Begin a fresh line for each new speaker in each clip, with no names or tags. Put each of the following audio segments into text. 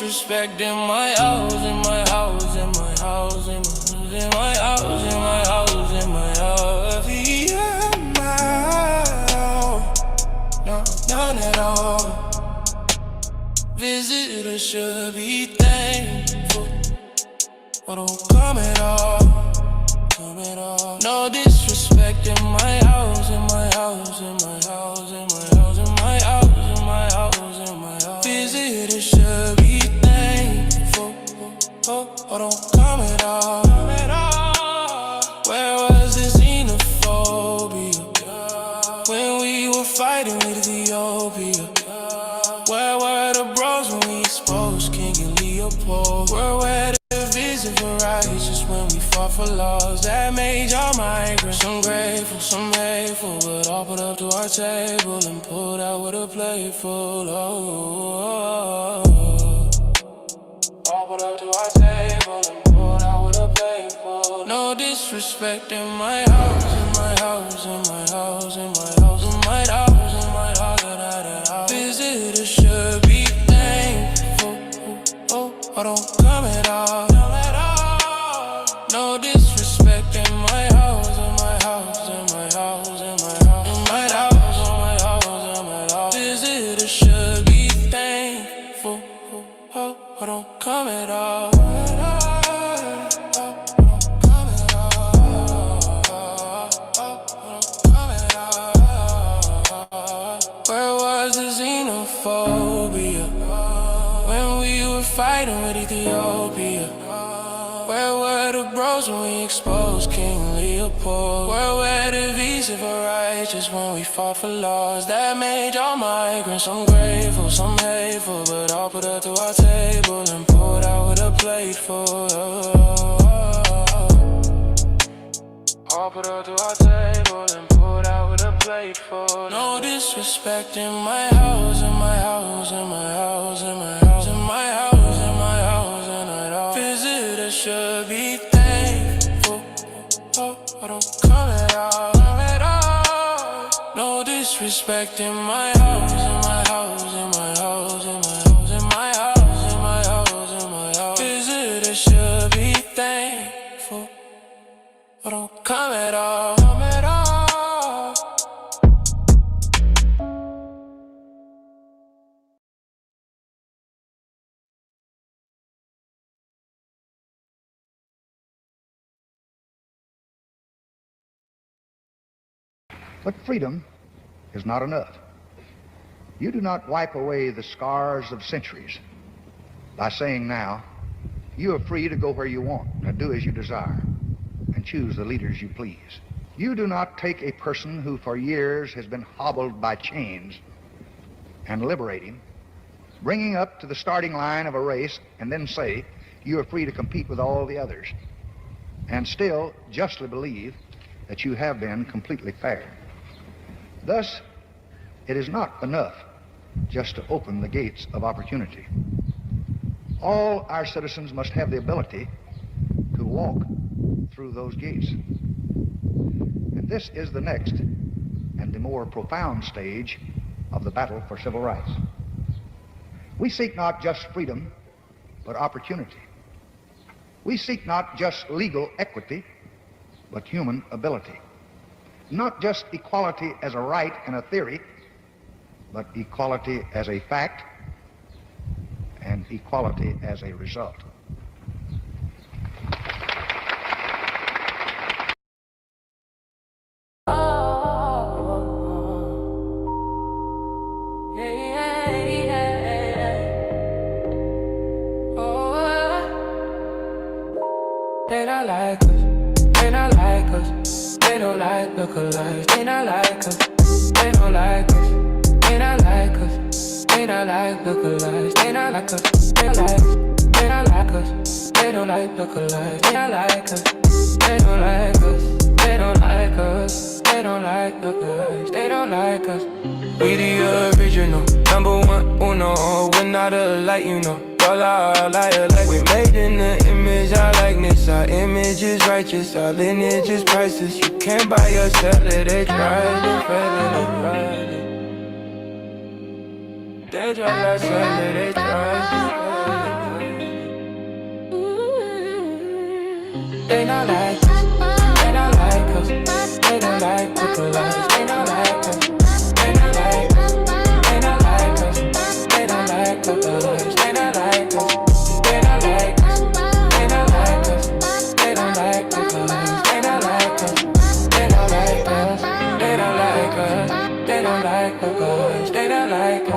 disrespect in my house, in my house, in my house, in my house, in my house, in my house. No, none at all. Visitors should be thankful, but don't come at all. No disrespect in my house, in my house, in my house, in my house, in my house, in my house, in my house. Visitors should be thankful, or don't come at all. Where was the xenophobia when we were fighting with Ethiopia? Where were the bros when we exposed King and Leopold? Where were the vision for righteous when we fought for laws that made y'all migrants? Some grateful, some hateful, but all put up to our table and pulled out with a plate full. Oh. All put up to our table and pulled out with a plate full. No disrespect in my house, in my house, in my house, in my house, in my house, in my house, in my house. Visitors should be thankful, or don't come at all. No disrespect in my house, in my house, in my house, in my house, in my house, in my house, in my house. Visitors should be thankful, or don't come at all. Where was the xenophobia when we were fighting with Ethiopia? Where were the bros when we exposed King Leopold? Where were the visa for righteous when we fought for laws that made y'all migrants? Some grateful, some hateful, but all put up to our table and pulled out with a plate full. All put up to our table and pulled out with a plate full. No disrespect in my house, in my house, in my house, in my house, in my house, in my house, in my house. Visitors should be thankful, or don't come at all. No disrespect in my house, in my house, in my house, in my house, in my house, in my house, in my house. Visitors should be thankful, or don't come at all.
But freedom is not enough. You do not wipe away the scars of centuries by saying now, you are free to go where you want and do as you desire and choose the leaders you please. You do not take a person who for years has been hobbled by chains and liberate him, bring him up to the starting line of a race, and then say, you are free to compete with all the others, and still justly believe that you have been completely fair. Thus, it is not enough just to open the gates of opportunity. All our citizens must have the ability to walk through those gates. And this is the next and the more profound stage of the battle for civil rights. We seek not just freedom, but opportunity. We seek not just legal equity, but human ability. Not just equality as a right and a theory, but equality as a fact and equality as a result.
They don't like us, they don't like us, they don't like lookalikes, they don't like us, they don't like us, they don't like us, they don't like lookalikes, they don't like us, they don't like us, they don't like us, they don't like lookalikes, they don't like us, they don't like us, they don't like us, they don't like lookalikes, they don't like us. We the original, number one, uno, we're not alike, you know. All our like we made in the image, our likeness. Our image is righteous, our lineage is priceless. You can't buy or sell it, they tried it, fell it, they tried to sell it, they tried it. they not like us. They not like us. They don't like lookalikes. They not like us. They not like us. They not like us. They don't like lookalikes. They not like us. They not like us. They not like us. They don't like lookalikes. They not like us. They don't like us. They don't like us. They don't like lookalikes. They don't like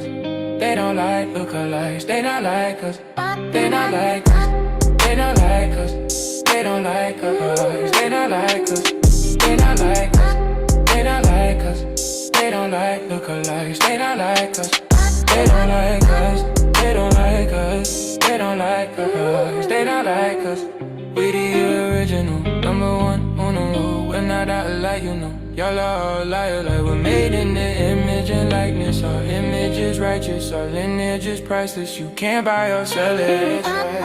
us. They don't like lookalikes. They not like us. They not like us. They don't like us. They don't like lookalikes. They not like us. They not like us. They don't like us. They don't like lookalikes. They not like us. They don't like us. They don't like us. They don't like lookalikes. They not like us. We the original, number one on the road. We're not out like you know. Y'all are all liars, like we're made in the image and likeness. Our image is righteous, our lineage is priceless. You can't buy or sell it, it's right.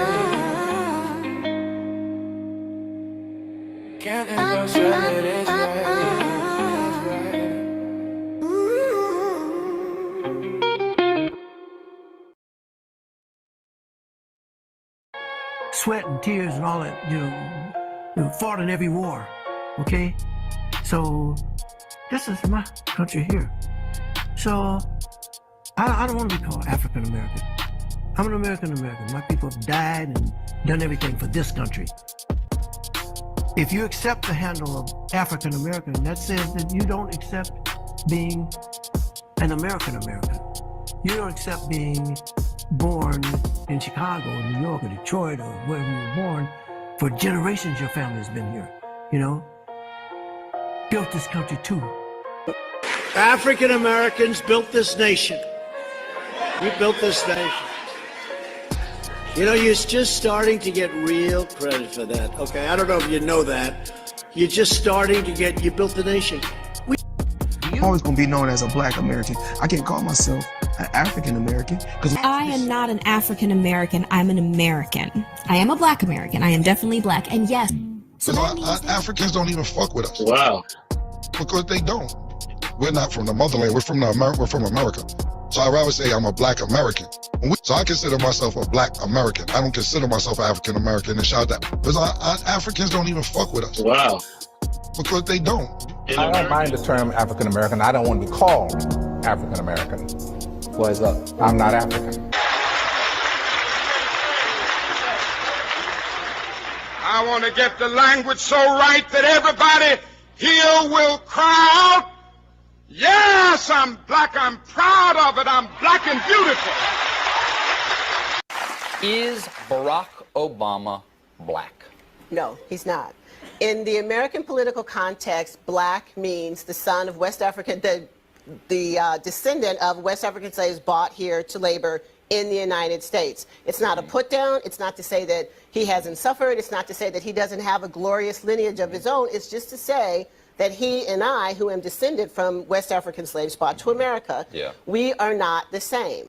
Can't ever sell it, it's right.
Sweat and tears and all that, you know, fought in every war, okay? So this is my country here. So I don't want to be called African American. I'm an American American. My people have died and done everything for this country. If you accept the handle of African American, that says that you don't accept being an American American. You don't accept being born in Chicago or New York or Detroit or wherever you were born. For generations your family's been here, you know? Built this country too.
African Americans built this nation. We built this nation. You know, you're just starting to get real credit for that. Okay, I don't know if you know that. You're just starting to get, you built the nation.
I'm always gonna be known as a Black American. I can't call myself an African American because
I am not an African American. I'm an American. I am a Black American. I am definitely Black, and yes. So
Africans don't even fuck with us.
Wow.
Because they don't. We're not from the motherland. We're from America. So I'd rather say I'm a Black American. So I consider myself a Black American. I don't consider myself African American and shout that. Because Africans don't even fuck with us.
Wow.
Because they don't.
I don't mind the term African American. I don't want to be called African American. Why is that? I'm not African.
I want to get the language so right that everybody here will cry out, yes, I'm Black, I'm proud of it, I'm Black and beautiful.
Is Barack Obama Black?
No, he's not. In the American political context, Black means the son of West African, the descendant of West African slaves brought here to labor in the United States. It's not a put down. It's not to say that he hasn't suffered. It's not to say that he doesn't have a glorious lineage of his own. It's just to say that he and I, who am descended from West African slaves brought to America, we are not the same.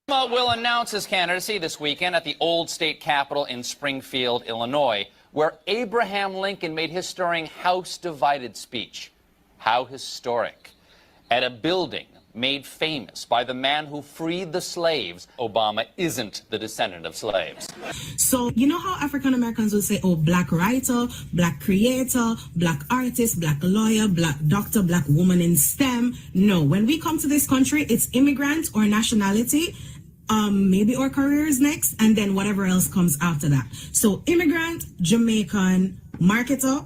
Obama will announce his candidacy this weekend at the old state capitol in Springfield, Illinois, where Abraham Lincoln made his stirring House Divided speech. How historic. At a building made famous by the man who freed the slaves, Obama isn't the descendant of slaves.
So, you know how African Americans will say, oh, Black writer, Black creator, Black artist, Black lawyer, Black doctor, Black woman in STEM? No, when we come to this country, it's immigrant or nationality, maybe our careers next, and then whatever else comes after that. So immigrant, Jamaican, marketer,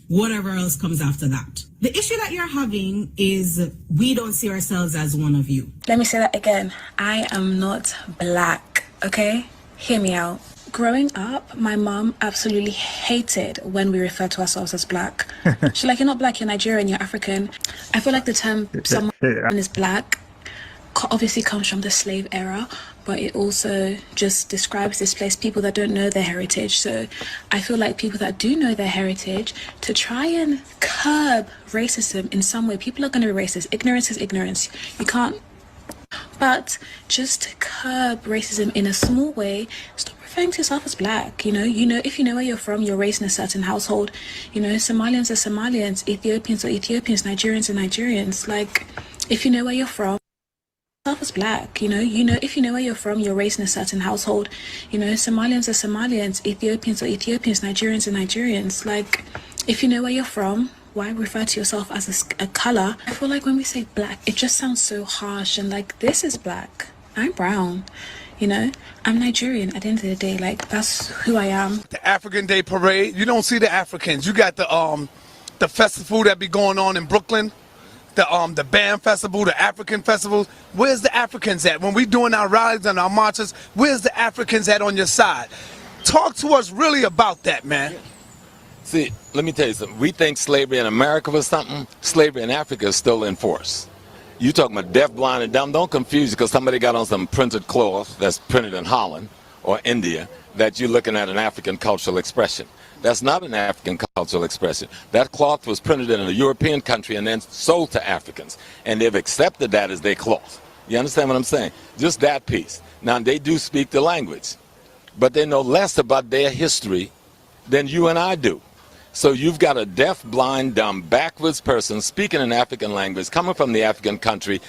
whatever else comes after that. The issue that you're having is we don't see ourselves as one of you.
Let me say that again. I am not Black, okay? Hear me out. Growing up, my mom absolutely hated when we refer to ourselves as Black. She's like, you're not Black, you're Nigerian, you're African. I feel like the term someone is Black obviously comes from the slave era, but it also just describes displaced people that don't know their heritage. So I feel like people that do know their heritage, to try and curb racism in some way, people are going to be racist. Ignorance is ignorance. You can't. But just to curb racism in a small way, stop referring to yourself as black. You know, if you know where you're from, you're raised in a certain household. You know, Somalians are Somalians, Ethiopians are Ethiopians, Nigerians are Nigerians. Like, if you know where you're from, yourself as black. You know, if you know where you're from, you're raised in a certain household. You know, Somalians are Somalians, Ethiopians are Ethiopians, Nigerians are Nigerians. Like, if you know where you're from, why refer to yourself as a color? I feel like when we say black, it just sounds so harsh and like, this is black. I'm brown. You know, I'm Nigerian at the end of the day. Like, that's who I am.
The African Day Parade, you don't see the Africans. You got the festival that be going on in Brooklyn, the band festival, the African festivals. Where's the Africans at? When we doing our rallies and our marches, where's the Africans at on your side? Talk to us really about that, man.
See, let me tell you something. We think slavery in America was something. Slavery in Africa is still in force. You talking about deaf, blind, and dumb. Don't confuse you because somebody got on some printed cloth that's printed in Holland or India that you're looking at an African cultural expression. That's not an African cultural expression. That cloth was printed in a European country and then sold to Africans. And they've accepted that as their cloth. You understand what I'm saying? Just that piece. Now, they do speak the language, but they know less about their history than you and I do. So you've got a deaf, blind, dumb, backwards person speaking an African language, coming from the African country,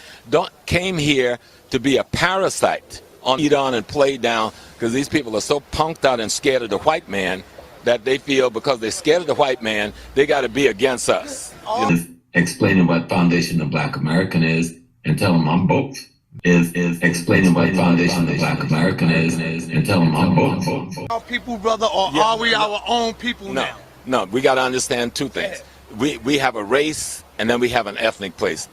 came here to be a parasite, eat on and play down, because these people are so punked out and scared of the white man that they feel because they're scared of the white man, they got to be against us. You know?
Explaining what Foundation of Black American is and tell them I'm both. Is explaining what Foundation of Black American is and tell them I'm both.
Our people, brother, or are we our own people now?
No, we got to understand two things. We have a race and then we have an ethnic place.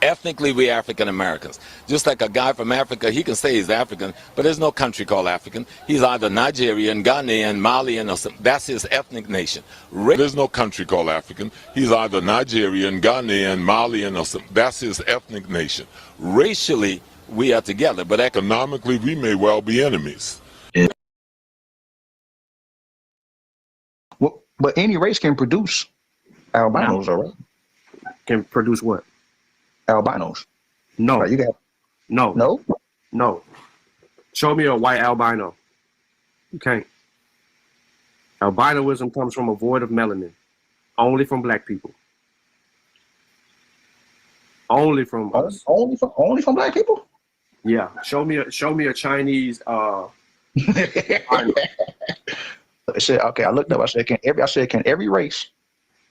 Ethnically, we African Americans. Just like a guy from Africa, he can say he's African, but there's no country called African. He's either Nigerian, Ghanaian, Malian, or something. That's his ethnic nation.
There's no country called African. He's either Nigerian, Ghanaian, Malian, or something. That's his ethnic nation.
Racially, we are together, but
economically, we may well be enemies.
But any race can produce albinos, all right?
Can produce what?
Albinos.
No.
Right, you got
No. Show me a white albino. You can't. Albinoism comes from a void of melanin. Only from black people. Only from us.
Only from black people?
Yeah. Show me a Chinese
It said, okay, I looked up, I said, can every race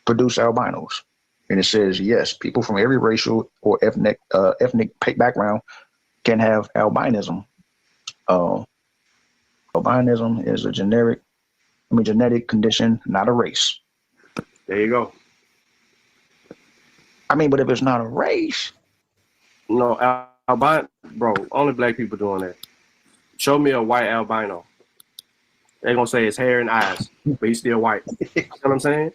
produce albinos? And it says, yes, people from every racial or ethnic background can have albinism. Albinism is a genetic condition, not a race.
There you go.
I mean, but if it's not a race.
No, albino, bro, only black people doing that. Show me a white albino. They're going to say it's hair and eyes, but he's still white. You know what I'm saying?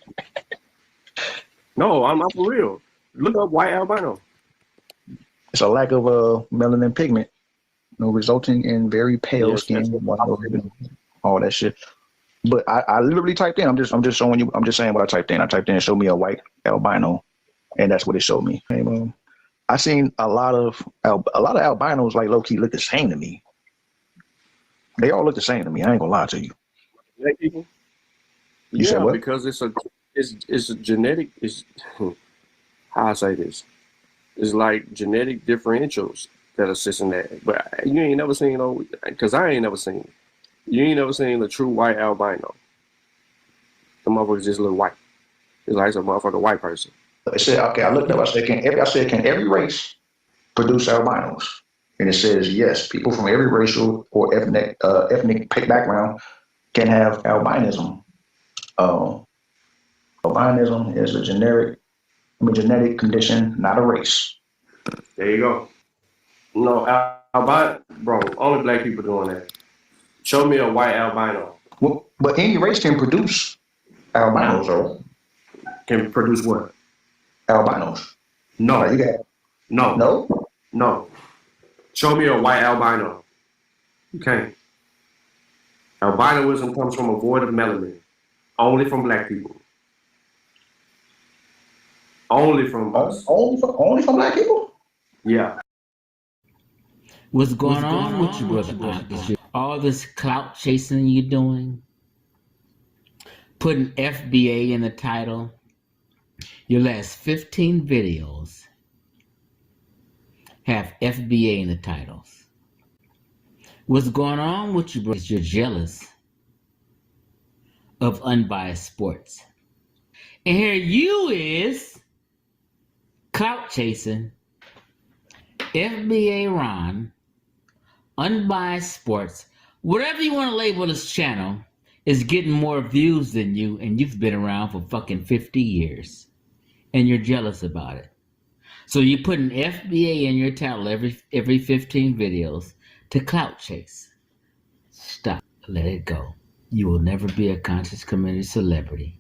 No, I'm for real. Look up white albino.
It's a lack of melanin pigment, resulting in very pale skin, all that shit. But I literally typed in. I'm just showing you. I'm just saying what I typed in. I typed in, show me a white albino, and that's what it showed me. I seen a lot of albinos like low key look the same to me. They all look the same to me. I ain't gonna lie to you.
Black people?
You said what?
Because it's a genetic. It's how I say this. It's like genetic differentials that assist in that. But you ain't never seen because I ain't never seen. You ain't never seen a true white albino. The motherfuckers just look white. It's like a motherfucking white person.
It said, okay, I looked up. I said, can every race produce albinos? And it says, yes, people from every racial or ethnic background can have albinism. Albinism is a genetic condition, not a race.
There you go. No, albino, bro, only black people doing that. Show me a white albino.
Well, but any race can produce albinos, or
can produce what?
Albinos.
No.
Right, you got
No. Show me a white albino. You can't. Albinoism comes from a void of melanin. Only from black people. Only from us.
Only from black people?
Yeah.
What's going on with you, brother? All this clout chasing you doing, putting FBA in the title. Your last 15 videos have FBA in the titles. What's going on with you, brother? You're jealous of unbiased sports. And here you is clout chasing FBA-Ron, unbiased sports, whatever you want to label this channel, is getting more views than you, and you've been around for fucking 50 years. And you're jealous about it. So you put an FBA in your title every 15 videos to clout chase. Stop. Let it go. You will never be a conscious community celebrity.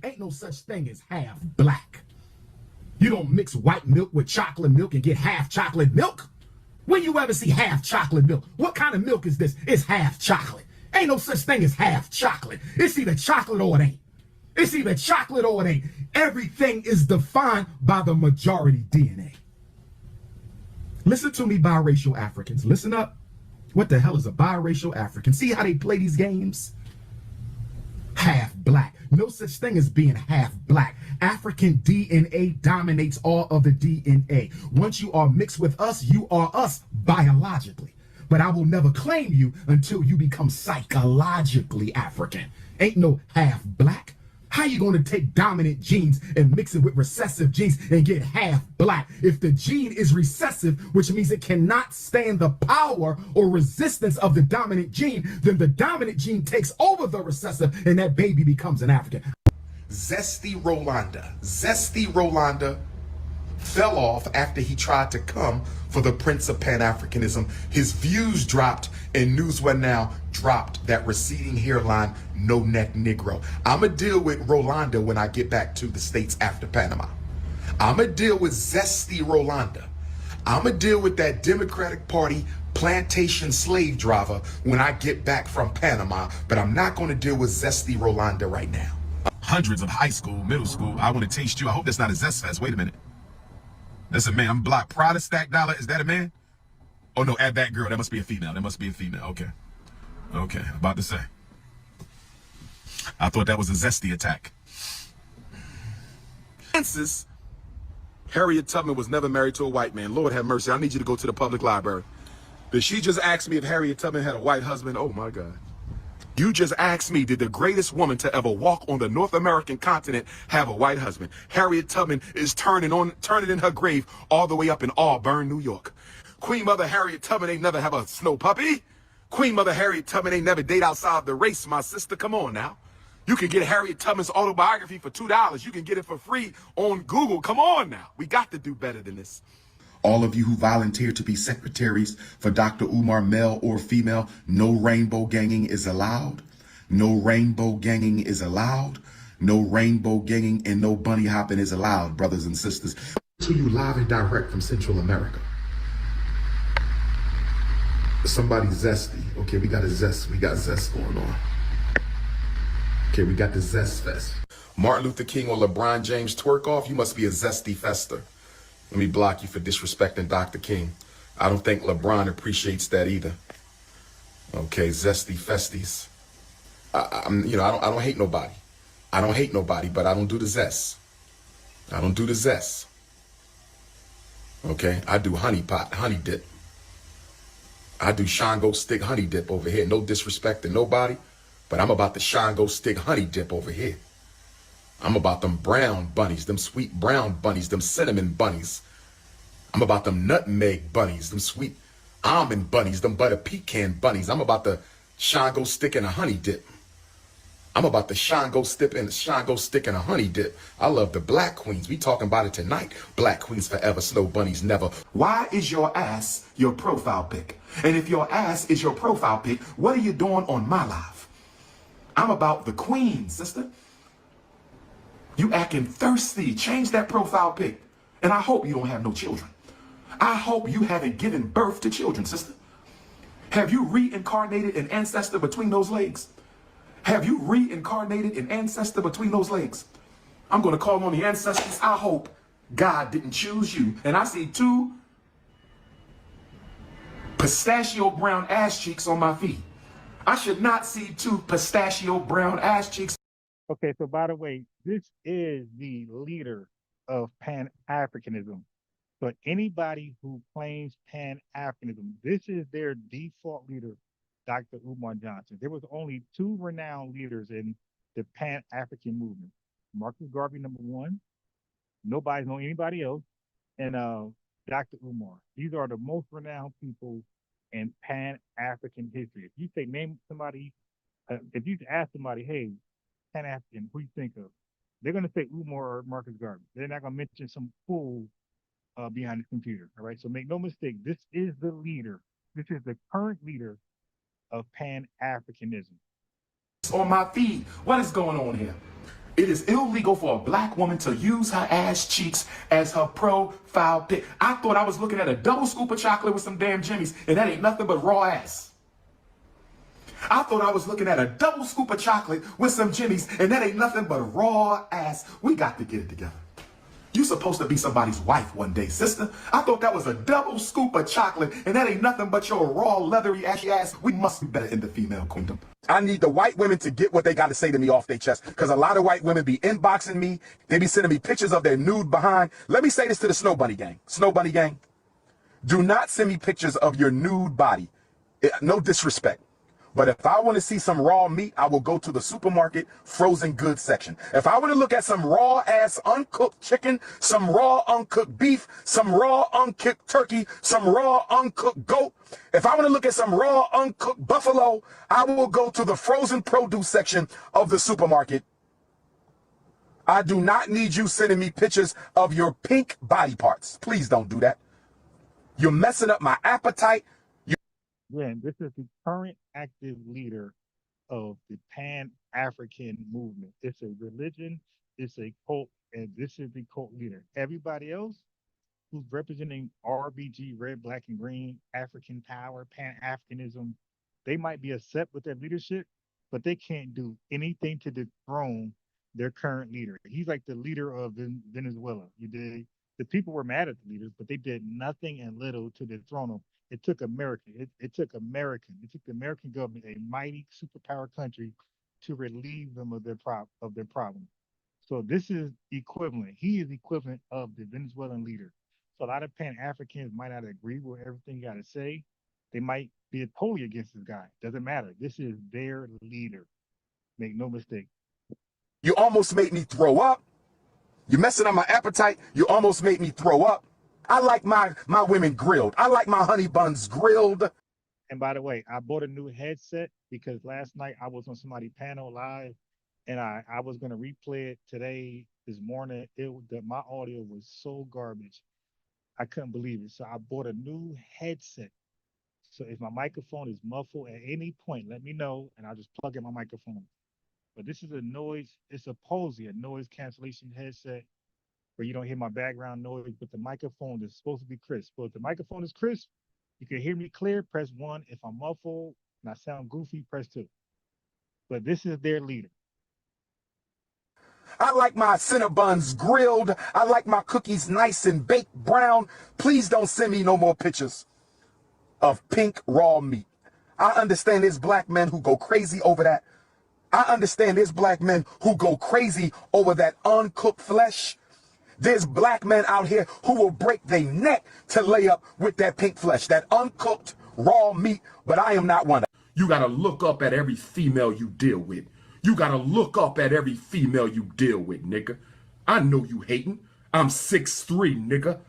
Ain't no such thing as half black. You don't mix white milk with chocolate milk and get half chocolate milk. When you ever see half chocolate milk? What kind of milk is this? It's half chocolate. Ain't no such thing as half chocolate. It's either chocolate or it ain't. It's either chocolate or it ain't. Everything is defined by the majority DNA. Listen to me, biracial Africans. Listen up. What the hell is a biracial African? See how they play these games? Half black. No such thing as being half black. African DNA dominates all of the DNA. Once you are mixed with us, you are us biologically. But I will never claim you until you become psychologically African. Ain't no half black. How you going to take dominant genes and mix it with recessive genes and get half black? If the gene is recessive, which means it cannot stand the power or resistance of the dominant gene, then the dominant gene takes over the recessive and that baby becomes an African.
Zesty Rolanda fell off after he tried to come for the Prince of Pan-Africanism. His views dropped and News One Now dropped that receding hairline, no neck Negro. I'ma deal with Rolanda when I get back to the States after Panama. I'ma deal with Zesty Rolanda. I'ma deal with that Democratic Party plantation slave driver when I get back from Panama, but I'm not gonna deal with Zesty Rolanda right now.
Hundreds of high school, middle school, I want to taste you. I hope that's not a Zest Fest. Wait a minute. That's a man. I'm blocked. Prada Stack Dollar. Is that a man? Oh no, add that girl. That must be a female. That must be a female. Okay. Okay, about to say. I thought that was a zesty attack.
Francis, Harriet Tubman was never married to a white man. Lord have mercy. I need you to go to the public library. Did she just ask me if Harriet Tubman had a white husband? Oh my God. You just asked me, did the greatest woman to ever walk on the North American continent have a white husband? Harriet Tubman is turning in her grave all the way up in Auburn, New York. Queen Mother Harriet Tubman ain't never have a snow puppy. Queen Mother Harriet Tubman ain't never date outside the race, my sister. Come on now. You can get Harriet Tubman's autobiography for $2. You can get it for free on Google. Come on now. We got to do better than this. All of you who volunteer to be secretaries for Dr. Umar, male or female, no rainbow ganging is allowed. No rainbow ganging is allowed. No rainbow ganging and no bunny hopping is allowed, brothers and sisters. To you live and direct from Central America. Somebody zesty. Okay, we got a zest. We got zest going on. Okay, we got the Zest Fest. Martin Luther King or LeBron James twerk off? You must be a zesty fester. Let me block you for disrespecting Dr. King. I don't think LeBron appreciates that either. Okay, zesty festies. I don't hate nobody. I don't hate nobody, but I don't do the zest. I don't do the zest. Okay, I do honey pot, honey dip. I do Shango stick honey dip over here. No disrespect to nobody, but I'm about the Shango stick honey dip over here. I'm about them brown bunnies, them sweet brown bunnies, them cinnamon bunnies. I'm about them nutmeg bunnies, them sweet almond bunnies, them butter pecan bunnies. I'm about the Shango stick and a honey dip. I'm about the Shango stick and a honey dip. I love the black queens. We talking about it tonight. Black queens forever, snow bunnies never. Why is your ass your profile pic? And if your ass is your profile pic, what are you doing on my live? I'm about the queen, sister. You acting thirsty. Change that profile pic.
And I hope you don't have no children. I hope you haven't given birth to children, sister. Have you reincarnated an ancestor between those legs? Have you reincarnated an ancestor between those legs? I'm going to call on the ancestors. I hope God didn't choose you. And I see 2 pistachio brown ass cheeks on my feet. I should not see 2 pistachio brown ass cheeks.
Okay, so by the way, this is the leader of Pan-Africanism. So anybody who claims Pan-Africanism, this is their default leader, Dr. Umar Johnson. There was only 2 renowned leaders in the Pan-African movement. Marcus Garvey, #1. Nobody's known anybody else. And Dr. Umar. These are the most renowned people in Pan-African history. If you say name somebody, if you ask somebody, hey, Pan-African, who you think of? They're going to say Umar or Marcus Garvey. They're not going to mention some fool behind the computer. All right. So make no mistake, this is the leader. This is the current leader of Pan-Africanism.
On my feed, what is going on here? It is illegal for a black woman to use her ass cheeks as her profile pic. I thought I was looking at a double scoop of chocolate with some damn jimmies, and that ain't nothing but raw ass. I thought I was looking at a double scoop of chocolate with some jimmies, and that ain't nothing but raw ass. We got to get it together. You supposed to be somebody's wife one day, sister. I thought that was a double scoop of chocolate, and that ain't nothing but your raw, leathery, ashy ass. We must be better in the female queendom. I need the white women to get what they got to say to me off their chest, because a lot of white women be inboxing me. They be sending me pictures of their nude behind. Let me say this to the Snow Bunny gang. Snow Bunny gang, do not send me pictures of your nude body. No disrespect. But if I want to see some raw meat, I will go to the supermarket frozen goods section. If I want to look at some raw ass uncooked chicken, some raw uncooked beef, some raw uncooked turkey, some raw uncooked goat, if I want to look at some raw uncooked buffalo, I will go to the frozen produce section of the supermarket. I do not need you sending me pictures of your pink body parts. Please don't do that. You're messing up my appetite.
Again, this is the current active leader of the Pan-African movement. It's a religion, it's a cult, and this is the cult leader. Everybody else who's representing RBG, red, black, and green, African power, Pan-Africanism, they might be upset with their leadership, but they can't do anything to dethrone their current leader. He's like the leader of Venezuela. The people were mad at the leaders, but they did nothing and little to dethrone him. It took America. It took the American government, a mighty superpower country, to relieve them of their problem. So this is equivalent. He is equivalent of the Venezuelan leader. So a lot of Pan-Africans might not agree with everything you got to say. They might be totally against this guy. Doesn't matter. This is their leader. Make no mistake.
You almost made me throw up. You're messing up my appetite. You almost made me throw up. I like my women grilled. I like my honey buns grilled.
And by the way, I bought a new headset because last night I was on somebody's panel live, and I was going to replay it today, this morning. My audio was so garbage. I couldn't believe it. So I bought a new headset. So if my microphone is muffled at any point, let me know, and I'll just plug in my microphone. But this is it's supposedly a noise cancellation headset where you don't hear my background noise, but the microphone is supposed to be crisp. So if the microphone is crisp, you can hear me clear, press 1. If I'm muffled and I sound goofy, press 2. But this is their leader.
I like my Cinnabons grilled. I like my cookies nice and baked brown. Please don't send me no more pictures of pink raw meat. I understand there's black men who go crazy over that. I understand there's black men who go crazy over that uncooked flesh. There's black men out here who will break their neck to lay up with that pink flesh, that uncooked raw meat, but I am not one of them. You gotta look up at every female you deal with. You gotta look up at every female you deal with, nigga. I know you hating. I'm 6'3", nigga.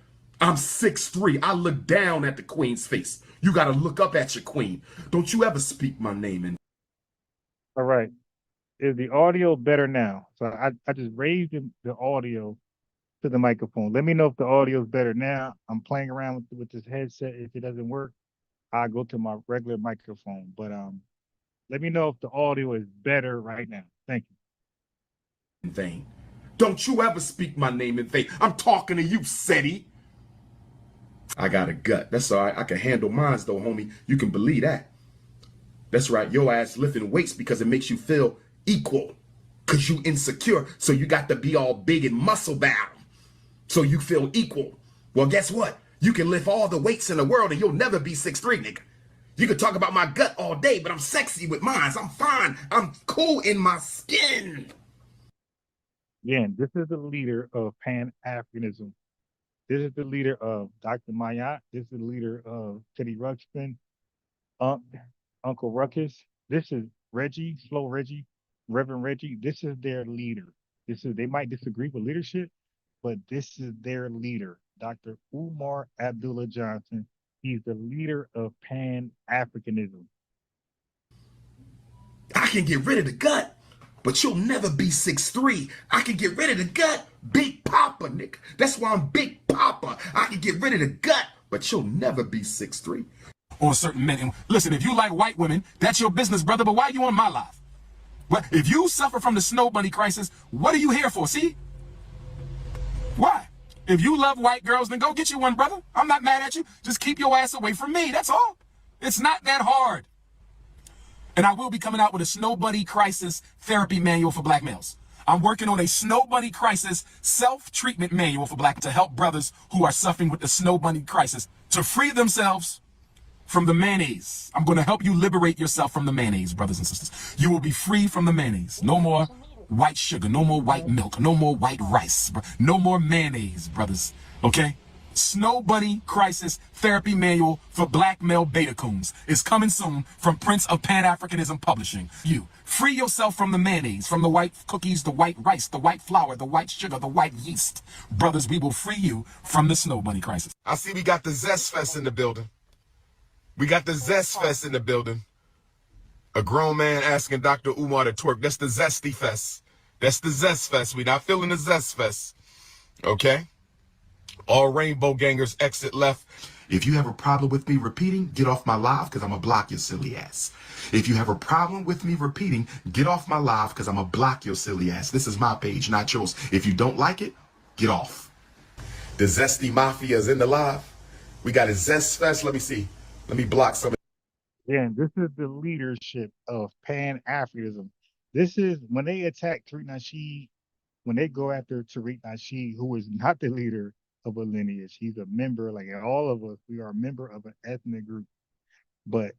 I'm 6'3". I look down at the queen's face. You gotta look up at your queen. Don't you ever speak my name in.
All right. Is the audio better now? So I just raised the audio to the microphone. Let me know if the audio is better now. I'm playing around with this headset. If it doesn't work, I'll go to my regular microphone. But let me know if the audio is better right now. Thank you.
In vain. Don't you ever speak my name in vain. I'm talking to you, SETI. I got a gut. That's all right. I can handle mines though, homie. You can believe that. That's right. Your ass lifting weights because it makes you feel equal. Because you insecure. So you got to be all big and muscle bound. So you feel equal. Well, guess what? You can lift all the weights in the world and you'll never be 6'3", nigga. You can talk about my gut all day, but I'm sexy with mine. I'm fine. I'm cool in my skin.
Again, this is the leader of Pan-Africanism. This is the leader of Dr. Mayat. This is the leader of Teddy Ruxpin, Uncle Rukus. This is Reggie, Slow Reggie, Reverend Reggie. This is their leader. They might disagree with leadership, but this is their leader, Dr. Umar Abdullah Johnson. He's the leader of Pan-Africanism.
I can get rid of the gut, but you'll never be 6'3". I can get rid of the gut, Big Papa, nigga. That's why I'm Big Papa. I can get rid of the gut, but you'll never be 6'3". On certain men. And listen, if you like white women, that's your business, brother, but why are you on my live? Well, if you suffer from the snow bunny crisis, what are you here for, see? Why? If you love white girls, then go get you one, brother. I'm not mad at you. Just keep your ass away from me, that's all. It's not that hard. And I will be coming out with a snow bunny crisis therapy manual for black males. I'm working on a snow bunny crisis self-treatment manual for black to help brothers who are suffering with the snow bunny crisis to free themselves from the mayonnaise. I'm going to help you liberate yourself from the mayonnaise, brothers and sisters. You will be free from the mayonnaise. No more white sugar, no more white milk, no more white rice, no more mayonnaise, brothers, okay? Snow Bunny Crisis Therapy Manual for Black Male Beta Coons is coming soon from Prince of Pan-Africanism Publishing. You, free yourself from the mayonnaise, from the white cookies, the white rice, the white flour, the white sugar, the white yeast. Brothers, we will free you from the Snow Bunny Crisis.
I see we got the Zest Fest in the building. We got the Zest Fest in the building. A grown man asking Dr. Umar to twerk. That's the Zesty Fest. That's the Zest Fest. We not feeling the Zest Fest. Okay? All rainbow gangers exit left.
If you have a problem with me repeating, get off my live because I'm going to block your silly ass. If you have a problem with me repeating, get off my live because I'm going to block your silly ass. This is my page, not yours. If you don't like it, get off. The Zesty Mafia is in the live. We got a Zest Fest. Let me see. Let me block some.
Again, this is the leadership of Pan-Africanism. This is when they attack Tariq Nasheed, when they go after Tariq Nasheed, who is not the leader of a lineage. He's a member, like all of us, we are a member of an ethnic group. But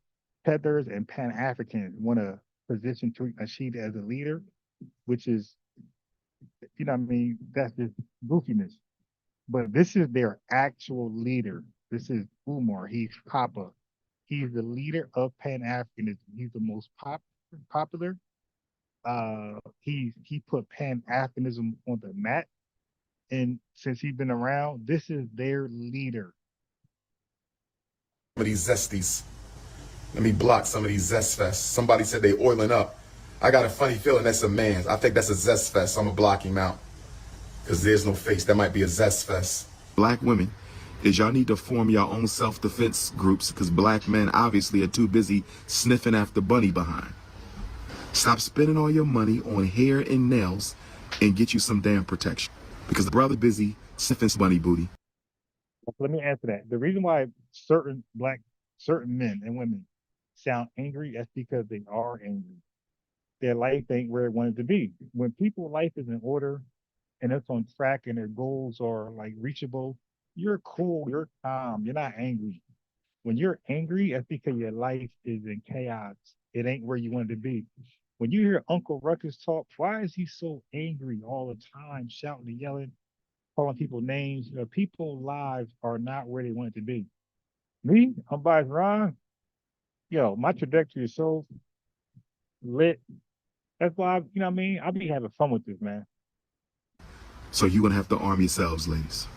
Tethers and Pan-Africans want to position Tariq Nasheed as a leader, which is, you know what I mean, that's just goofiness. But this is their actual leader. This is Umar. He's Papa. He's the leader of Pan-Africanism. He's the most popular. He put Pan-Africanism on the map. And since he's been around, this is their leader.
Some of these Zesties. Let me block some of these Zest Fests. Somebody said they oiling up. I got a funny feeling that's a man. I think that's a Zest Fest, so I'm going to block him out. Because there's no face. That might be a Zest Fest.
Black women, is y'all need to form your own self-defense groups because black men obviously are too busy sniffing after bunny behind. Stop spending all your money on hair and nails and get you some damn protection. Because the brother busy sniffing bunny booty.
Let me answer that. The reason why certain men and women sound angry, that's because they are angry. Their life ain't where it wanted to be. When people's life is in order and it's on track and their goals are like reachable, you're cool, you're calm, you're not angry. When you're angry, that's because your life is in chaos. It ain't where you want it to be. When you hear Uncle Rukus talk, why is he so angry all the time, shouting and yelling, calling people names? You know, people's lives are not where they want it to be. Me, I'm by Ron. Yo, my trajectory is so lit. That's why, you know what I mean? I'll be having fun with this, man.
So you're going to have to arm yourselves, ladies.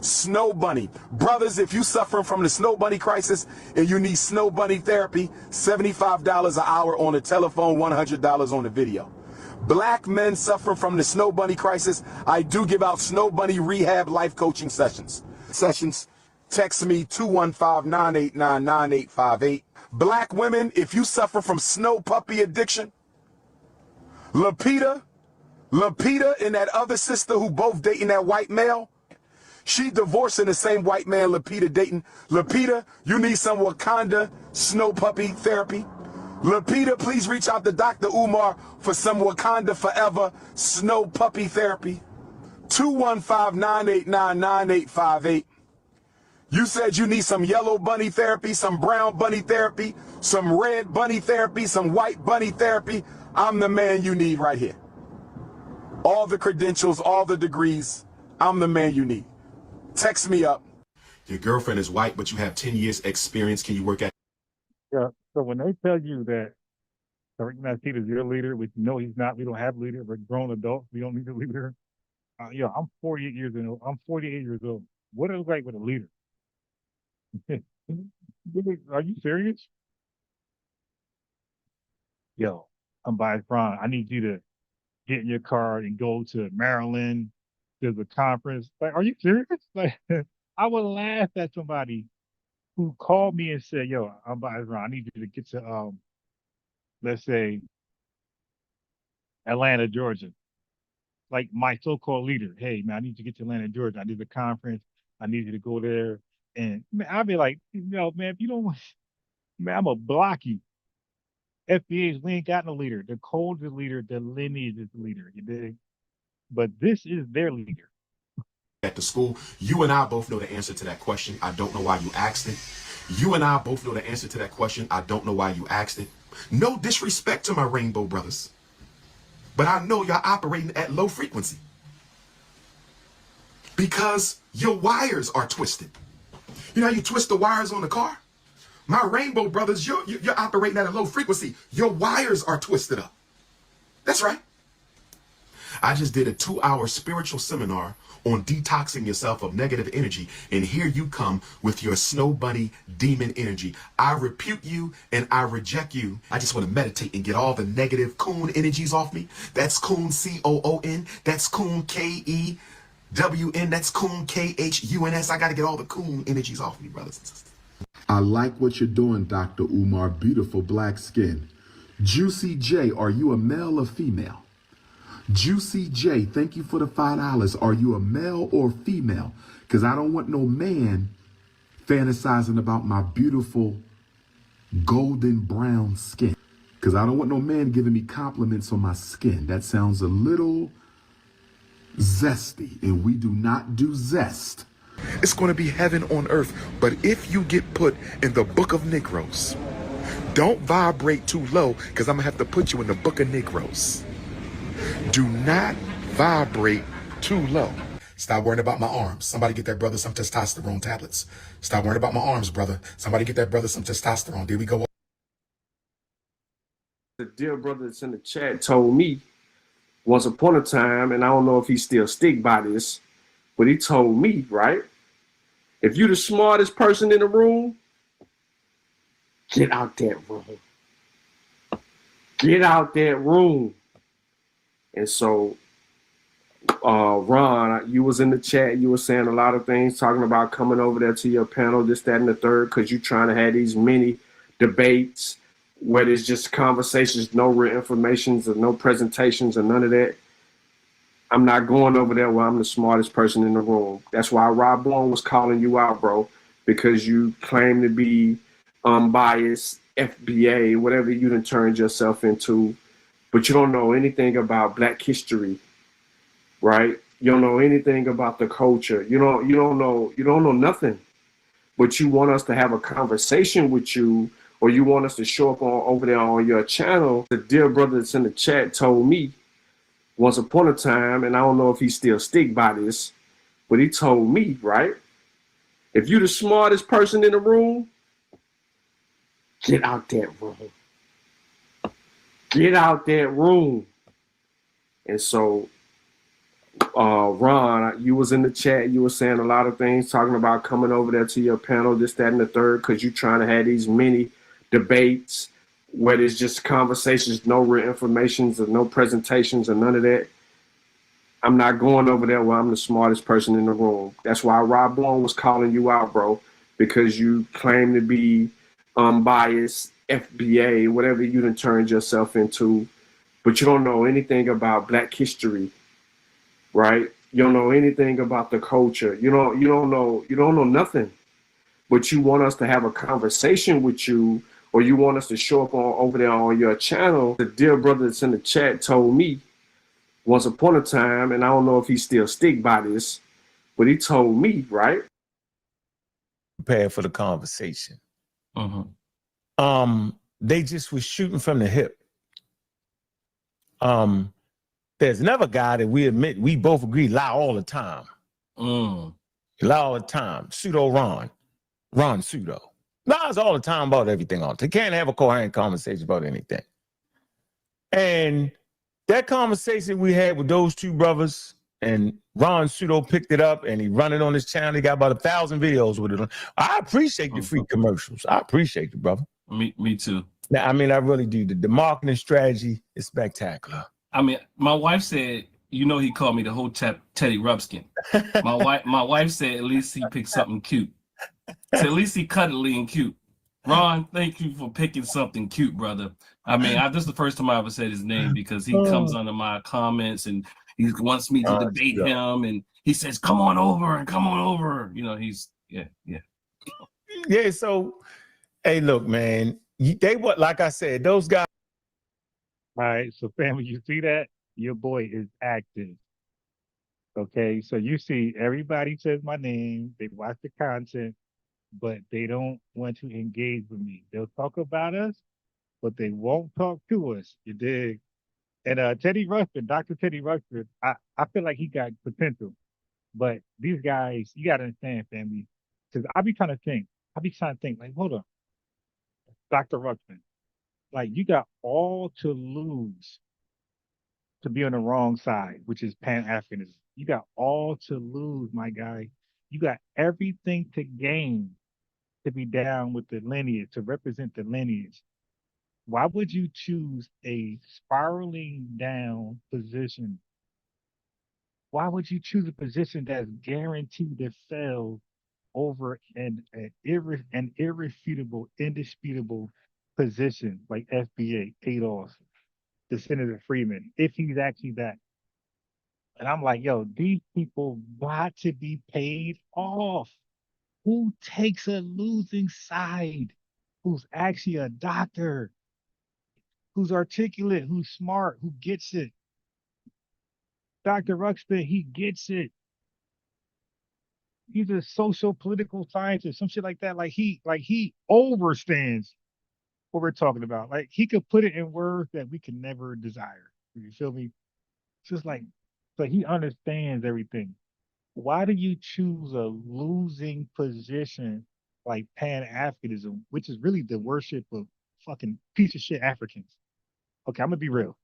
Snow Bunny. Brothers, if you suffering from the Snow Bunny crisis and you need Snow Bunny therapy, $75 an hour on the telephone, $100 on the video. Black men suffering from the Snow Bunny crisis, I do give out Snow Bunny rehab life coaching sessions. Text me 215-989-9858. Black women, if you suffer from snow puppy addiction, Lapita, Lapita and that other sister who both dating that white male, she divorcing the same white man Lapita dating. Lapita, you need some Wakanda snow puppy therapy. Lapita, please reach out to Dr. Umar for some Wakanda Forever snow puppy therapy. 215-989-9858. You said you need some yellow bunny therapy, some brown bunny therapy, some red bunny therapy, some white bunny therapy. I'm the man you need right here. All the credentials, all the degrees. I'm the man you need. Text me up. Your girlfriend is white, but you have 10 years experience. Can you work at?
Yeah. So when they tell you that Tariq Nasheed is your leader, which no, he's not. We don't have a leader. We're grown adults. We don't need a leader. I'm 48 years old. I'm 48 years old. What does it look like with a leader? Are you serious? Yo, I'm by Ron. I need you to get in your car and go to Maryland. There's a conference. Like, are you serious? Like, I would laugh at somebody who called me and said, "Yo, I'm by Ron. I need you to get to let's say Atlanta, Georgia." Like my so-called leader. Hey, man, I need you to get to Atlanta, Georgia. I need a conference. I need you to go there. And man, I'd be like, man, if you don't, man, I'm gonna block you. FBA's, we ain't got no leader. The code is the leader. The lineage is the leader. You dig? But this is their leader.
At the school, you and I both know the answer to that question. I don't know why you asked it. You and I both know the answer to that question. I don't know why you asked it. No disrespect to my rainbow brothers, but I know y'all operating at low frequency because your wires are twisted. You know how you twist the wires on the car? My rainbow brothers, you're operating at a low frequency. Your wires are twisted up. That's right. I just did a 2-hour spiritual seminar on detoxing yourself of negative energy, and here you come with your snow bunny demon energy. I repute you and I reject you. I just want to meditate and get all the negative coon energies off me. That's coon, C-O-O-N. That's coon, K-E-W-N. That's coon, K-H-U-N-S. I got to get all the coon energies off me, brothers and sisters.
I like what you're doing, Dr. Umar. Beautiful black skin. Juicy J, are you a male or female? Juicy J, thank you for the $5. Are you a male or female? Because I don't want no man fantasizing about my beautiful golden brown skin. Because I don't want no man giving me compliments on my skin. That sounds a little zesty, and we do not do zest.
It's going to be heaven on earth. But if you get put in the book of Negroes, don't vibrate too low, because I'm going to have to put you in the book of Negroes. Do not vibrate too low. Stop worrying about my arms. Somebody get that brother some testosterone tablets. Stop worrying about my arms, brother. Somebody get that brother some testosterone. There we go.
The dear brother that's in the chat told me once upon a time, and I don't know if he still stick by this, but he told me, right? If you the smartest person in the room, get out that room. Get out that room. And so, Ron, you was in the chat. You were saying a lot of things, talking about coming over there to your panel, this, that, and the third, because you're trying to have these mini debates where there's just conversations, no real informations or no presentations or none of that. I'm not going over there where I'm the smartest person in the room. That's why Rob Bone was calling you out, bro, because you claim to be unbiased, FBA, whatever you done turned yourself into. But you don't know anything about Black history, right? You don't know anything about the culture. You don't know nothing. But you want us to have a conversation with you, or you want us to show up over there on your channel. The dear brother that's in the chat told me once upon a time, and I don't know if he still stick by this, but he told me, right? If you the smartest person in the room, get out that room. Get out that room. And so, Ron, you was in the chat. You were saying a lot of things, talking about coming over there to your panel, this, that, and the third, because you're trying to have these mini debates where there's just conversations, no real informations or no presentations or none of that. I'm not going over there where I'm the smartest person in the room. That's why Rob Bone was calling you out, bro, because you claim to be unbiased, FBA, whatever you done turned yourself into, but you don't know anything about Black history, right? You don't know anything about the culture. You don't know nothing. But you want us to have a conversation with you, or you want us to show up over there on your channel. The dear brother that's in the chat told me once upon a time, and I don't know if he still stick by this, but he told me, right?
Prepared for the conversation. They just was shooting from the hip. There's another guy that we both agree lie all the time. Lie all the time. Ron Pseudo. Lies all the time about everything. They can't have a coherent conversation about anything. And that conversation we had with those two brothers, and Ron Pseudo picked it up and he run it on his channel. He got about 1,000 videos with it. I appreciate the free commercials. I appreciate it, brother.
Me too.
Now, I mean, I really do. The marketing strategy is spectacular.
I mean, my wife said, he called me the Hotep Teddy Ruxpin. My wife said at least he picked something cute. So at least he cuddly and cute. Ron, thank you for picking something cute, brother. I mean, this is the first time I ever said his name because he comes under my comments and he wants me to debate him, and he says, come on over.
Yeah, so, hey, look, man, like I said, those guys.
All right, so family, you see that? Your boy is active. Okay, so you see everybody says my name, they watch the content, but they don't want to engage with me. They'll talk about us, but they won't talk to us. You dig? And Teddy Ruxpin, Dr. Teddy Ruxpin, I feel like he got potential. But these guys, you gotta understand, family, because I be trying to think, like, hold on, Dr. Ruxpin, like you got all to lose to be on the wrong side, which is Pan-Africanism. You got all to lose, my guy. You got everything to gain to be down with the lineage, to represent the lineage. Why would you choose a spiraling down position? Why would you choose a position that's guaranteed to fail over an irrefutable, indisputable position like FBA, Adolf, the Senator Freeman, if he's actually that? And I'm like, yo, these people got to be paid off. Who takes a losing side? Who's actually a doctor? Who's articulate? Who's smart? Who gets it? Dr. Ruxpin, he gets it. He's a social political scientist, some shit like that. Like he overstands what we're talking about. Like he could put it in words that we can never desire. You feel me? It's just like, so he understands everything. Why do you choose a losing position like Pan-Africanism, which is really the worship of fucking piece of shit Africans? Okay, I'm gonna be real.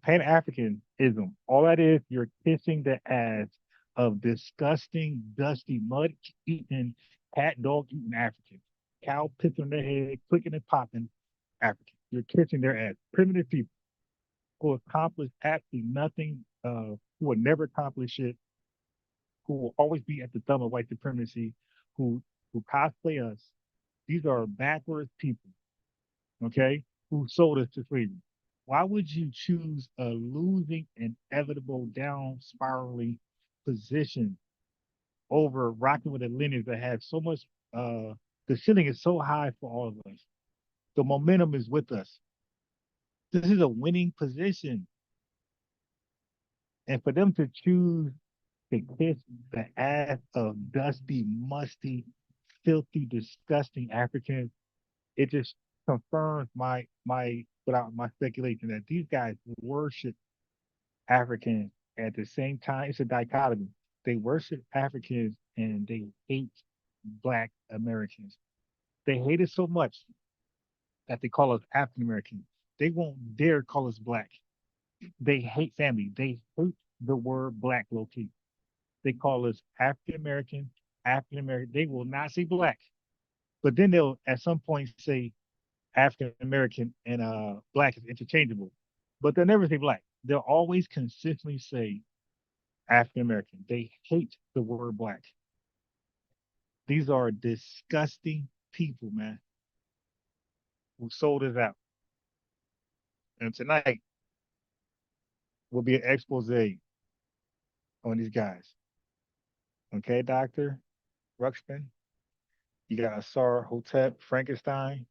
Pan-Africanism, all that is, you're kissing the ass of disgusting, dusty, mud-eating, cat dog eating Africans. Cow pissing on their head, clicking and popping Africans. You're kissing their ass. Primitive people who accomplish absolutely nothing, who will never accomplish shit, who will always be at the thumb of white supremacy, who cosplay us. These are backwards people, okay, who sold us to slavery. Why would you choose a losing, inevitable, down spiraling position over rocking with a lineage that has so much, the ceiling is so high for all of us. The momentum is with us. This is a winning position. And for them to choose to kiss the ass of dusty, musty, filthy, disgusting Africans, it just confirms my without my speculation that these guys worship Africans at the same time. It's a dichotomy. They worship Africans and they hate Black Americans. They hate us so much that they call us African American. They won't dare call us Black. They hate family. They hate the word Black low-key. They call us African American, African American. They will not say Black. But then they'll at some point say African American and Black is interchangeable. But they'll never say Black. They'll always consistently say African American. They hate the word Black. These are disgusting people, man, who sold us out. And tonight, will be an expose on these guys. Okay, Dr. Ruxpin. You got Asar Hotep, Frankenstein,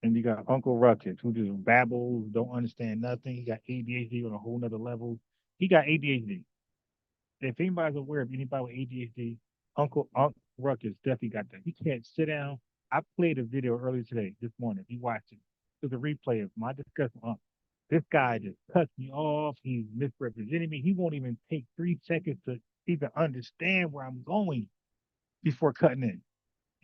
and you got Uncle Ruckus, who just babbles, don't understand nothing. He got ADHD on a whole nother level. He got ADHD. If anybody's aware of anybody with ADHD, Uncle Ruckus definitely got that. He can't sit down. I played a video earlier today, this morning. If you watched it, it was a replay of my discussion with Uncle. This guy just cuts me off. He's misrepresenting me. He won't even take 3 seconds to even understand where I'm going before cutting in.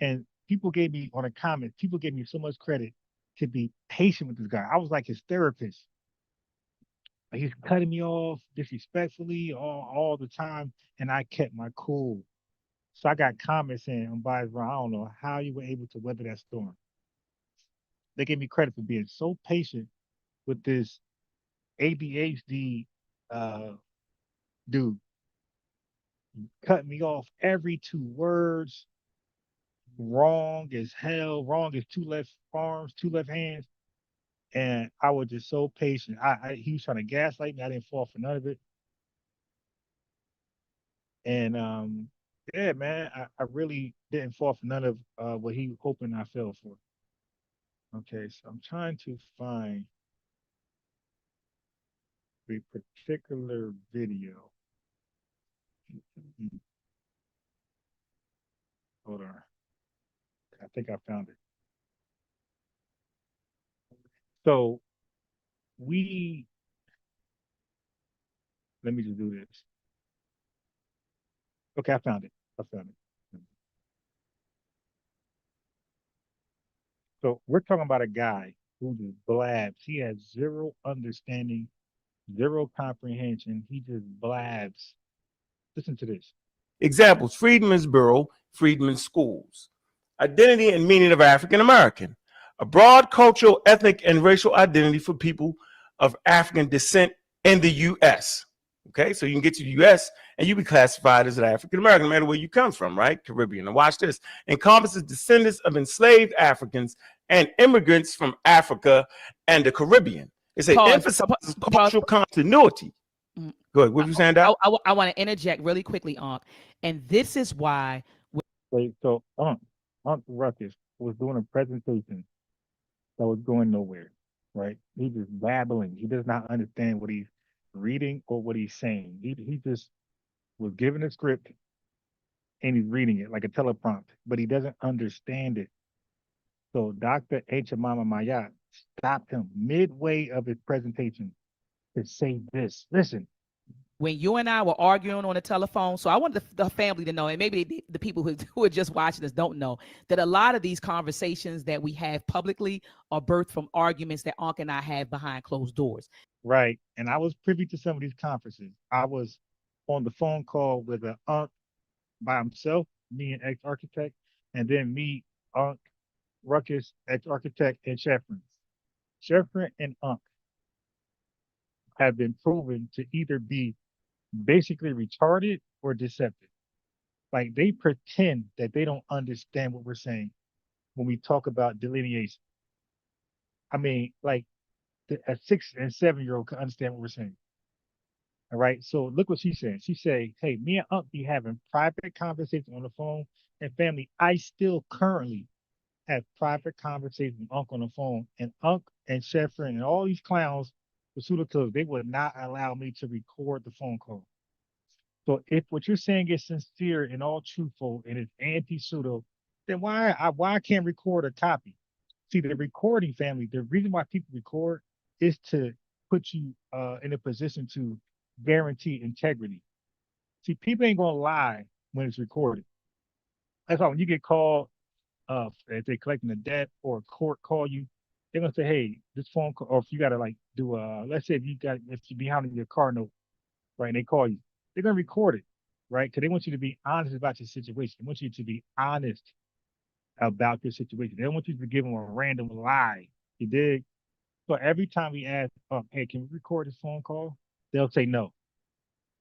And people gave me, on the comments, people gave me so much credit to be patient with this guy. I was like his therapist. He's cutting me off disrespectfully all the time, and I kept my cool. So I got comments saying, "Ron, I don't know how you were able to weather that storm." They gave me credit for being so patient with this ADHD dude. Cut me off every 2 words. Wrong as hell. Wrong as 2 left arms, 2 left hands. And I was just so patient. He was trying to gaslight me. I didn't fall for none of it. And yeah, man, I really didn't fall for none of what he was hoping I fell for. Okay, so I'm trying to find a particular video. Hold on. I think I found it. So let me just do this. Okay, I found it. So we're talking about a guy who just blabs. He has zero understanding, zero comprehension. He just blabs. Listen to this.
Examples: Freedmen's Bureau, Freedmen's Schools. Identity and meaning of African American. A broad cultural, ethnic, and racial identity for people of African descent in the U.S. Okay, so you can get to the U.S. and you be classified as an African American, no matter where you come from, right? Caribbean. And watch this. Encompasses descendants of enslaved Africans and immigrants from Africa and the Caribbean. It's an emphasis cultural continuity. Go ahead. What were you saying, Doc?
I want to interject really quickly, Ankh. And this is why.
So Uncle Ruckus was doing a presentation that was going nowhere, right? He just babbling. He does not understand what he's reading or what he's saying. He just was given a script and he's reading it like a teleprompt, but he doesn't understand it. So Dr. Mama Mayat stopped him midway of his presentation to say this. Listen.
When you and I were arguing on the telephone, so I want the family to know, and maybe the people who are just watching this don't know, that a lot of these conversations that we have publicly are birthed from arguments that Ankh and I have behind closed doors.
Right. And I was privy to some of these conferences. I was on the phone call with an Ankh by himself, me and ex-architect, and then me, Ankh, Ruckus, ex-architect, and Sheffrin. Sheffrin and Ankh have been proven to either be basically retarded or deceptive. Like, they pretend that they don't understand what we're saying when we talk about delineation. I mean, like, a 6 and 7-year-old can understand what we're saying. All right. So look what she said. She said, "Hey, me and Unc be having private conversations on the phone, and family, I still currently have private conversations with Unc on the phone, and Unc and Sheffrin and all these clowns, the pseudo, they would not allow me to record the phone call. So if what you're saying is sincere and all truthful and it's anti-pseudo, then why I can't record a copy? See, the recording, family, the reason why people record is to put you in a position to guarantee integrity. See, people ain't gonna lie when it's recorded. That's why when you get called, if they're collecting a debt or a court call you, they're gonna say, "Hey, this phone call," or if you gotta like do let's say if you're behind your car note, right, and they call you, they're gonna record it, right? Because they want you to be honest about your situation. They want you to be honest about your situation. They don't want you to give them a random lie. You dig? So every time we ask, "Hey, can we record this phone call?" They'll say no.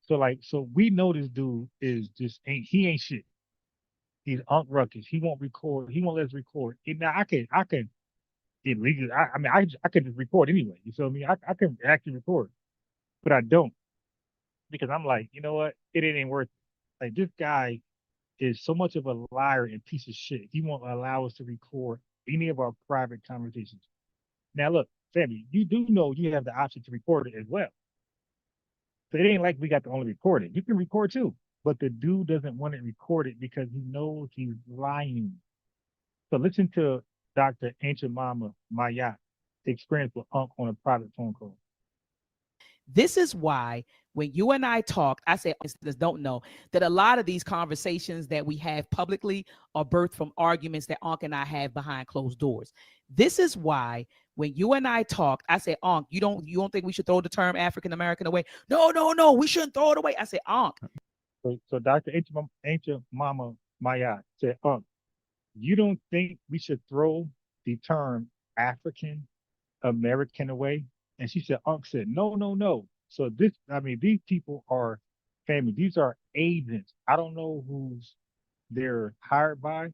So we know this dude is just ain't shit. He's Unc Ruckus. He won't record. He won't let us record. Now I can illegally. I mean I could just record anyway. You feel me? I can actually record, but I don't. because I'm like, you know what? It ain't worth it. Like this guy is so much of a liar and piece of shit. He won't allow us to record any of our private conversations. Now, look, family, you do know you have the option to record it as well. So it ain't like we got to only record it. You can record too, but the dude doesn't want it recorded because he knows he's lying. So listen to Dr. Ancient Mama Mayat experience with Unc on a private phone call.
This is why when you and I talked, I say, listeners don't know that a lot of these conversations that we have publicly are birthed from arguments that Ankh and I have behind closed doors. This is why when you and I talked, I said, Ankh, you don't think we should throw the term African American away? No, we shouldn't throw it away. I said, Ankh.
So Dr. Ancient Mama Mayat said, Ankh, you don't think we should throw the term African American away? And she said, Unc said, no. So these people are family. These are agents. I don't know who's they're hired by,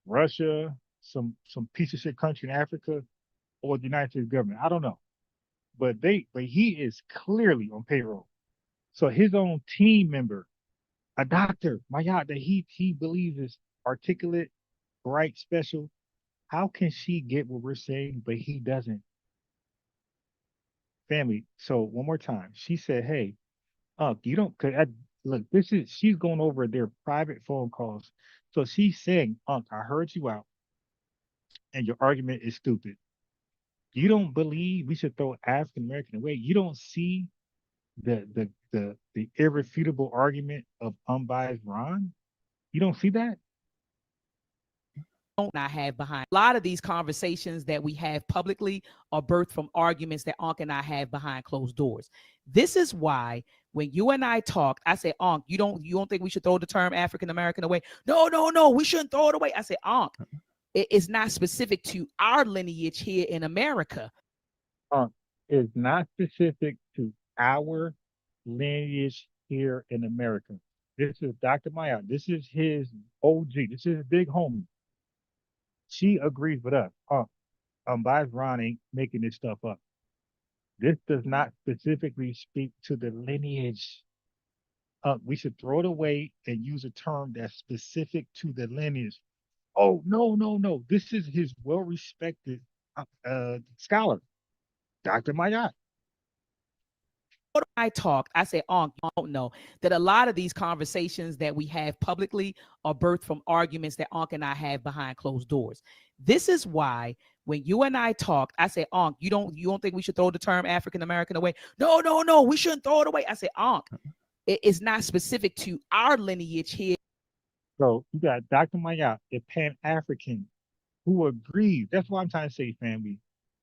Russia, some piece of shit country in Africa, or the United States government. I don't know. But he is clearly on payroll. So his own team member, a doctor, Mayat, that he believes is articulate, bright, special. How can she get what we're saying, but he doesn't? Family. So one more time, she said, "Hey, you don't look. She's going over their private phone calls. So she's saying, I heard you out, and your argument is stupid. You don't believe we should throw African American away. You don't see the irrefutable argument of unbiased Ron. You don't see that."
I have behind a lot of these conversations that we have publicly are birthed from arguments that Ankh and I have behind closed doors. This is why when you and I talked, I said, Ankh, you don't think we should throw the term African American away? No, we shouldn't throw it away. I said, Ankh, it's not specific to our lineage here in America.
It's not specific to our lineage here in America. This is Dr. Mayat. This is his OG. This is his big homie. She agrees with us. Unbiased Ron ain't making this stuff up. This does not specifically speak to the lineage. We should throw it away and use a term that's specific to the lineage. Oh, no. This is his well-respected scholar, Dr. Mayat.
When I talked, I said, you don't know that a lot of these conversations that we have publicly are birthed from arguments that Ankh and I have behind closed doors. This is why when you and I talked, I said, Ankh, you don't think we should throw the term African American away? No, we shouldn't throw it away. I said, Ankh, it's not specific to our lineage here.
So you got Dr. Mayat, a Pan-African, who agrees. That's what I'm trying to say, family.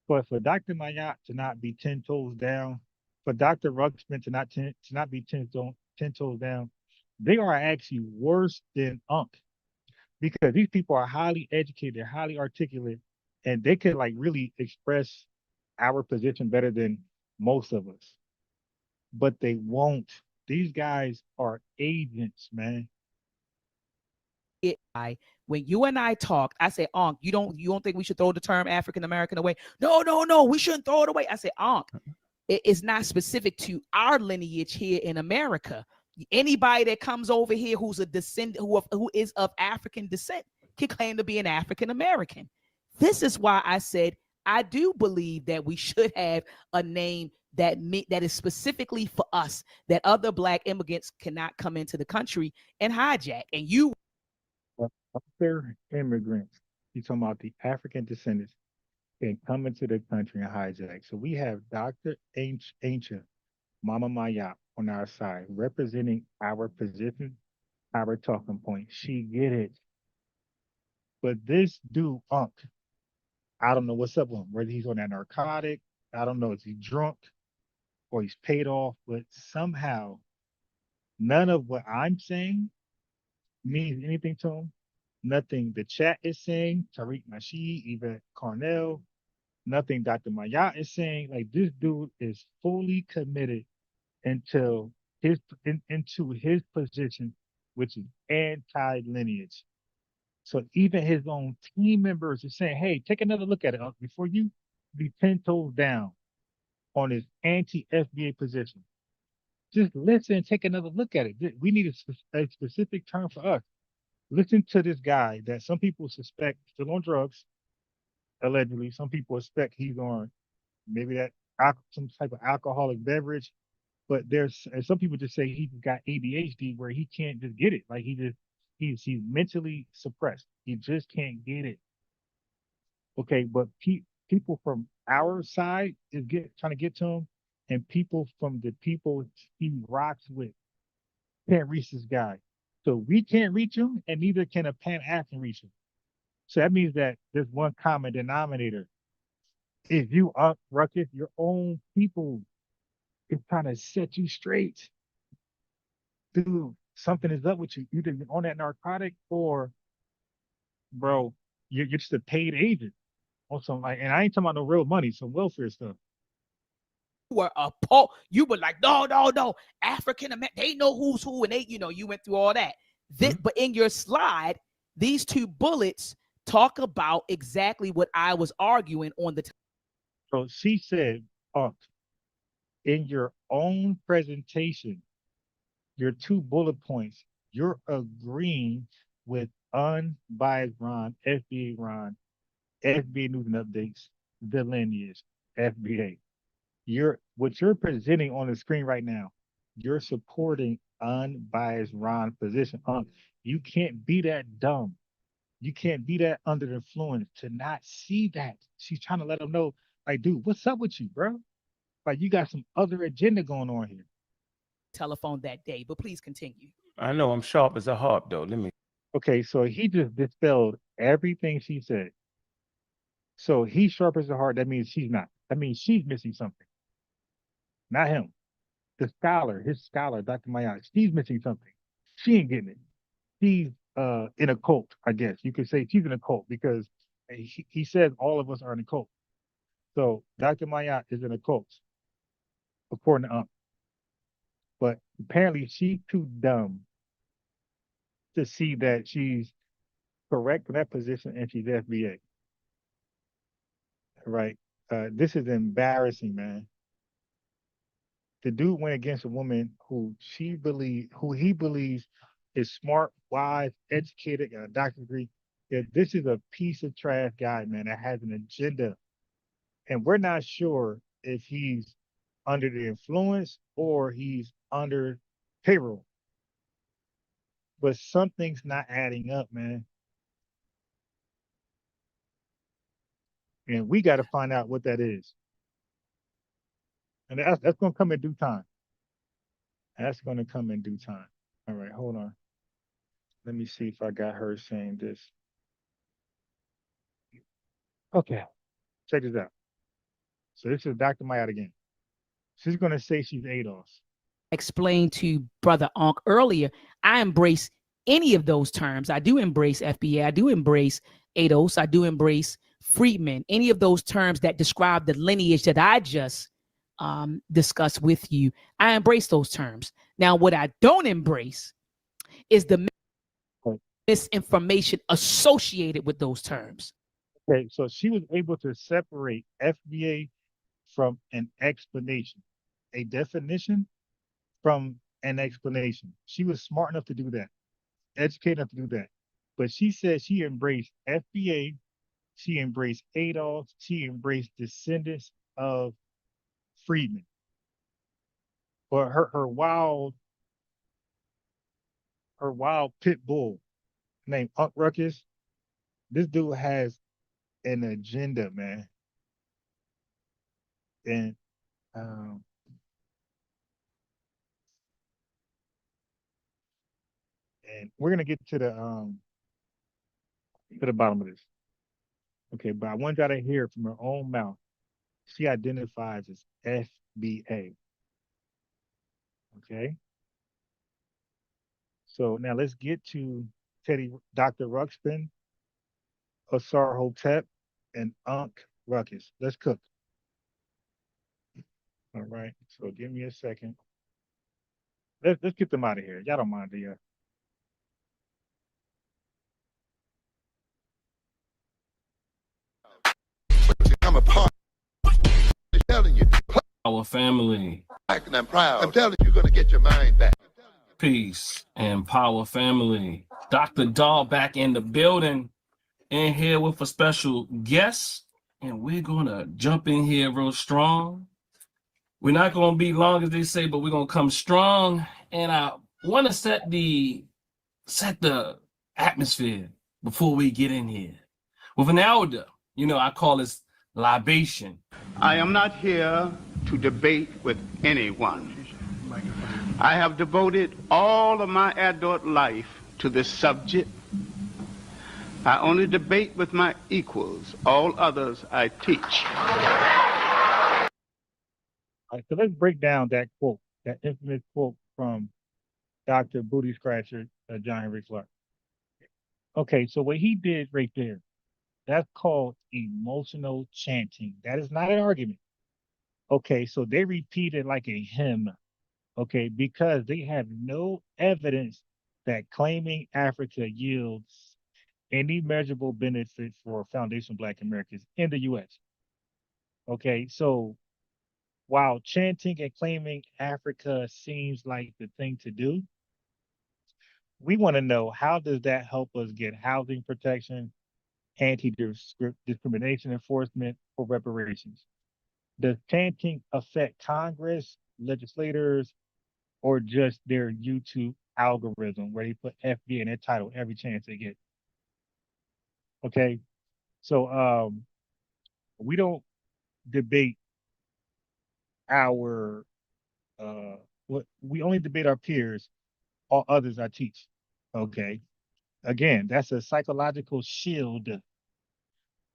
But for Dr. Mayat to not be 10 toes down, for Dr. Ruxpin to not be 10 toes down, they are actually worse than Unc, because these people are highly educated, they're highly articulate, and they could like really express our position better than most of us. But they won't. These guys are agents, man.
When you and I talked, I said, Ankh, you don't think we should throw the term African American away? No, we shouldn't throw it away. I said, Ankh, it's not specific to our lineage here in America. Anybody that comes over here who's a descendant, who is of African descent, can claim to be an African American. This is why I said I do believe that we should have a name that is specifically for us, that other Black immigrants cannot come into the country and hijack. And you,
other immigrants, you're talking about the African descendants, can come into the country and hijack. So we have Dr. Ancient Mama Mayat on our side, representing our position, our talking point. She get it. But this dude, Unc, I don't know what's up with him, whether he's on that narcotic, I don't know if he's drunk or he's paid off, but somehow none of what I'm saying means anything to him. Nothing the chat is saying, Tariq Nasheed, Yvette Carnell, nothing Dr. Mayat is saying. Like, this dude is fully committed into his position, which is anti-lineage. So even his own team members are saying, hey, take another look at it before you be 10 toes down on his anti-FBA position. Just listen and take another look at it. We need a specific term for us. Listen to this guy that some people suspect still on drugs, allegedly. Some people suspect he's on maybe some type of alcoholic beverage. But and some people just say he's got ADHD where he can't just get it. Like he's mentally suppressed. He just can't get it. Okay, but people from our side is trying to get to him, and people from the people he rocks with can't reach this guy. So we can't reach him, and neither can a Pan-African reach him. So that means that there's one common denominator. If you Ruckus, your own people is trying to set you straight. Dude, something is up with you. Either you're on that narcotic or, bro, you're just a paid agent or something like. And I ain't talking about no real money, some welfare stuff.
You were appalled. You were like, no. African American, they know who's who, and they, you went through all that. But in your slide, these two bullets talk about exactly what I was arguing on the.
So she said, in your own presentation, your 2 bullet points, you're agreeing with unbiased Ron, FBA-Ron, FBA News and Updates, the lineage, FBA. What you're presenting on the screen right now, you're supporting unbiased Ron position. You can't be that dumb. You can't be that under the influence to not see that. She's trying to let them know, like, dude, what's up with you, bro? Like, you got some other agenda going on here.
Telephone that day, but please continue.
I know I'm sharp as a harp, though.
Okay, so he just dispelled everything she said. So he's sharp as a heart. That means she's not. That means she's missing something. Not him. His scholar, Dr. Mayat, she's missing something. She ain't getting it. She's in a cult, I guess. You could say she's in a cult because he says all of us are in a cult. So Dr. Mayat is in a cult, according to But apparently she's too dumb to see that she's correct in that position and she's FBA. Right? This is embarrassing, man. The dude went against a woman who he believes is smart, wise, educated, got a doctorate degree. Yeah, this is a piece of trash guy, man, that has an agenda. And we're not sure if he's under the influence or he's under payroll. But something's not adding up, man. And we got to find out what that is. And that's going to come in due time. That's going to come in due time. All right, hold on. Let me see if I got her saying this. Okay, check this out. So this is Dr. Mayat again. She's going to say she's ADOS.
Explained to Brother Ankh earlier, I embrace any of those terms. I do embrace FBA. I do embrace ADOS. I do embrace freedmen. Any of those terms that describe the lineage that I just discussed with you. I embrace those terms. Now, what I don't embrace is the misinformation associated with those terms.
Okay, so she was able to separate FBA from an explanation, a definition from an explanation. She was smart enough to do that, educated enough to do that. But she said she embraced FBA, she embraced ADOS, she embraced descendants of freedmen. But her wild pit bull named Rukus, this dude has an agenda, man. And we're gonna get to the bottom of this. Okay, but I want y'all to hear from her own mouth. She identifies as FBA. Okay. So now let's get to Dr. Ruxpin, Asar Hotep, and Ankh Rukus. Let's cook. All right. So give me a second. Let's get them out of here. Y'all don't mind, do you?
I'm a part. I'm telling you.
Our family.
And I'm proud. I'm telling you, you're going to get your mind back.
Peace and power, family. Dr. Dahl back in the building, in here with a special guest, and we're gonna jump in here real strong. We're not gonna be long, as they say, but we're gonna come strong. And I want to set the atmosphere before we get in here with an elder. You know, I call this libation.
I am not here to debate with anyone. I have devoted all of my adult life to this subject. I only debate with my equals. All others I teach.
All right, so let's break down that quote, that infamous quote from Dr. Booty Scratcher, John Henry Clark. Okay, so what he did right there, that's called emotional chanting. That is not an argument. Okay, so they repeat it like a hymn. Okay, because they have no evidence that claiming Africa yields any measurable benefit for foundational Black Americans in the U.S. Okay, so while chanting and claiming Africa seems like the thing to do, we want to know, how does that help us get housing protection, anti-discrimination enforcement, or reparations? Does chanting affect Congress, legislators, or just their YouTube algorithm where they put FBA in their title every chance they get? Okay, so we don't debate our we only debate our peers. All others I teach. Okay, again, that's a psychological shield.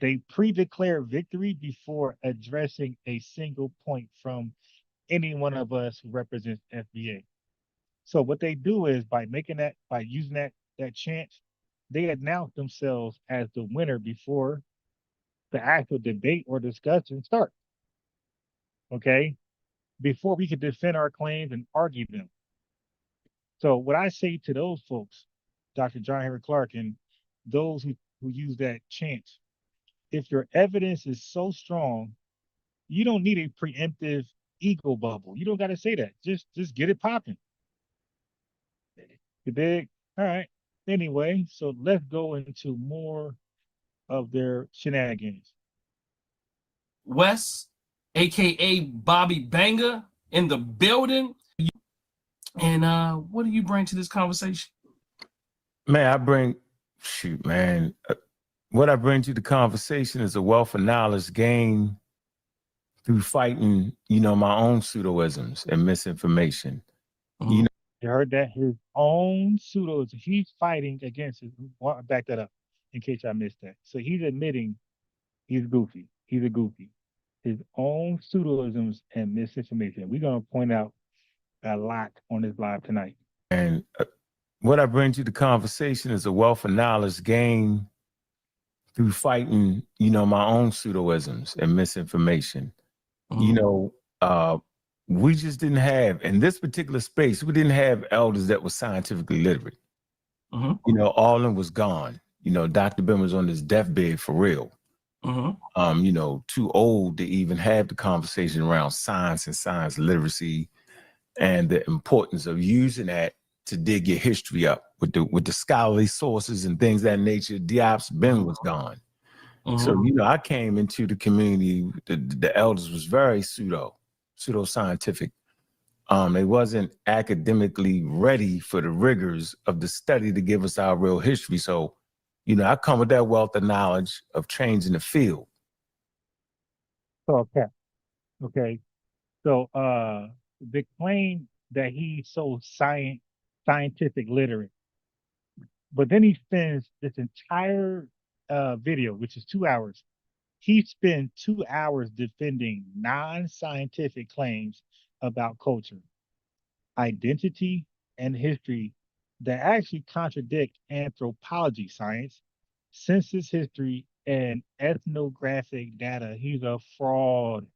They pre-declare victory before addressing a single point from any one of us who represents FBA. So what they do is, by using that chant, they announce themselves as the winner before the actual debate or discussion starts. Okay, before we could defend our claims and argue them. So what I say to those folks, Dr. John Henry Clark, and those who use that chant, if your evidence is so strong, you don't need a preemptive ego bubble. You don't got to say that. Just get it popping. You dig? All right. Anyway, so let's go into more of their shenanigans.
Wes, aka Bobby Banger, in the building. And what do you bring to this conversation?
Man, what I bring to the conversation is a wealth of knowledge gained through fighting, my own pseudoisms and misinformation.
You heard that? His own pseudoism. He's fighting against it. I'll back that up in case I missed that. So he's admitting he's goofy. He's a goofy. His own pseudoisms and misinformation. We're going to point out a lot on this live tonight.
And what I bring to the conversation is a wealth of knowledge gained through fighting, my own pseudoisms and misinformation. We just didn't have, in this particular space, we didn't have elders that were scientifically literate. All of them was gone. Dr. Ben was on his deathbed for real. Too old to even have the conversation around science and science literacy and the importance of using that to dig your history up with the scholarly sources and things of that nature. Diop's Ben was gone. So, I came into the community, the elders was very pseudo-scientific. They wasn't academically ready for the rigors of the study to give us our real history. So, I come with that wealth of knowledge of changing the field.
Okay. So the claim that he's so scientific literate, but then he spends this entire video, which is 2 hours. He spent 2 hours defending non-scientific claims about culture, identity, and history that actually contradict anthropology science, census history, and ethnographic data. He's a fraud.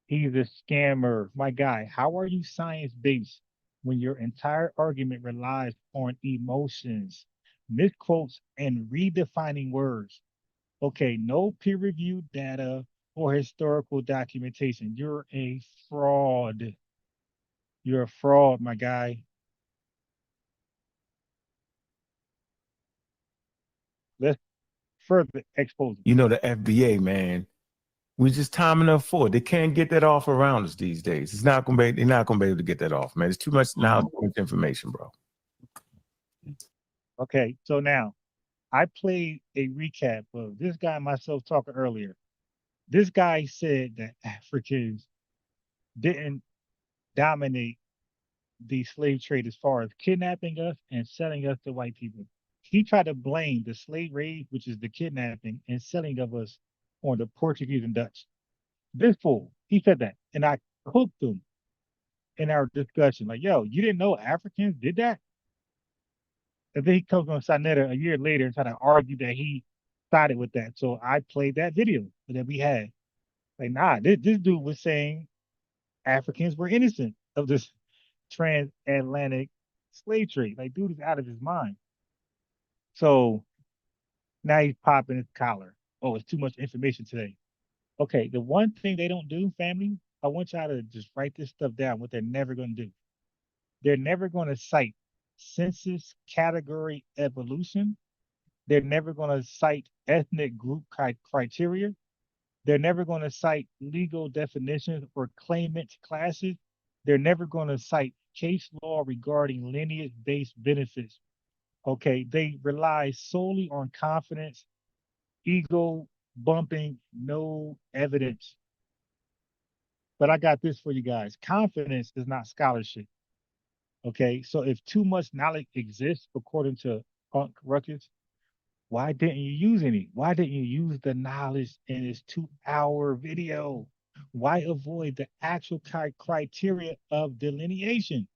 He's a scammer. My guy, how are you science-based when your entire argument relies on emotions, misquotes, and redefining words? Okay, no peer-reviewed data, or historical documentation. You're a fraud. You're a fraud, my guy. Let's further expose it.
You know, the FBA, man, we just time enough for it. They can't get that off around us these days. It's not gonna be, they're not gonna be able to get that off, man. It's too much now, too much information, bro.
Okay, so now I played a recap of this guy and myself talking earlier. This guy said that Africans didn't dominate the slave trade as far as kidnapping us and selling us to white people. He tried to blame the slave raid, which is the kidnapping and selling of us, on the Portuguese and Dutch. This fool, he said that, and I cooked him in our discussion. Like, yo, you didn't know Africans did that? And then he comes on Sonetta a year later and try to argue that he sided with that. So I played that video that we had. Like, nah, this dude was saying Africans were innocent of this transatlantic slave trade. Like, dude is out of his mind. So now he's popping his collar. Oh, it's too much information today. Okay, the one thing they don't do, family, I want y'all to just write this stuff down, what they're never going to do. They're never going to cite census category evolution. They're never going to cite ethnic group criteria. They're never going to cite legal definitions or claimant classes. They're never going to cite case law regarding lineage-based benefits. Okay, they rely solely on confidence, ego bumping, no evidence. But I got this for you guys. Confidence is not scholarship. Okay, so if too much knowledge exists, according to Rukus, why didn't you use any? Why didn't you use the knowledge in this 2-hour video? Why avoid the actual criteria of delineation,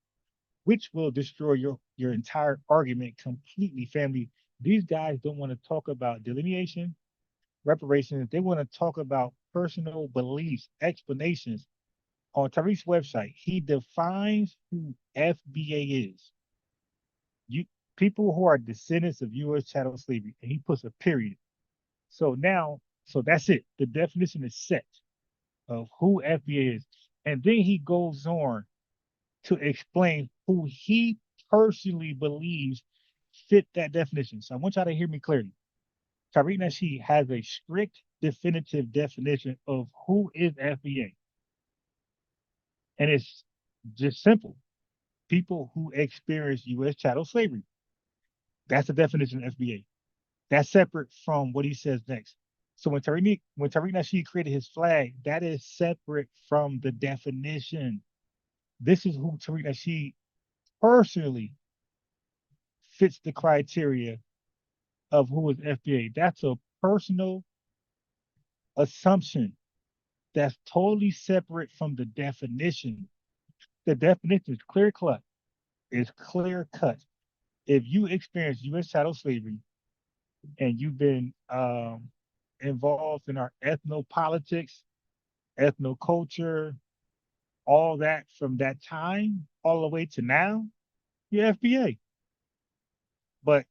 which will destroy your entire argument completely, family? These guys don't want to talk about delineation, reparations. They want to talk about personal beliefs, explanations. On Tariq's website, he defines who FBA is. You people who are descendants of U.S. chattel slavery, and he puts a period. So now, so that's it. The definition is set of who FBA is. And then he goes on to explain who he personally believes fit that definition. So I want y'all to hear me clearly. Tariq Nasheed has a strict, definitive definition of who is FBA. And it's just simple. People who experience U.S. chattel slavery. That's the definition of FBA. That's separate from what he says next. So when Tariq Nasheed created his flag, that is separate from the definition. This is who Tariq Nasheed personally fits the criteria of who is FBA. That's a personal assumption that's totally separate from the definition. The definition is clear cut. It's clear cut. If you experience U.S. chattel slavery and you've been involved in our ethnopolitics, ethnoculture, all that from that time all the way to now, you're FBA. But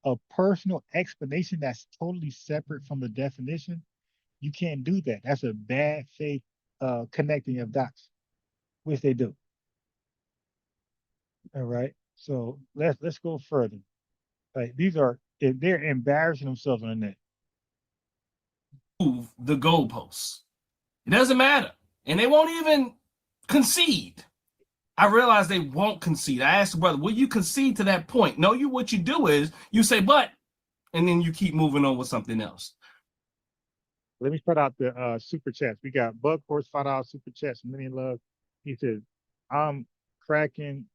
a personal explanation that's totally separate from the definition, you can't do that. That's a bad faith connecting of dots, which they do. All right. So let's go further. Like these are, if they're embarrassing themselves on the net.
Move the goalposts. It doesn't matter. And they won't even concede. I realize they won't concede. I asked the brother, will you concede to that point? No, what you do is you say, but, and then you keep moving on with something else.
Let me start out the super chats. We got Bug Horse $5 super chats, Million Love. He says, I'm cracking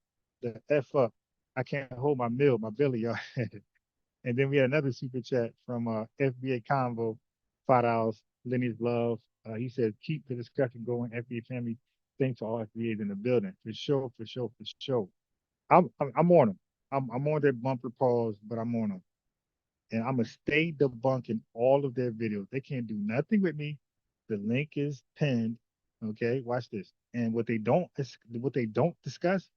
the F up. I can't hold my belly, y'all. And then we had another super chat from FBA Convo, $5, Lenny's Love. He said, keep the discussion going, FBA family. Thanks to all FBAs in the building. For sure, for sure, for sure. I'm on them. I'm on their bumper pause, but I'm on them. And I'm gonna stay debunking all of their videos. They can't do nothing with me. The link is pinned. Okay, watch this. And what they don't discuss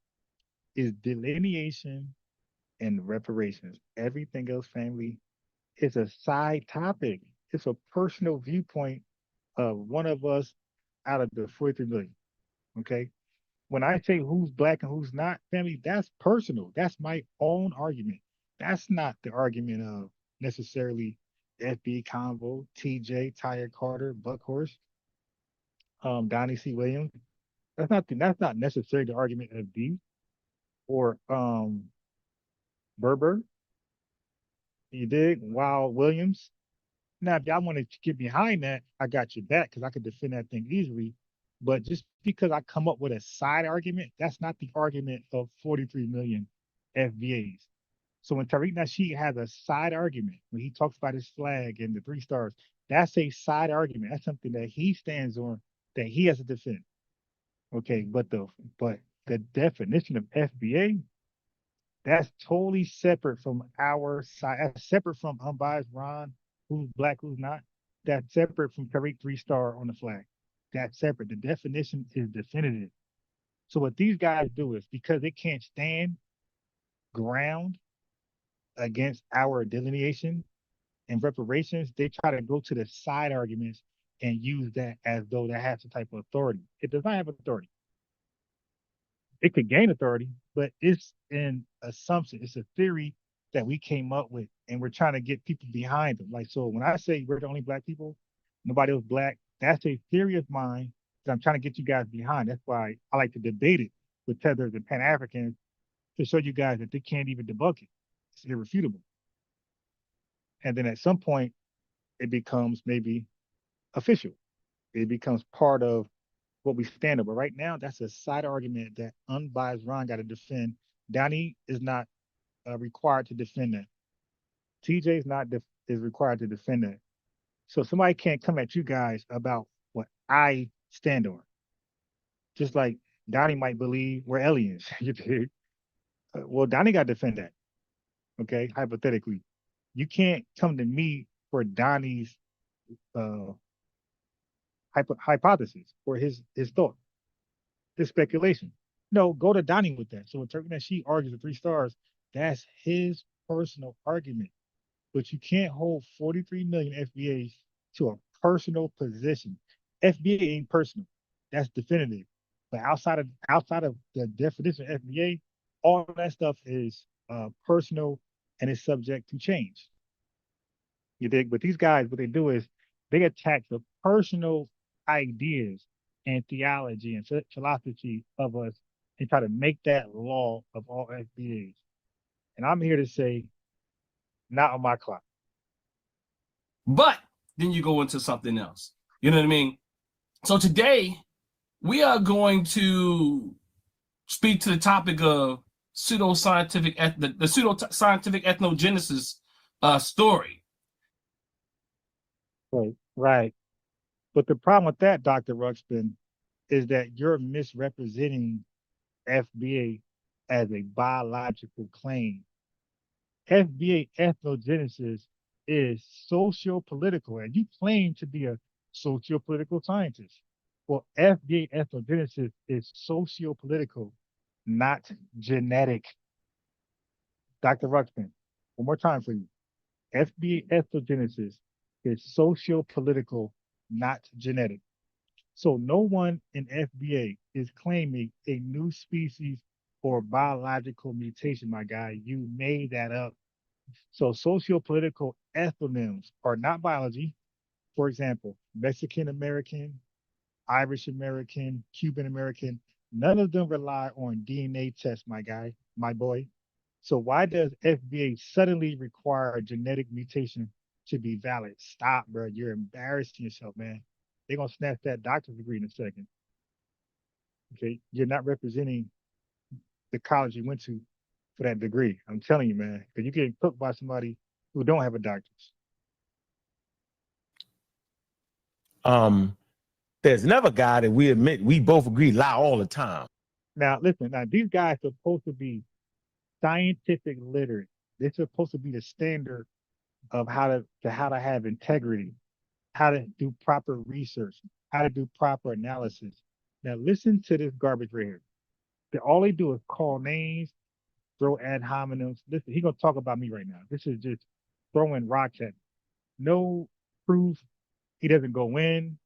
is delineation and reparations. Everything else, family, is a side topic. It's a personal viewpoint one of us out of the 43 million. Okay. When I say who's black and who's not, family, that's personal. That's my own argument. That's not the argument of necessarily FB Convo, TJ, Tyre Carter, Buckhorse, Donnie C. Williams. That's not necessarily the argument of D or Berber. You dig? Wild Williams. Now, if y'all want to get behind that, I got your back because I could defend that thing easily. But just because I come up with a side argument, that's not the argument of 43 million FBAs. So when Tariq Nasheed has a side argument, when he talks about his flag and the 3 stars, that's a side argument. That's something that he stands on that he has to defend. Okay, but the definition of FBA, that's totally separate from our side. That's separate from unbiased Ron, who's black, who's not. That's separate from Tariq 3 star on the flag. That's separate. The definition is definitive. So what these guys do is because they can't stand ground against our delineation and reparations, they try to go to the side arguments and use that as though that has some type of authority. It does not have authority. It could gain authority, but it's an assumption. It's a theory that we came up with, and we're trying to get people behind them. Like, so when I say we're the only black people, nobody else black, that's a theory of mine that I'm trying to get you guys behind. That's why I like to debate it with Tethers and Pan-Africans to show you guys that they can't even debunk it. It's irrefutable. And then at some point, it becomes maybe official. It becomes part of what we stand up. But right now, that's a side argument that unbiased Ron got to defend. Donnie is not required to defend that. TJ is required to defend that. So somebody can't come at you guys about what I stand on. Just like Donnie might believe we're aliens. Well, Donnie got to defend that. Okay, hypothetically, you can't come to me for Donnie's hypothesis or his thought, his speculation. No, go to Donnie with that. So when that she argues the 3 stars, that's his personal argument. But you can't hold 43 million FBAs to a personal position. FBA ain't personal. That's definitive. But outside of the definition of FBA, all that stuff is personal and is subject to change. You dig? But these guys, what they do is they attack the personal ideas and theology and philosophy of us and try to make that law of all FBAs. And I'm here to say, not on my clock.
But then you go into something else. You know what I mean? So today we are going to speak to the topic of pseudoscientific ethnogenesis story.
Right. But the problem with that, Dr. Ruxpin, is that you're misrepresenting FBA as a biological claim. FBA ethnogenesis is socio-political, and you claim to be a socio-political scientist. Well, FBA ethnogenesis is socio-political, not genetic. Dr. Ruxpin, one more time for you. FBA ethnogenesis is socio-political, not genetic. So no one in FBA is claiming a new species or biological mutation, my guy. You made that up. So socio-political ethnonyms are not biology. For example, Mexican American, Irish American, Cuban American, none of them rely on DNA tests, my guy, my boy. So why does FBA suddenly require a genetic mutation to be valid? Stop, bro. You're embarrassing yourself, man. They're going to snatch that doctor's degree in a second. Okay. You're not representing the college you went to for that degree. I'm telling you, man, because you're getting cooked by somebody who don't have a doctor's.
There's another guy that we both agree lie all the time.
Now, listen, these guys are supposed to be scientific literate. They're supposed to be the standard of how to have integrity, how to do proper research, how to do proper analysis. Now listen to this garbage right here. All they do is call names, throw ad hominems. Listen, he's gonna talk about me right now. This is just throwing rocks at me. No proof. He doesn't go in.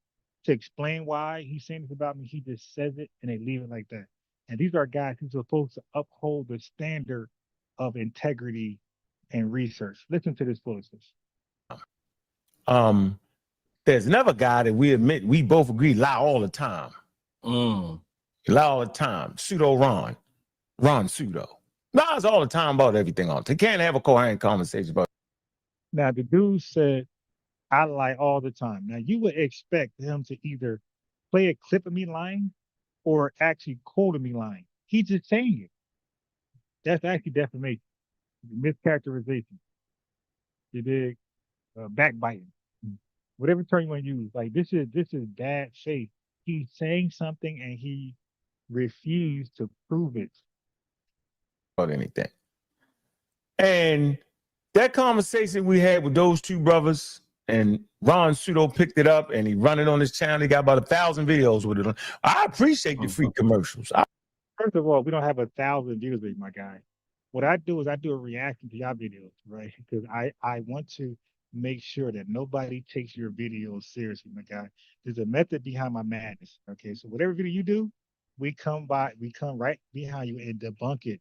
to explain why he's saying this about me. He just says it and they leave it like that. And these are guys who's supposed to uphold the standard of integrity and research. Listen to this foolishness.
There's another guy that we admit, we both agree, lie all the time. Lie all the time. Pseudo-Ron. Ron pseudo. Lies all the time about everything else. They can't have a coherent conversation about it.
Now, the dude said, I lie all the time. Now, you would expect him to either play a clip of me lying or actually quote me lying. He's just saying it. That's actually defamation, mischaracterization. You dig? Backbiting. Whatever term you want to use. Like, this is bad faith. He's saying something and he refused to prove it.
About anything. And that conversation we had with those two brothers, and Ron Pseudo picked it up and he run it on his channel. He got about 1,000 videos with it. I appreciate the free commercials.
First of all, we don't have 1,000 views, my guy. What I do is I do a reaction to your videos, right? Because I want to make sure that nobody takes your videos seriously, my guy. There's a method behind my madness. Okay, so whatever video you do, we come right behind you and debunk it.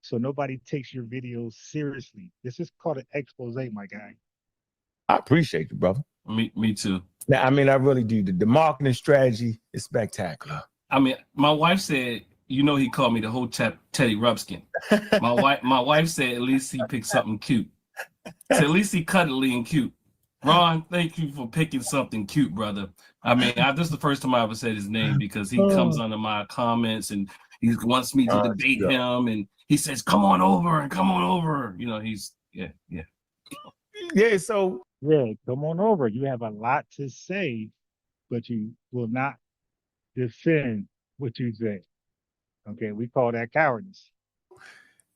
So nobody takes your videos seriously. This is called an expose, my guy.
I appreciate you, brother.
Me too.
Now, I mean, I really do. The marketing strategy is spectacular.
I mean, my wife said, you know, he called me the Hotep Teddy Ruxpin. My wife said at least he picked something cute. So at least he cuddly and cute. Ron, thank you for picking something cute, brother. I mean, this is the first time I ever said his name because he comes under my comments and he wants me to debate him, and he says, come on over. You know, he's yeah.
So come on over. You have a lot to say, but you will not defend what you say. Okay, we call that cowardice.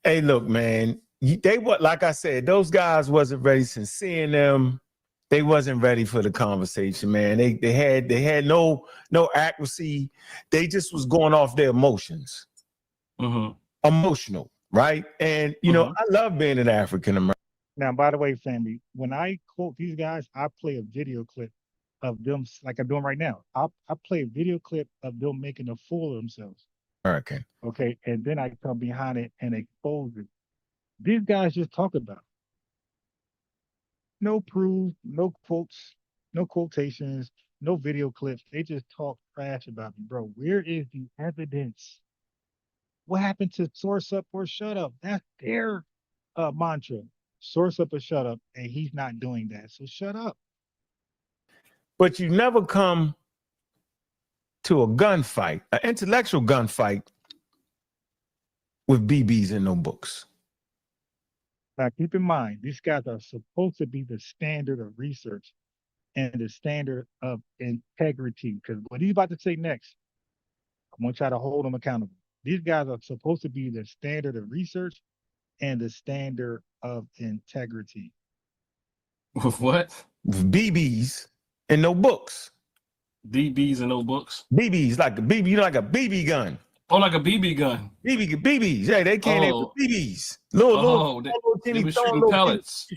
Hey, look, man, like I said, those guys wasn't ready since seeing them. They wasn't ready for the conversation, man. They had no accuracy. They just was going off their emotions. Emotional, right? And you know, I love being an African American.
Now, by the way, family, when I quote these guys, I play a video clip of them, like I'm doing right now. I play a video clip of them making a fool of themselves.
American.
Okay, and then I come behind it and expose it. These guys just talk about it. No proof, no quotes, no quotations, no video clips. They just talk trash about me, bro. Where is the evidence? What happened to source up or shut up? That's their mantra. Source up or shut up, and he's not doing that. So shut up.
But you never come to a gunfight, an intellectual gunfight, with BBs and no books.
Now, keep in mind, these guys are supposed to be the standard of research and the standard of integrity. Because what he's about to say next, I'm going to try to hold them accountable. These guys are supposed to be the standard of research and the standard of integrity.
What?
BBs and no books.
BBs and no books?
BBs, like a BB, you know, like a BB gun.
Oh, like a BB gun.
BBs. Yeah, they can't have BBs. Little
they were shooting pellets.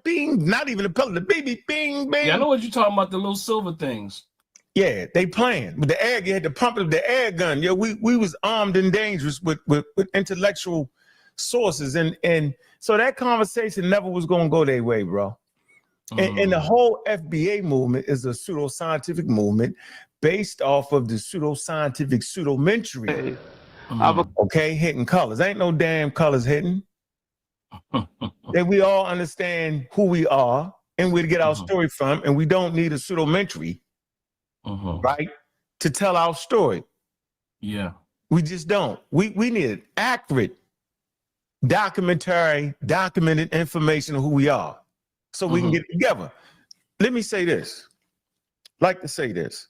Bing, not even a pellet. The BB, bing, bing.
Yeah, I know what you're talking about, the little silver things.
Yeah, they playing. With the air, you had to pump up the air gun. Yeah, we was armed and dangerous with intellectual sources. And so that conversation never was going to go their way, bro. And the whole FBA movement is a pseudoscientific movement based off of the pseudoscientific pseudometry. Okay, hitting colors. Ain't no damn colors hitting. That we all understand who we are and where to get our story from, and we don't need a pseudometry, right, to tell our story.
Yeah.
We just don't. We need accurate, documented information of who we are so we can get it together. Let me say this. Like to say this.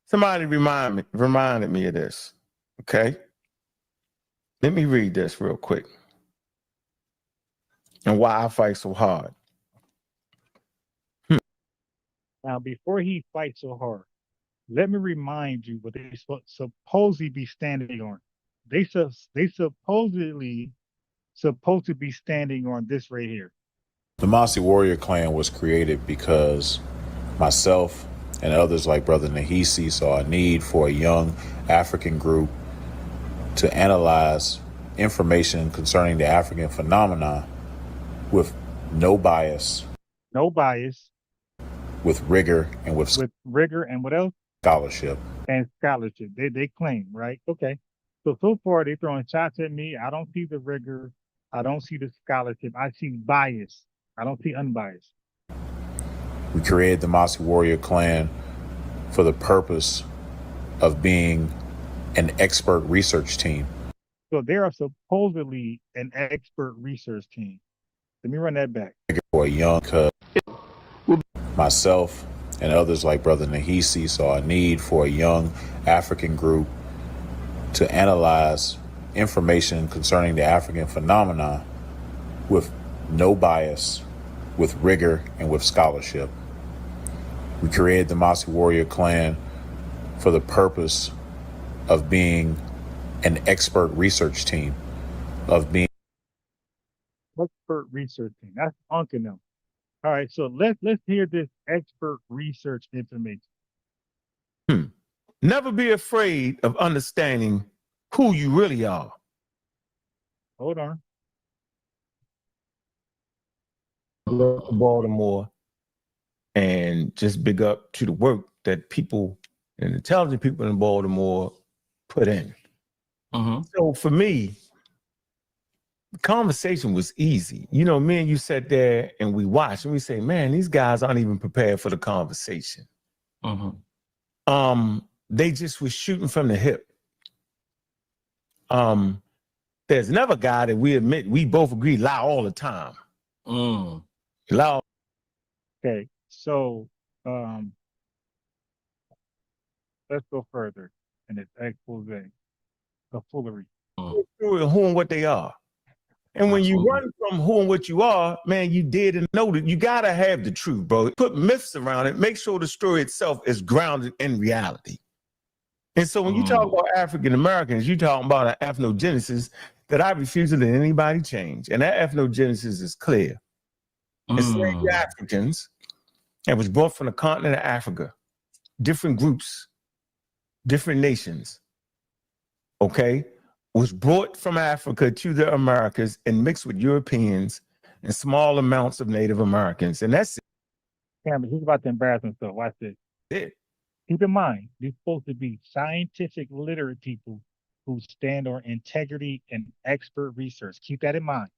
Somebody reminded me of this. Okay. Let me read this real quick. And why I fight so hard.
Now, before he fights so hard, let me remind you what they supposedly be standing on. They supposedly supposed to be standing on this right here.
The Mossy Warrior clan was created because myself and others like Brother Nahisi saw a need for a young African group to analyze information concerning the African phenomena with no bias.
No bias.
With rigor and with
rigor and what else?
Scholarship.
And scholarship. They claim, right? Okay. So far they're throwing shots at me. I don't see the rigor. I don't see the scholarship. I see bias. I don't see unbiased.
We created the Mossy Warrior Clan for the purpose of being an expert research team.
So they are supposedly an expert research team. Let me run that back.
For a young cub, myself and others like Brother Nahisi saw a need for a young African group to analyze information concerning the African phenomena with no bias, with rigor, and with scholarship. We created the Mossy Warrior Clan for the purpose of being an expert research team, of being
expert research team. That's Ankh and them. All right, so let's hear this expert research information.
Never be afraid of understanding who you really are.
Hold on.
Baltimore, and just big up to the work that people and intelligent people in Baltimore put in. So for me, the conversation was easy. You know, me and you sat there and we watched and we say, man, these guys aren't even prepared for the conversation. They just was shooting from the hip. There's never a guy that we admit, we both agree, lie all the time. Lie.
Okay, so let's go further in this expose, the foolery.
Who and what they are. And when you run from who and what you are, man, you did and know that you gotta have the truth, bro. Put myths around it, make sure the story itself is grounded in reality. And so when you talk about African Americans, you're talking about an ethnogenesis that I refuse to let anybody change. And that ethnogenesis is clear. Enslaved Africans that was brought from the continent of Africa, different groups, different nations, okay, was brought from Africa to the Americas and mixed with Europeans and small amounts of Native Americans. And that's it.
Cameron, he's about to embarrass himself. Watch this. Keep in mind, they're supposed to be scientific literate people who stand on integrity and expert research. Keep that in mind.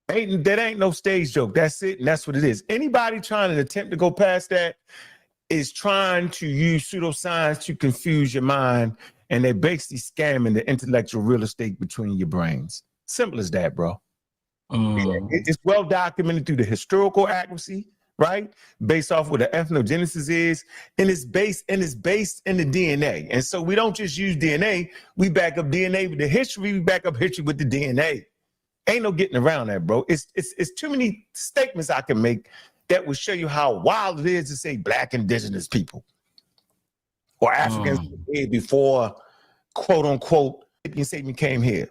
That ain't no stage joke. That's it. And that's what it is. Anybody trying to attempt to go past that is trying to use pseudoscience to confuse your mind. And they're basically scamming the intellectual real estate between your brains. Simple as that, bro. It's well documented through the historical accuracy, right? Based off what the ethnogenesis is, and it's based in the DNA. And so we don't just use DNA, we back up DNA with the history, we back up history with the DNA. Ain't no getting around that, bro. It's too many statements I can make that will show you how wild it is to say Black indigenous people or Africans before, quote unquote, Sapien came here.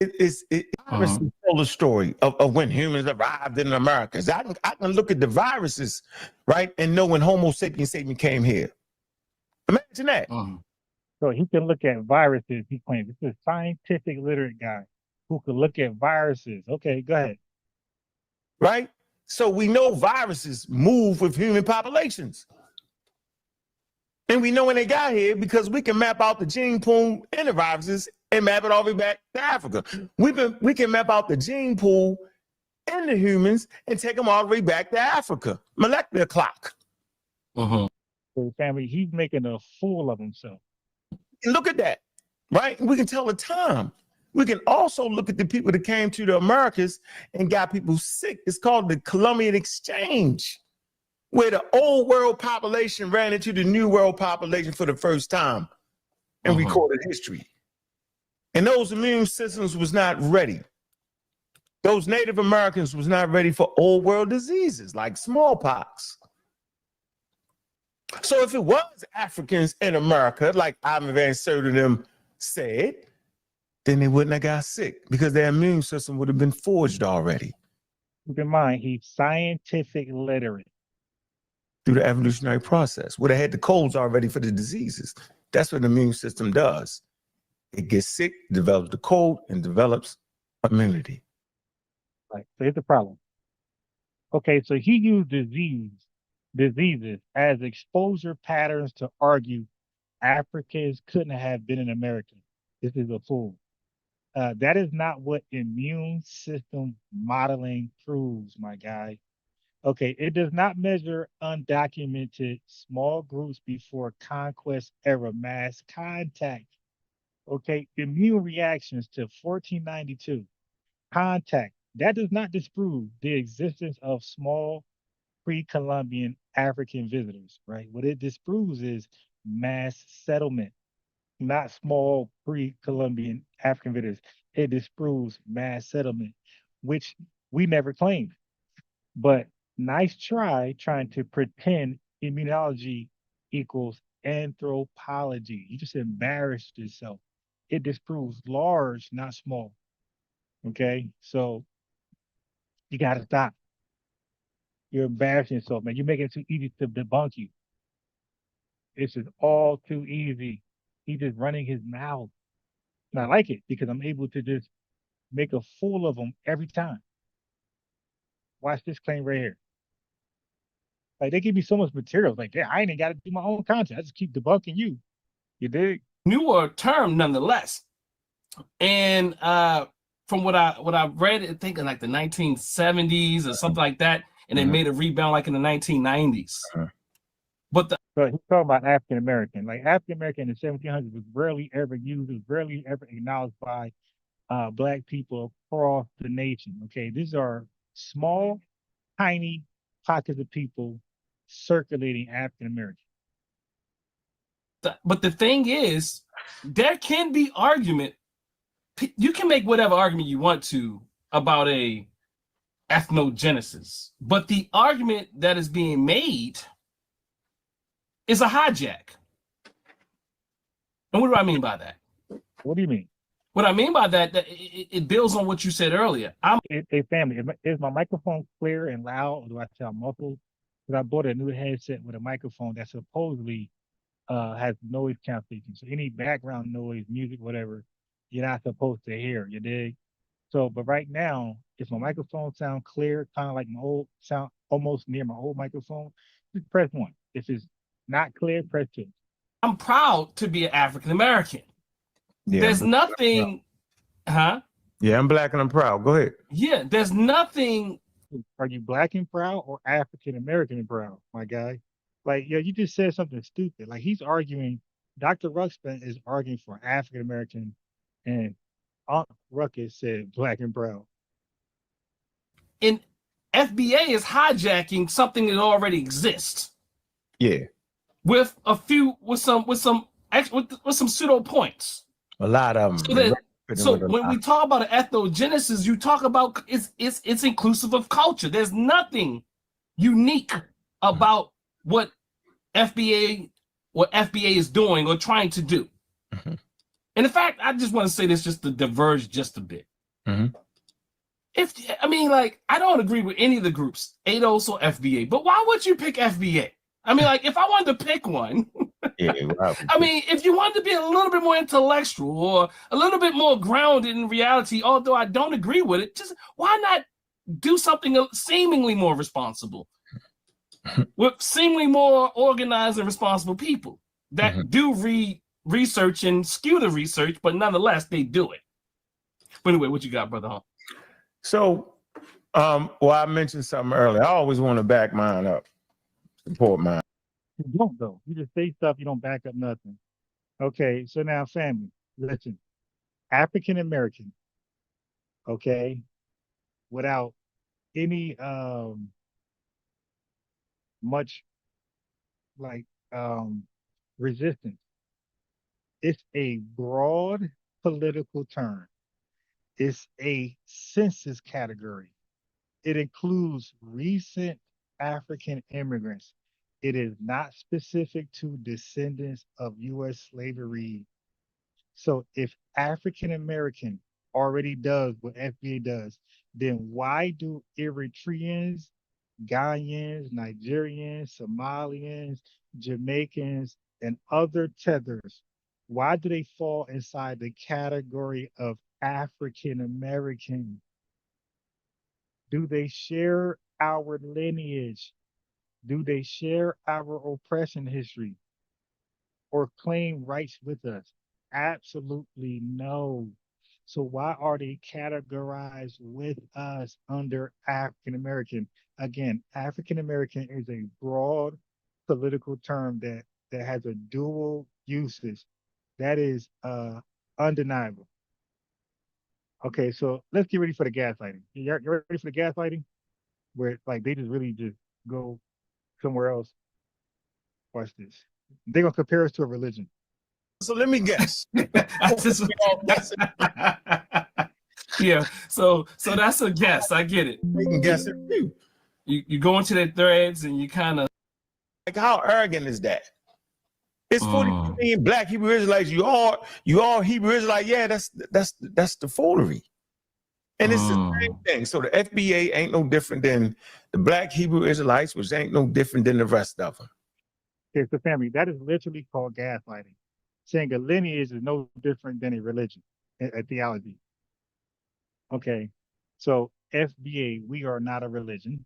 It's tell the story of when humans arrived in America. I can look at the viruses, right, and know when Homo sapien came here. Imagine that.
So he can look at viruses. He claims this is a scientific literate guy who can look at viruses. Okay, go ahead.
Right? So we know viruses move with human populations. And we know when they got here because we can map out the gene pool in the viruses and map it all the way back to Africa. We can map out the gene pool in the humans and take them all the way back to Africa. Molecular clock.
So family, he's making a fool of himself.
And look at that, right? We can tell the time. We can also look at the people that came to the Americas and got people sick. It's called the Columbian Exchange, where the old world population ran into the new world population for the first time in recorded history. And those immune systems was not ready. Those Native Americans was not ready for old world diseases like smallpox. So if it was Africans in America, like Ivan Van Sertima said, then they wouldn't have got sick because their immune system would have been forged already.
Keep in mind, he's scientific literate.
through the evolutionary process. Would have had the codes already for the diseases. That's what the immune system does. It gets sick, develops the code, and develops immunity.
Right. So here's the problem. Okay, so he used diseases as exposure patterns to argue Africans couldn't have been an American. This is a fool. That is not what immune system modeling proves, my guy. Okay, it does not measure undocumented small groups before conquest era mass contact. Okay, immune reactions to 1492 contact. That does not disprove the existence of small pre-Columbian African visitors, right? What it disproves is mass settlement, not small pre-Columbian African visitors. It disproves mass settlement, which we never claimed. But nice try trying to pretend immunology equals anthropology. You just embarrassed yourself. It disproves large, not small. Okay, so you got to stop. You're embarrassing yourself, man. You're making it too easy to debunk you. This is all too easy. He's just running his mouth. And I like it because I'm able to just make a fool of him every time. Watch this claim right here. Like they give me so much material. Like, yeah, I ain't got to do my own content. I just keep debunking you. You dig?
Newer term nonetheless. And from what I read, I think in like the 1970s or something like that, and they made a rebound like in the 1990s. But
so he's talking about African American. Like African American in the 1700s was rarely ever used, was rarely ever acknowledged by Black people across the nation. Okay, these are small, tiny pockets of people circulating African American.
But the thing is, there can be argument. You can make whatever argument you want to about a ethnogenesis, but the argument that is being made is a hijack. And what do I mean by that?
What do you mean?
What I mean by that, it builds on what you said earlier.
Hey, family, is my microphone clear and loud, or do I sound muffled? Because I bought a new headset with a microphone that supposedly has noise cancellation. So any background noise, music, whatever, you're not supposed to hear. You dig? So, but right now, if my microphone sound clear, kind of like my old sound, almost near my old microphone, just press 1. If it's not clear, press 2.
I'm proud to be an African American.
Yeah,
there's nothing, huh?
Yeah, I'm Black and I'm proud. Go ahead.
Yeah, there's nothing.
Are you Black and proud or African American and proud, my guy? Like, yeah, you just said something stupid. Like he's arguing, Dr. Ruxpin is arguing for African American, and Rukus said Black and proud.
And FBA is hijacking something that already exists.
Yeah.
With some pseudo points.
A lot of them.
So when we talk about an ethnogenesis, you talk about it's inclusive of culture. There's nothing unique about what FBA is doing or trying to do. And in fact, I just want to say this just to diverge just a bit. I don't agree with any of the groups, ADOS or FBA, but why would you pick FBA? I mean, like, if I wanted to pick one, if you wanted to be a little bit more intellectual or a little bit more grounded in reality, although I don't agree with it, just why not do something seemingly more responsible with seemingly more organized and responsible people that do research and skew the research, but nonetheless, they do it. But anyway, what you got, brother? Huh?
So, I mentioned something earlier. I always want to back mine up. Support mine.
You don't though. You just say stuff, you don't back up nothing. Okay, so now family, listen. African American, okay, without any much like resistance. It's a broad political term. It's a census category. It includes recent African immigrants. It is not specific to descendants of U.S. slavery. So if African American already does what FBA does, then why do Eritreans Ghanaians, Nigerians, Somalians, Jamaicans, and other tethers, why do they fall inside the category of African American? Do they share our lineage? Do they share our oppression history or claim rights with us? Absolutely no. So why are they categorized with us under African American? Again, African American is a broad political term that has a dual usage. That is undeniable. Okay, so let's get ready for the gaslighting. You ready for the gaslighting? Where like they just really just go somewhere else. Watch this. They're gonna compare us to a religion.
So let me guess.
Yeah, so that's a guess. I get it.
We can guess it too.
You go into their threads and you kind of
like, how arrogant is that? It's 42 million black Hebrew Israelites. You all Hebrew Israelite. Yeah, that's the foolery. And it's the same thing. So the FBA ain't no different than the black Hebrew Israelites, which ain't no different than the rest of them.
Okay, so family, that is literally called gaslighting. Saying a lineage is no different than a religion, a theology. Okay, so FBA, we are not a religion.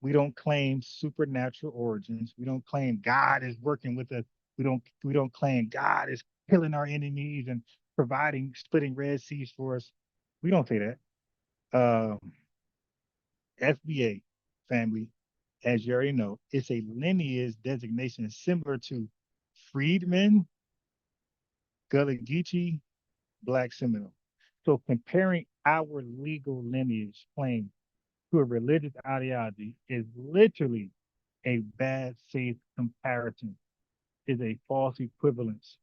We don't claim supernatural origins. We don't claim God is working with us. We don't claim God is killing our enemies and providing, splitting Red Seas for us. We don't say that. FBA family, as you already know, it's a lineage designation similar to Freedmen, Gullah Geechee, Black Seminole. So comparing our legal lineage claim to a religious ideology is literally a bad faith comparison, is a false equivalence.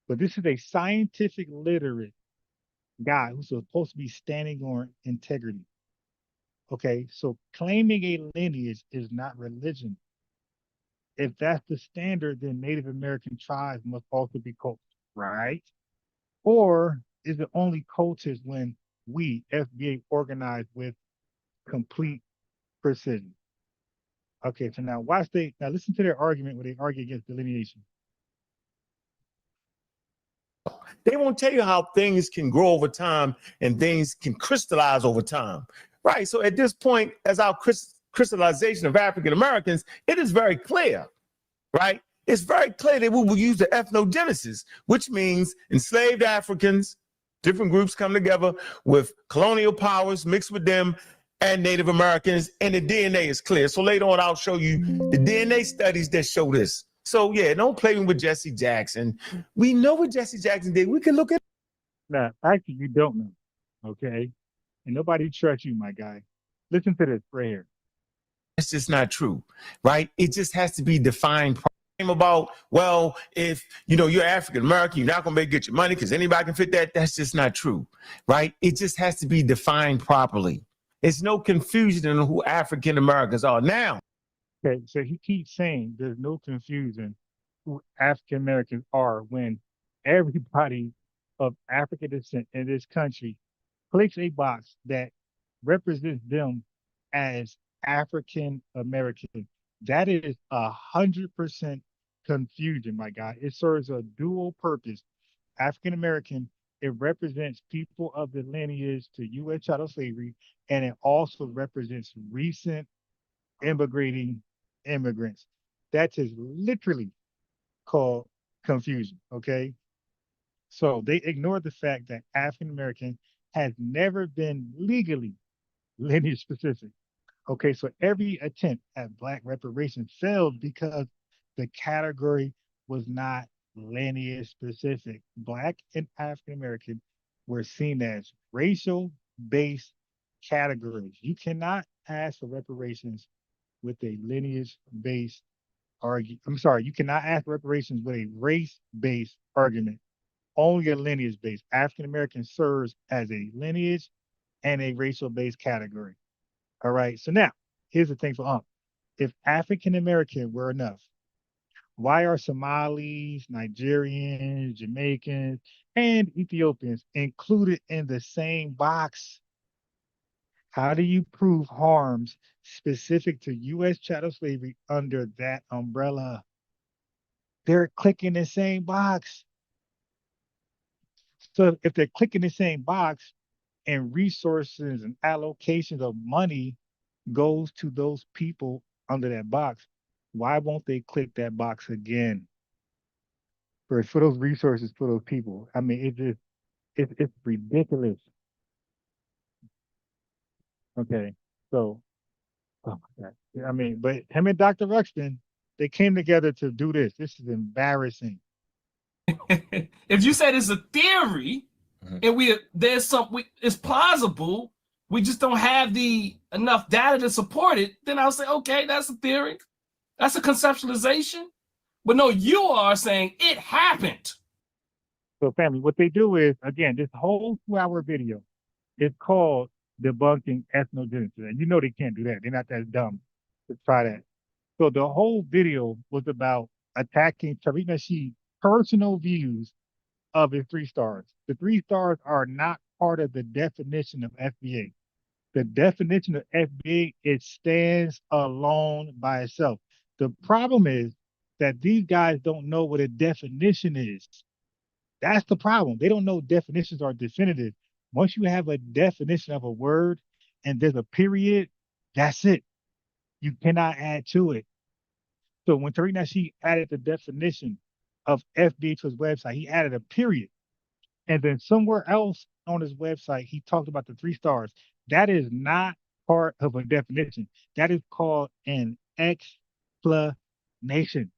But this is a scientific literate guy who's supposed to be standing on integrity. Okay, so claiming a lineage is not religion. If that's the standard, then Native American tribes must also be cults, right? Or is it only cultists when we, FBA, organize with complete precision? Okay, so now listen to their argument where they argue against delineation.
They won't tell you how things can grow over time and things can crystallize over time. Right. So at this point, as our crystallization of African Americans, it is very clear, right? It's very clear that we will use the ethnogenesis, which means enslaved Africans, different groups come together with colonial powers mixed with them and Native Americans, and the DNA is clear. So later on, I'll show you the DNA studies that show this. So yeah, don't play with Jesse Jackson. We know what Jesse Jackson did. We can look at.
Now, actually, you don't know, okay? And nobody trusts you, my guy. Listen to this right here.
That's just not true, right? It just has to be defined about, well, if you're African American, you're not gonna be able to get your money because anybody can fit that. That's just not true, right? It just has to be defined properly. It's no confusion on who African Americans are now.
Okay, so he keeps saying there's no confusion who African Americans are when everybody of African descent in this country clicks a box that represents them as African American. That is 100% confusion, my guy. It serves a dual purpose. African American, it represents people of the lineage to U.S. chattel slavery, and it also represents recent immigrating immigrants. That is literally called confusion, okay? So they ignore the fact that African American has never been legally lineage specific. Okay, so every attempt at Black reparations failed because the category was not lineage specific. Black and African American were seen as racial based categories. You cannot ask for reparations with a lineage based argument. I'm sorry, you cannot ask for reparations with a race based argument. Only a lineage based. African American serves as a lineage and a racial based category. All right. So now, here's the thing for if African American were enough, why are Somalis, Nigerians, Jamaicans, and Ethiopians included in the same box? How do you prove harms specific to U.S. chattel slavery under that umbrella? They're clicking the same box. So if they're clicking the same box and resources and allocations of money goes to those people under that box, why won't they click that box again? For those resources for those people. I mean, it's ridiculous. Okay, so oh my God. I mean, but him and Dr. Ruxpin, they came together to do this. This is embarrassing.
If you said it's a theory, and it's plausible, we just don't have enough data to support it, then I'll say, okay, that's a theory. That's a conceptualization. But no, you are saying it happened.
So family, what they do is, again, this whole 2-hour video is called debunking ethnogenesis. And you know they can't do that. They're not that dumb to try that. So the whole video was about attacking Tariq Nasheed's personal views of his 3 stars. The 3 stars are not part of the definition of FBA. The definition of FBA, it stands alone by itself. The problem is that these guys don't know what a definition is. That's the problem. They don't know definitions are definitive. Once you have a definition of a word and there's a period, that's it. You cannot add to it. So when Tariq Nasheed added the definition of FBA to his website, he added a period. And then somewhere else on his website, he talked about the 3 stars. That is not part of a definition. That is called an explanation.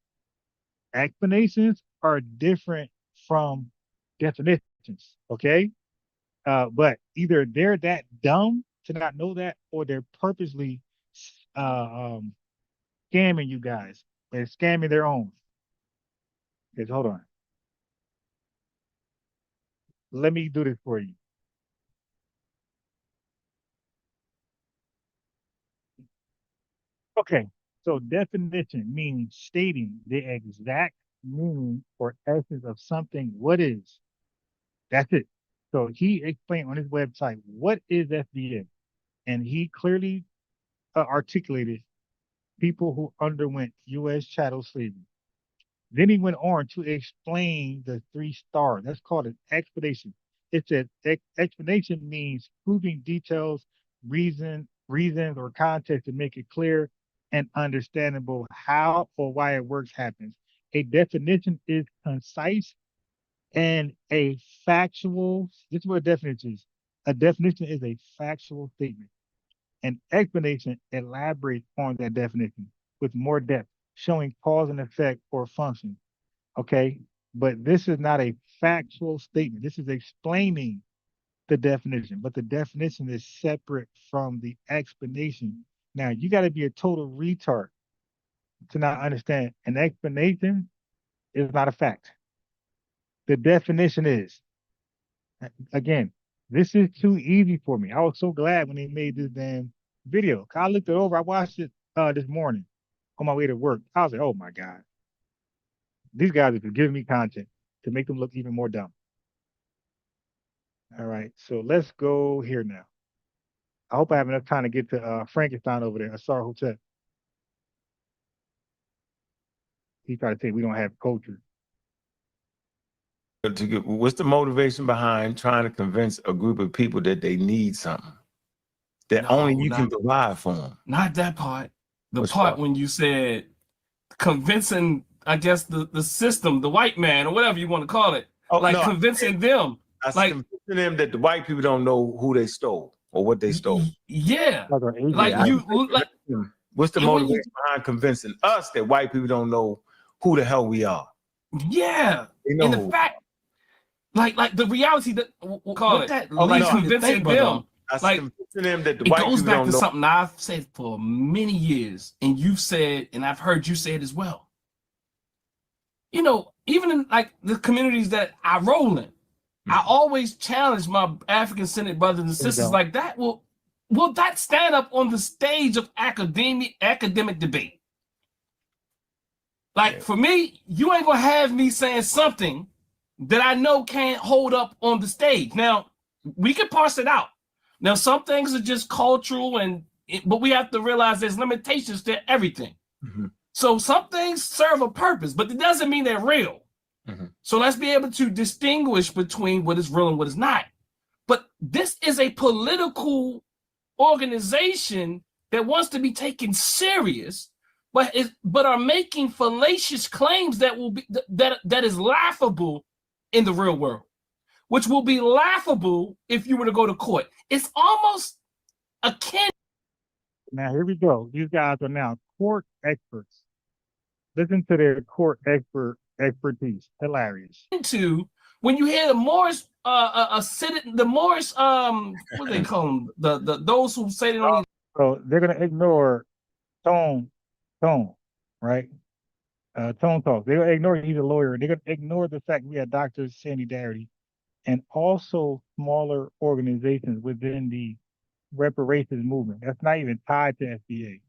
Explanations are different from definitions, okay? But either they're that dumb to not know that, or they're purposely scamming you guys. They're scamming their own. Okay, hold on. Let me do this for you. Okay, so definition means stating the exact meaning or essence of something. What is? That's it. So he explained on his website what is FBA, and he clearly articulated people who underwent U.S. chattel slavery. Then he went on to explain the 3 stars. That's called an explanation. It's an explanation means proving details, reasons, or context to make it clear and understandable how or why it works happens. A definition is concise and a factual. This is what a definition is. A definition is a factual statement. An explanation elaborates on that definition with more depth, showing cause and effect or function. Okay, but this is not a factual statement. This is explaining the definition, but the definition is separate from the explanation. Now, you got to be a total retard to not understand an explanation is not a fact. The definition is. Again, this is too easy for me. I was so glad when they made this damn video. I looked it over. I watched it this morning on my way to work. I was like, oh my God. These guys are just giving me content to make them look even more dumb. All right, so let's go here now. I hope I have enough time to get to Frankenstein over there. Asar Hotep. He tried to say we don't have culture.
What's the motivation behind trying to convince a group of people that they need something that only you can provide for them?
Not that part. The part when you said convincing, I guess, the system, the white man, or whatever you want to call it, convincing them.
Convincing them that the white people don't know who they stole or what they stole.
Yeah.
What's the motivation behind convincing us that white people don't know who the hell we are?
Yeah. And the fact, like the reality that we'll call it, convincing them. Like,
them that the
it
white
goes back to
know.
something I've said for many years, and you've said, and I've heard you say it as well. You know, even in like the communities that I roll in, I always challenge my African-centered brothers and sisters like that. Will that stand up on the stage of academic debate? Like for me, you ain't gonna have me saying something that I know can't hold up on the stage. Now, we can parse it out, Now, some things are just cultural, but we have to realize there's limitations to everything. So some things serve a purpose, but it doesn't mean they're real. So let's be able to distinguish between what is real and what is not. But this is a political organization that wants to be taken serious, but are making fallacious claims that will be that is laughable in the real world, which will be laughable if you were to go to court. It's almost akin.
Now here we go. These guys are now court experts. Listen to their court expertise. Hilarious.
Into when you hear the Morris the Morris what do they call them? The those who say they don't need.
So they're gonna ignore tone, right? Tone talk. They're gonna ignore he's a lawyer. They're gonna ignore the fact we had Dr. Sandy Darity and also smaller organizations within the reparations movement. That's not even tied to FBA.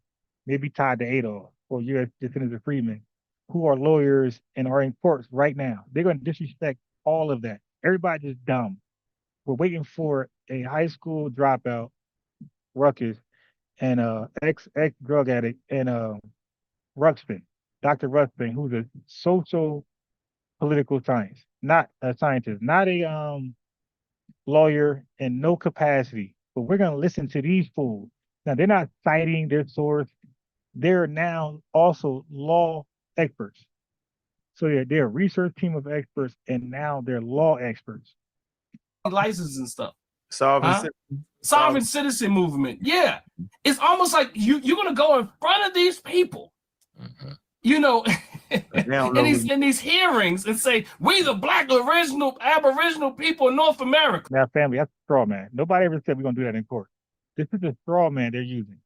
Maybe tied to Adolf or U.S. Descendants of Freedmen, who are lawyers and are in courts right now. They're going to disrespect all of that. Everybody's just dumb. We're waiting for a high school dropout, Rukus, and ex drug addict, and Ruxpin, Dr. Ruxpin, who's a social political science, not a scientist, not a lawyer in no capacity. But we're going to listen to these fools. Now, they're not citing their source. They're now also law experts. So they're a research team of experts, and now they're law experts.
License and stuff.
Sovereign
citizen movement. Yeah. It's almost like you're going to go in front of these people, you know, in these hearings and say, we the black aboriginal people in North America.
Now, family, that's a straw man. Nobody ever said we're going to do that in court. This is a straw man they're using.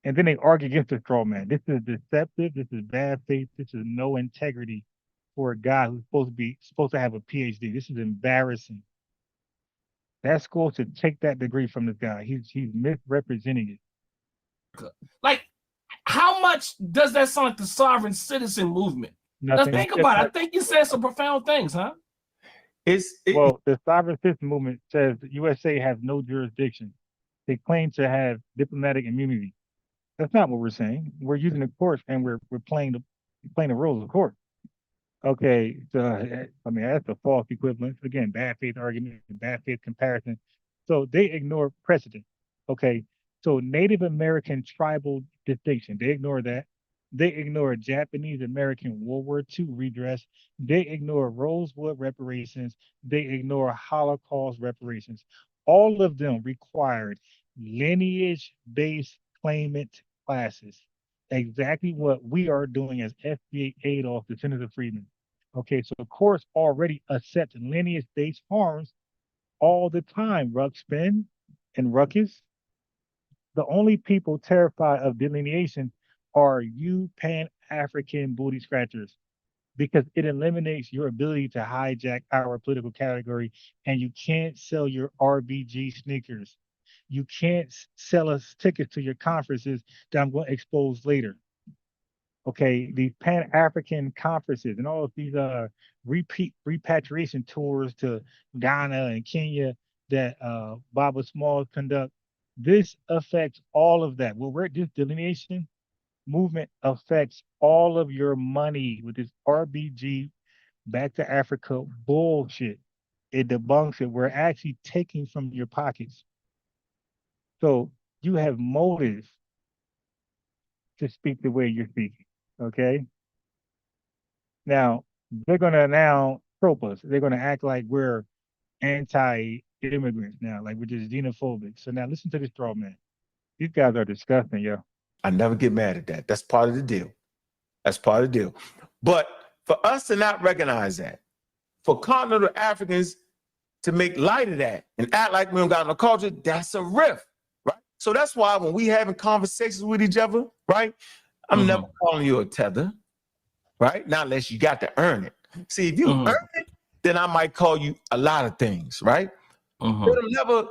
And then they argue against the straw man. This is deceptive. This is bad faith. This is no integrity for a guy who's supposed to have a PhD. This is embarrassing. That school should take that degree from this guy. He's misrepresenting it.
Like, how much does that sound like the sovereign citizen movement?
Nothing.
Now think about it. I think you said some profound things, huh?
Well, the sovereign citizen movement says the USA has no jurisdiction. They claim to have diplomatic immunity. That's not what we're saying. We're using the courts and we're playing the rules of court. Okay, so I mean that's a false equivalence. Again, bad faith argument, bad faith comparison. So they ignore precedent. Okay, so Native American tribal distinction, they ignore that. They ignore Japanese American World War II redress. They ignore Rosewood reparations. They ignore Holocaust reparations. All of them required lineage-based claimant classes. Exactly what we are doing as FBA Adolf, Descendants of Freedmen. Okay, so the courts already accept lineage-based harms all the time, Ruxpin and Rukus. The only people terrified of delineation are you Pan-African booty scratchers, because it eliminates your ability to hijack our political category, and you can't sell your RBG sneakers. You can't sell us tickets to your conferences that I'm going to expose later. Okay, these Pan-African conferences and all of these repatriation tours to Ghana and Kenya that Baba Smalls conduct, this affects all of that. Well, this delineation movement affects all of your money with this RBG back to Africa bullshit. It debunks it. We're actually taking from your pockets. So you have motive to speak the way you're speaking, okay? Now, they're going to now trope us. They're going to act like we're anti-immigrants now, like we're just xenophobic. So now listen to this straw man. These guys are disgusting, yo.
I never get mad at that. That's part of the deal. That's part of the deal. But for us to not recognize that, for continental Africans to make light of that and act like we don't got no culture, that's a rift. So that's why when we having conversations with each other, right? I'm never calling you a tether, right? Not unless you got to earn it. See, if you earn it, then I might call you a lot of things, right? But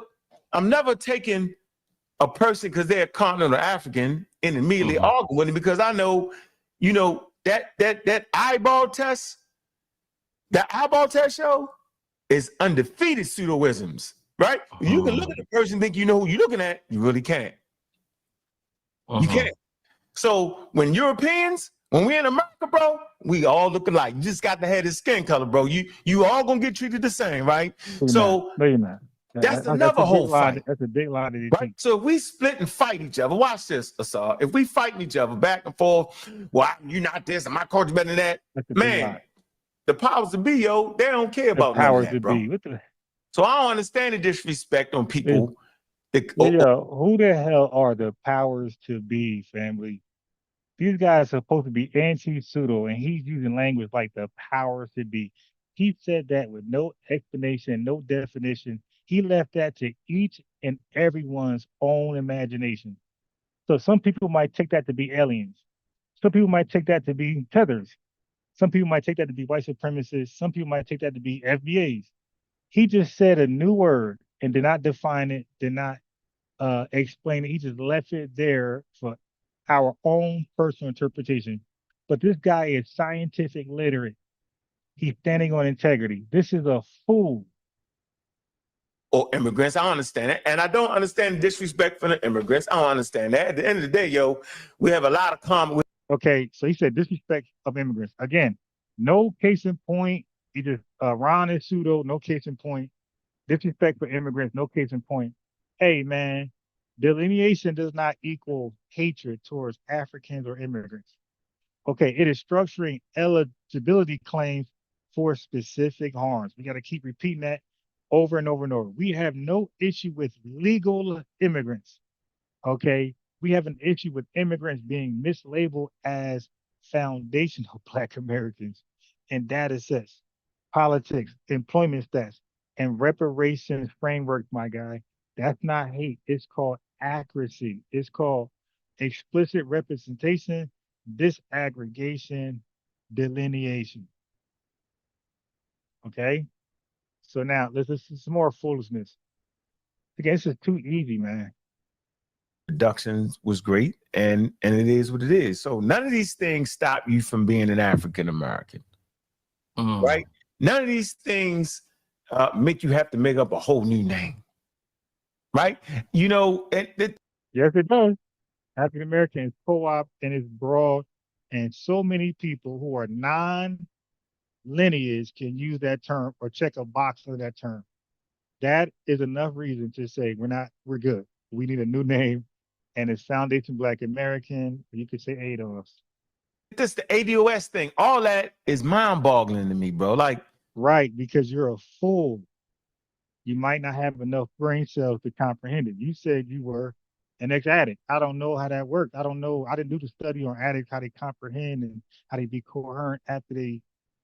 I'm never taking a person because they're a continental African and immediately arguing with them, because I know, you know, that eyeball test, that eyeball test show is undefeated pseudoisms. right? You can look at the person and think you know who you're looking at. You really can't. You can't. So when Europeans, when we're in America, bro, we all look alike. You just got to have this skin color, bro. You all gonna get treated the same, right? So
no, you're not.
that's another whole fight.
That's a big lie that they
right? So if we split and fight each other, watch this, Asar. If we fighting each other back and forth, well, you're not this, and my culture better than that, man. The powers to be, yo, they don't care about none of that, bro. So I don't understand the disrespect on people.
Who the hell are the powers to be, family? These guys are supposed to be anti-pseudo, and he's using language like the powers to be. He said that with no explanation, no definition. He left that to each and everyone's own imagination. So some people might take that to be aliens. Some people might take that to be tethers. Some people might take that to be white supremacists. Some people might take that to be FBAs. He just said a new word and did not define it, did not explain it. He just left it there for our own personal interpretation. But this guy is scientific literate. He's standing on integrity. This is a fool.
Or immigrants, I understand it. And I don't understand disrespect for the immigrants. I don't understand that. At the end of the day, yo, we have a lot of common.
Okay, so he said disrespect of immigrants. Again, no case in point. He just Ron is pseudo, no case in point. Disrespect for immigrants, no case in point. Hey man, delineation does not equal hatred towards Africans or immigrants. Okay, it is structuring eligibility claims for specific harms. We got to keep repeating that over and over and over. We have no issue with legal immigrants. Okay, we have an issue with immigrants being mislabeled as foundational Black Americans in data sets, politics, employment stats, and reparations frameworks, my guy. That's not hate. It's called accuracy. It's called explicit representation, disaggregation, delineation. Okay? So now let's see some more foolishness. Again, this is too easy, man.
Productions was great, and it is what it is. So none of these things stop you from being an African American, right? None of these things make you have to make up a whole new name, right? You know,
yes, it does. African American is co-op and it's broad, and so many people who are non-lineage can use that term or check a box for that term. That is enough reason to say we're good. We need a new name, and it's Foundation Black American. Or you could say ADOS.
This the ADOS thing. All that is mind-boggling to me, bro. Like,
right, because you're a fool. You might not have enough brain cells to comprehend it. You said you were an ex-addict. I don't know how that worked. I don't know. I didn't do the study on addicts, how they comprehend and how they be coherent after they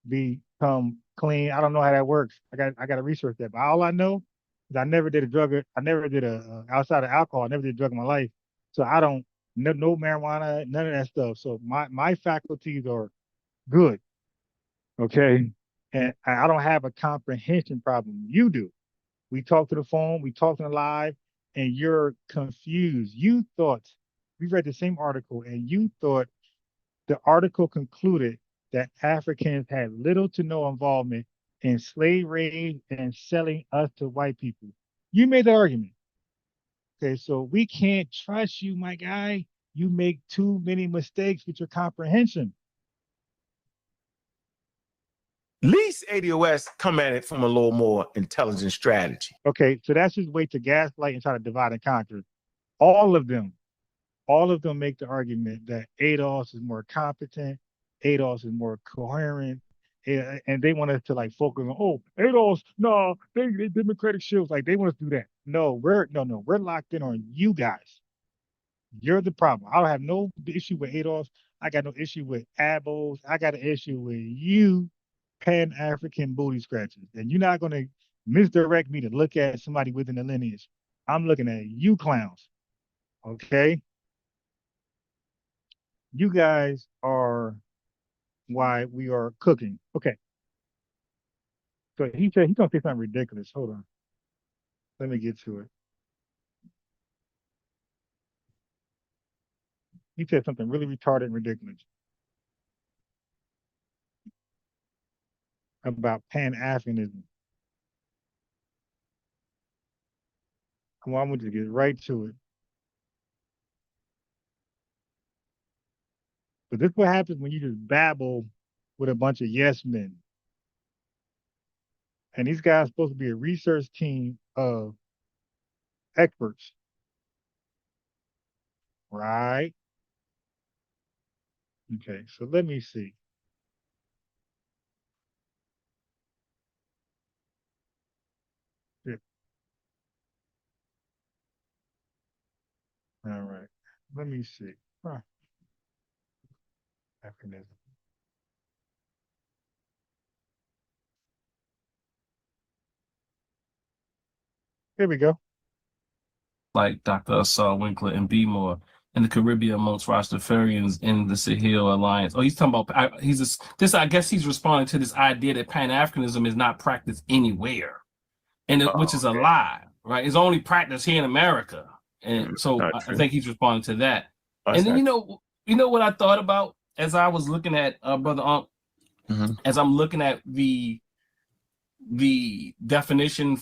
become clean. I don't know how that works. I got to research that. But all I know is I never did a drug. I never did outside of alcohol. I never did a drug in my life. So I don't no marijuana, none of that stuff. So my faculties are good. Okay. And I don't have a comprehension problem. You do. We talk to the phone, we talk to the live, and you're confused. You thought, we read the same article, and you thought the article concluded that Africans had little to no involvement in slave raid and selling us to white people. You made the argument. Okay, so we can't trust you, my guy. You make too many mistakes with your comprehension.
at least ADOS come at it from a little more intelligent strategy.
Okay, so that's his way to gaslight and try to divide and conquer. All of them make the argument that ADOS is more competent, ADOS is more coherent, and they want us to like focus on, oh, ADOS, no, they democratic shields, like they want us to do that. No, we're locked in on you guys. You're the problem. I don't have no issue with ADOS. I got no issue with ABOs. I got an issue with you, Pan-African booty scratchers. And you're not going to misdirect me to look at somebody within the lineage. I'm looking at you clowns. Okay? You guys are why we are cooking. Okay. So he said he's going to say something ridiculous. Hold on. Let me get to it. He said something really retarded and ridiculous about Pan-Africanism. Come on, I'm gonna get right to it. But this is what happens when you just babble with a bunch of yes men. And these guys are supposed to be a research team of experts. Right? Okay, so let me see. Yeah. All right. Let me see. Africanism. Here we go.
Like Dr. Assar Winkler and B. Moore in the Caribbean amongst Rastafarians in the Sahel Alliance. Oh, he's talking about I guess he's responding to this idea that Pan-Africanism is not practiced anywhere, which is a lie, right? It's only practiced here in America, and so I think he's responding to that. And then you know what I thought about as I was looking at Brother as I'm looking at the definition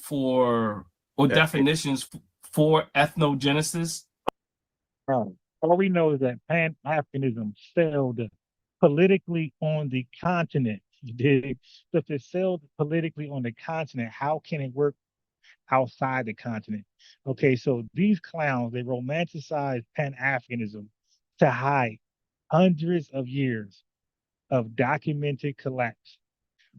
definitions for ethnogenesis.
All we know is that Pan-Africanism failed politically on the continent. So if it failed politically on the continent, how can it work outside the continent? Okay, so these clowns, they romanticize Pan-Africanism to hide hundreds of years of documented collapse.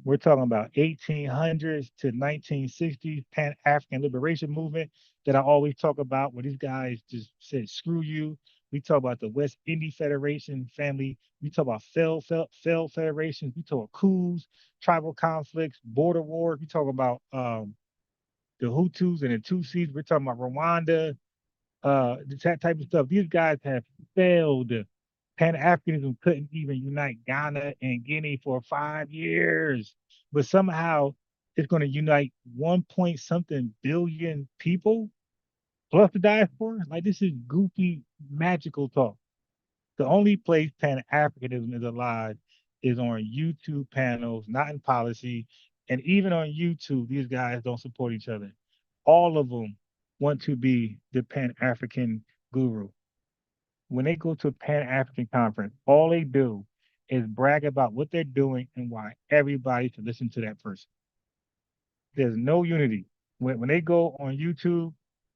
We're talking about 1800s to 1960s Pan-African liberation movement that I always talk about, where these guys just said, screw you. We talk about the West Indies Federation family. We talk about failed federations. We talk about coups, tribal conflicts, border wars. We talk about the Hutus and the Tutsis. We're talking about Rwanda, that type of stuff. These guys have failed. Pan-Africanism couldn't even unite Ghana and Guinea for 5 years, but somehow it's going to unite 1 point something billion people plus the diaspora. Like, this is goofy, magical talk. The only place Pan-Africanism is alive is on YouTube panels, not in policy. And even on YouTube, these guys don't support each other. All of them want to be the Pan-African guru. When they go to a Pan-African conference, all they do is brag about what they're doing and why everybody should listen to that person. There's no unity. When they go on YouTube,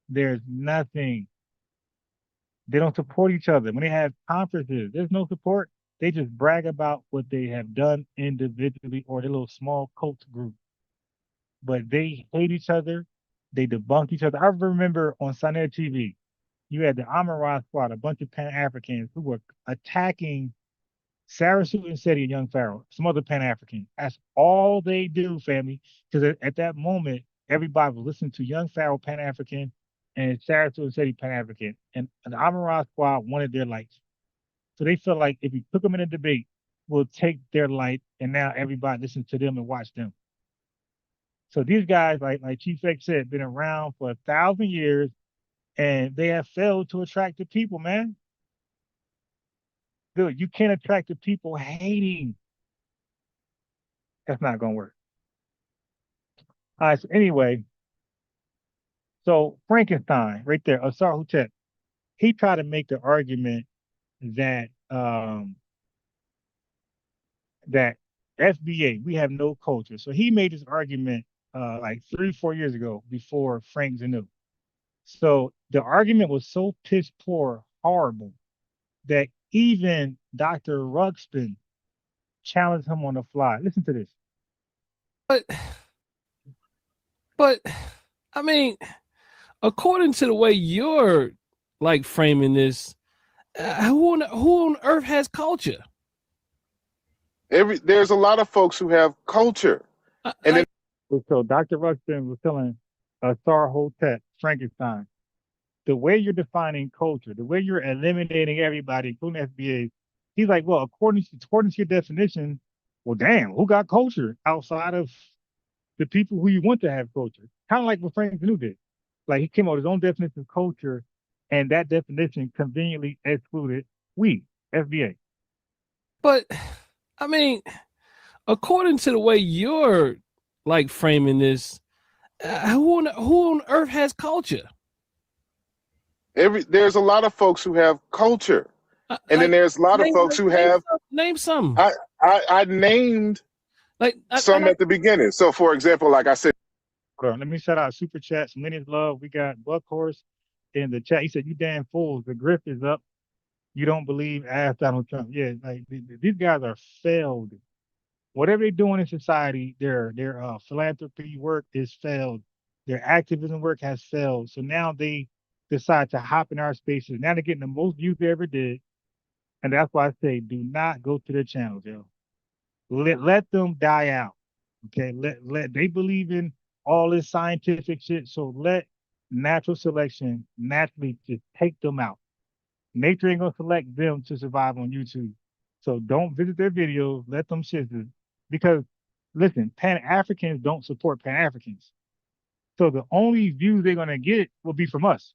there's nothing. They don't support each other. When they have conferences, there's no support. They just brag about what they have done individually or their little small cult group. But they hate each other. They debunk each other. I remember on Sunday TV, you had the Amarat squad, a bunch of Pan-Africans who were attacking Sarasu and Seti and Young Pharaoh, some other Pan-African. That's all they do, family. Because at that moment, everybody was listening to Young Pharaoh Pan-African and Sarasu and Seti Pan-African. And the Amarat squad wanted their lights. So they felt like if we took them in a debate, we'll take their light, and now everybody listens to them and watch them. So these guys, like Chief X said, been around for 1,000 years, and they have failed to attract the people, man. Dude, you can't attract the people hating. That's not going to work. All right, so anyway, so Frankenstein, right there, Assar Hotep, he tried to make the argument that that FBA, we have no culture. So he made this argument like 3-4 years ago before Frank Zanuck. So the argument was so piss poor, horrible, that even Dr. Ruxpin challenged him on the fly. Listen to this.
But I mean, according to the way you're like framing this, who on earth has culture?
There's a lot of folks who have culture.
So Dr. Ruxpin was telling Assar Hotep, Frankenstein, the way you're defining culture, the way you're eliminating everybody, including FBA, he's like, well, according to your definition, well, damn, who got culture outside of the people who you want to have culture? Kind of like what Frank Zanuck did. Like, he came up with his own definition of culture, and that definition conveniently excluded we, FBA.
But I mean, according to the way you're like framing this, who on earth has culture?
There's a lot of folks who have culture, and then there's a lot of folks who have.
Name some.
I named some at the beginning. So, for example, like I said.
Hold on, let me shout out Super Chats. Minutes Love. We got Buck Horse in the chat. He said, "You damn fools. The grift is up. You don't believe ask Donald Trump." Yeah, like these guys are failed. Whatever they're doing in society, their philanthropy work is failed. Their activism work has failed. So now they decide to hop in our spaces. Now they're getting the most views they ever did. And that's why I say do not go to their channels, yo. Let them die out. Okay. Let they believe in all this scientific shit. So let natural selection naturally just take them out. Nature ain't gonna select them to survive on YouTube. So don't visit their videos, let them shit. Because listen, Pan-Africans don't support Pan-Africans. So the only views they're gonna get will be from us.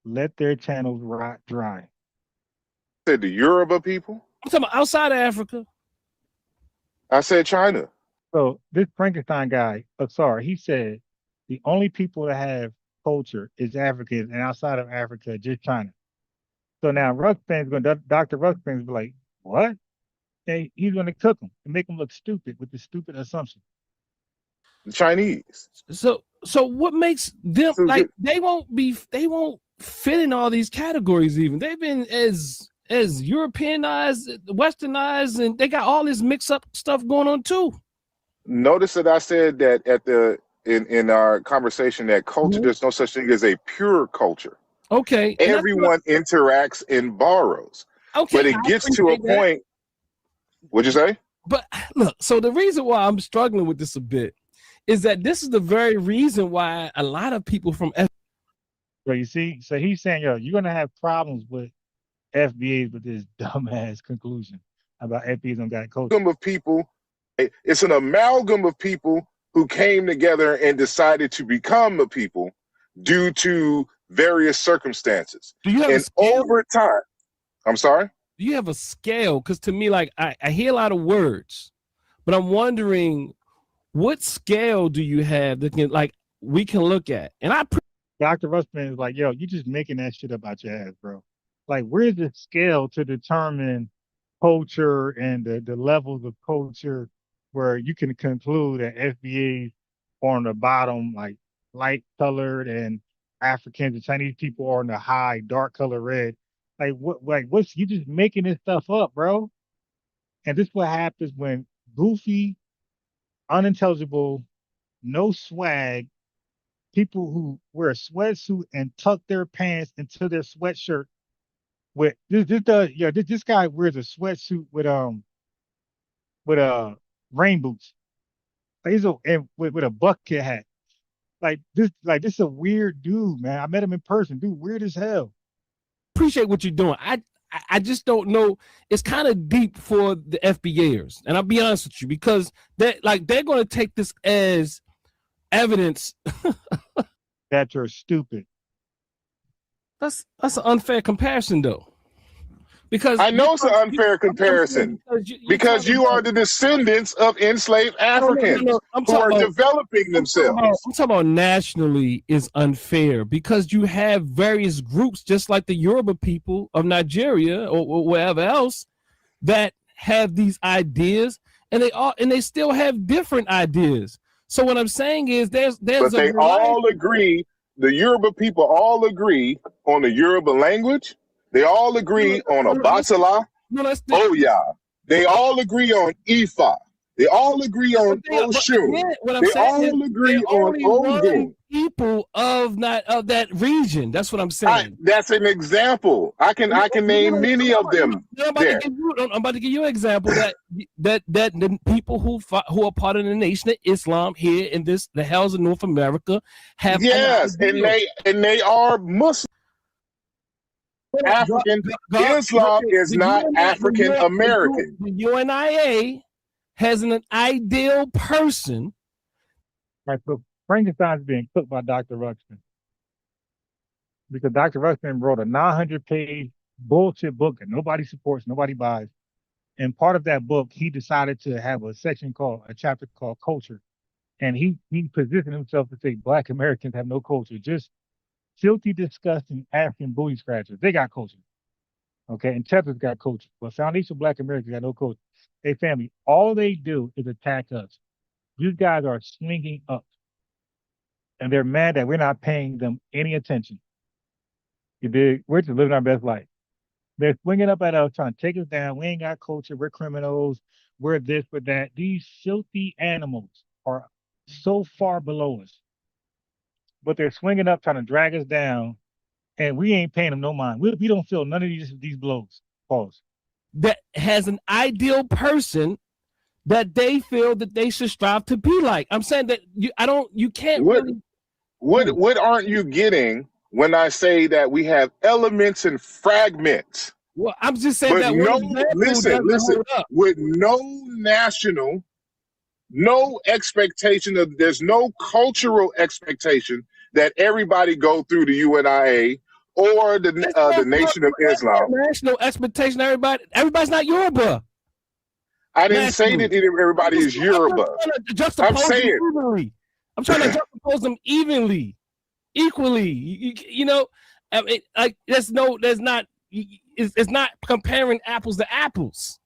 Let their channels rot dry.
Said the Yoruba people.
I'm talking about outside of Africa.
I said China.
So this Frankenstein guy, sorry, he said the only people that have culture is Africans, and outside of Africa, just China. So now Ruxpin's gonna, Dr. Ruxpin's be like, what? And he's gonna cook them and make them look stupid with the stupid assumption.
The Chinese.
So what makes them like they won't fit in all these categories even. They've been as Europeanized, westernized, and they got all this mixed up stuff going on too.
Notice that I said that in our conversation that culture, there's no such thing as a pure culture.
Okay.
Everyone interacts and borrows. Okay. But it gets to a point. What'd you say?
But look, so the reason why I'm struggling with this a bit is that this is the very reason why a lot of people from
So you see, so he's saying, yo, you're gonna have problems with FBAs with this dumbass conclusion about FBAs don't got culture.
Of people, it's an amalgam of people who came together and decided to become a people due to various circumstances.
Do you have
and over time, I'm sorry?
Do you have a scale? Because to me, like I hear a lot of words, but I'm wondering what scale do you have that can we can look at? And
Dr. Ruxpin is like, yo, you just making that shit up out your ass, bro. Like, where's the scale to determine culture and the levels of culture where you can conclude that FBAs are on the bottom, like light colored, and Africans and Chinese people are on the high, dark color red? What's you just making this stuff up, bro? And this is what happens when goofy, unintelligible, no swag, people who wear a sweatsuit and tuck their pants into their sweatshirt with this guy wears a sweatsuit with rain boots. With a bucket hat. This is a weird dude, man. I met him in person. Dude, weird as hell.
Appreciate what you're doing. I just don't know. It's kind of deep for the FBAers, and I'll be honest with you, because they're going to take this as evidence
that you're stupid.
That's an unfair comparison, though. Because
I know it's an unfair comparison because you are the descendants of enslaved Africans who are developing themselves.
I'm talking about nationally is unfair because you have various groups, just like the Yoruba people of Nigeria or wherever else, that have these ideas, and they still have different ideas. So what I'm saying is there's
but they all agree. The Yoruba people all agree on the Yoruba language. They all agree on Abatala. Oya. They all agree on Ifa. They all agree on Oshun. They all agree on Ogun.
People of that region. That's what I'm saying.
That's an example. I can name many of them.
I'm about to give you an example that the people who are part of the Nation of Islam here in the hells of North America have.
Yes, and they are Muslim. African Islam is not African American.
The UNIA has an ideal person.
Right, so Frankenstein's being cooked by Dr. Ruxpin because Dr. Ruxpin wrote a 900-page bullshit book that nobody supports, nobody buys. And part of that book, he decided to have a chapter called culture, and he positioned himself to say Black Americans have no culture. Just filthy, disgusting African booty scratchers. They got culture. Okay, and Texas got culture. But Foundation Black Americans got no culture. They family, all they do is attack us. You guys are swinging up, and they're mad that we're not paying them any attention. You dig? We're just living our best life. They're swinging up at us, trying to take us down. We ain't got culture. We're criminals. We're this, we're that. These filthy animals are so far below us, but they're swinging up, trying to drag us down, and we ain't paying them no mind. We don't feel none of these blows. Pause.
That has an ideal person that they feel that they should strive to be like. I'm saying that you can't really.
What aren't you getting when I say that we have elements and fragments?
Well, I'm just saying
but
that
listen, with no expectation of, there's no cultural expectation that everybody go through the UNIA or the Nation of Islam.
National expectation, everybody's not Yoruba.
I didn't say that everybody is Yoruba. I'm saying
I'm trying to juxtapose them evenly, equally. You know, I mean, like there's not. It's not comparing apples to apples.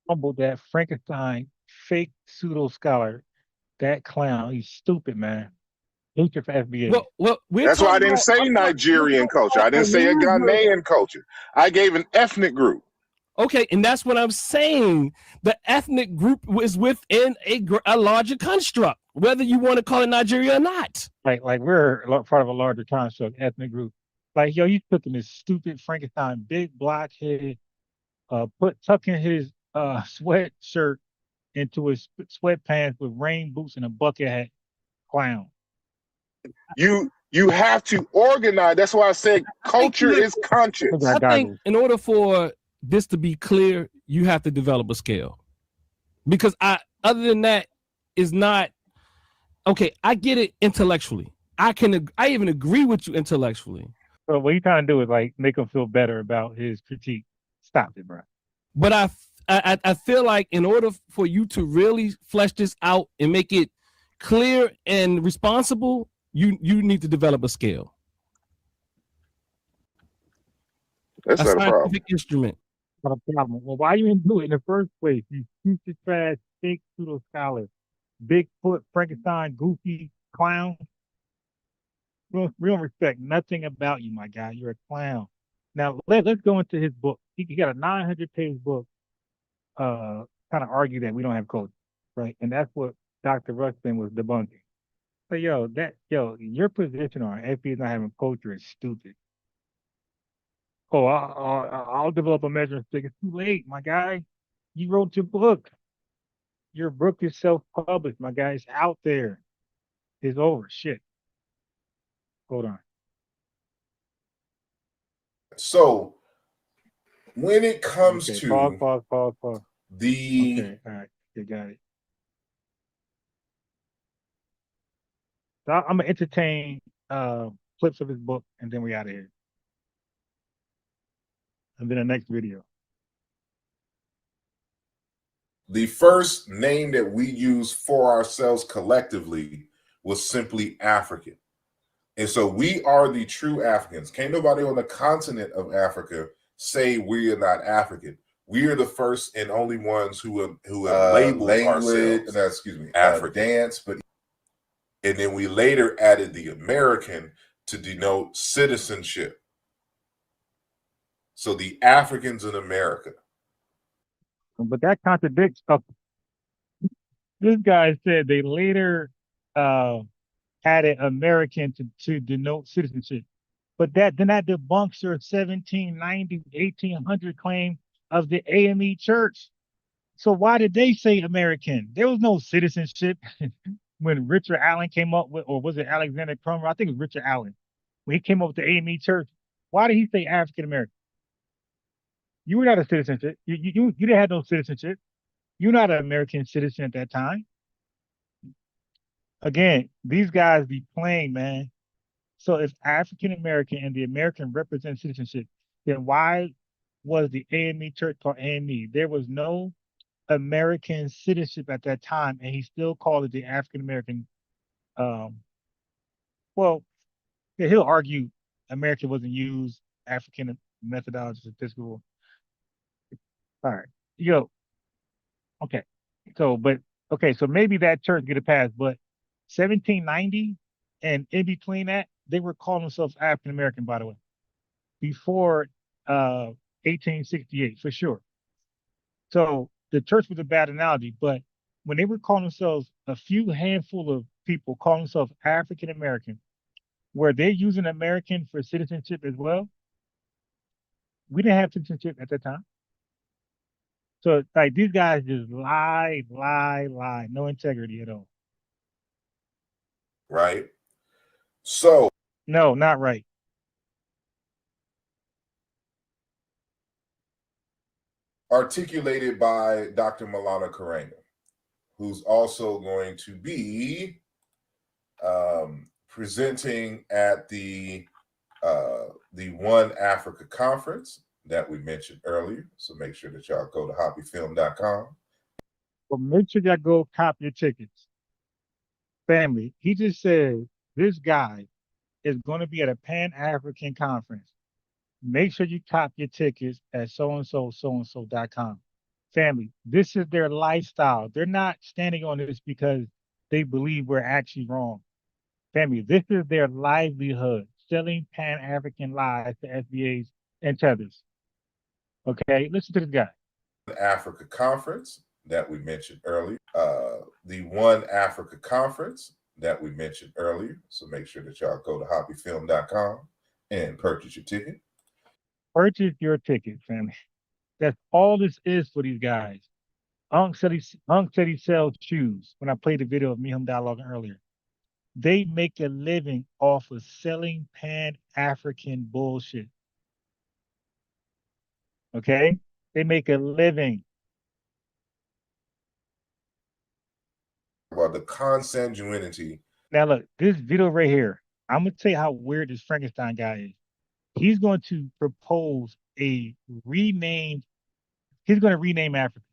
Humble that Frankenstein fake pseudo scholar, that clown. He's stupid, man. Hatred for FBA.
That's why I didn't say Nigerian culture. I didn't say a Ghanaian culture. I gave an ethnic group.
Okay, and that's what I'm saying. The ethnic group is within a larger construct, whether you want to call it Nigeria or not.
Like we're part of a larger construct, ethnic group. Like, yo, you took this stupid Frankenstein, big black head, tucking his sweatshirt into his sweatpants with rain boots and a bucket hat. Clown.
You have to organize. That's why I said culture is conscious.
I think in order for this to be clear, you have to develop a scale. Because other than that, is not okay. I get it intellectually. I even agree with you intellectually.
So what you trying to do is like make him feel better about his critique. Stop it, bro.
But I feel like in order for you to really flesh this out and make it clear and responsible, you need to develop a scale.
That's not a problem.
Instrument.
Not a problem. Well, why you didn't do it in the first place? You stupid trash, fake pseudo scholar, Bigfoot, Frankenstein, goofy clown. We don't respect nothing about you, my guy. You're a clown. Now let's go into his book. He got a 900-page book. Kind of argue that we don't have culture, right? And that's what Dr. Ruxpin was debunking. So your position on FBA not having culture is stupid. Oh, I'll develop a measuring stick. It's too late, my guy. You wrote your book. Your book is self-published, my guy. It's out there. It's over. Shit. Hold on.
So when it comes to
pause.
the
okay, all right, you got it. So I'm gonna entertain clips of his book, and then we out of here. And then the next video.
The first name that we use for ourselves collectively was simply African. And so we are the true Africans. Can't nobody on the continent of Africa say we are not African. We are the first and only ones who have labeled ourselves African. Dance, and then we later added the American to denote citizenship. So the Africans in America.
But that contradicts this guy said they later added American to denote citizenship. But that debunks your 1790, 1800 claim of the AME Church. So why did they say American? There was no citizenship when Richard Allen came up with, or was it Alexander Crumer? I think it was Richard Allen. When he came up with the AME Church, why did he say African American? You were not a citizenship. You didn't have no citizenship. You're not an American citizen at that time. Again, these guys be playing, man. So if African American and the American represent citizenship, then why was the AME Church called AME? There was no American citizenship at that time, and he still called it the African American Well, yeah, he'll argue America wasn't used, African methodology statistical. All right. You know, okay. So, but okay, so maybe that church get a pass, but 1790 and in between that, they were calling themselves African American, by the way, before 1868 for sure. So the church was a bad analogy, but when they were calling themselves a few handful of people calling themselves African American, were they using American for citizenship as well? We didn't have citizenship at that time. So like these guys just lie, lie, lie, no integrity at all.
Right. So
no, not right.
Articulated by Dr. Malana Karenga, who's also going to be presenting at the One Africa conference that we mentioned earlier. So make sure that y'all go to hoppyfilm.com.
Well, make sure y'all go cop your tickets. Family, he just said this guy is going to be at a Pan-African conference. Make sure you cop your tickets at so-and-so.com. Family, this is their lifestyle. They're not standing on this because they believe we're actually wrong. Family, this is their livelihood, selling Pan-African lies to FBAs and tethers. Okay, listen to this guy.
Africa conference that we mentioned earlier. The One Africa conference that we mentioned earlier. So make sure that y'all go to hoppyfilm.com and purchase your ticket.
Purchase your ticket, family. That's all this is for these guys. Ankh said he sells shoes when I played the video of me him dialoguing earlier. They make a living off of selling Pan-African bullshit. Okay? They make a living.
About the consanguinity.
Now look, this video right here, I'm gonna tell you how weird this Frankenstein guy is. He's going to propose a rename. He's going to rename Africa.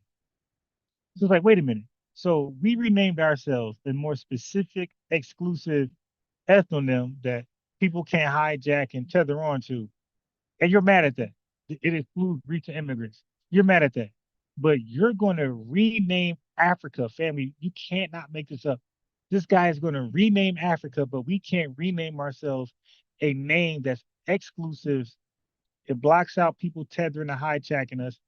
So it's like, wait a minute. So we renamed ourselves a more specific, exclusive ethnonym that people can't hijack and tether on to. And you're mad at that. It excludes recent immigrants. You're mad at that. But you're going to rename Africa, family. You can't not make this up. This guy is going to rename Africa, but we can't rename ourselves a name that's exclusive. It blocks out people tethering and hijacking us.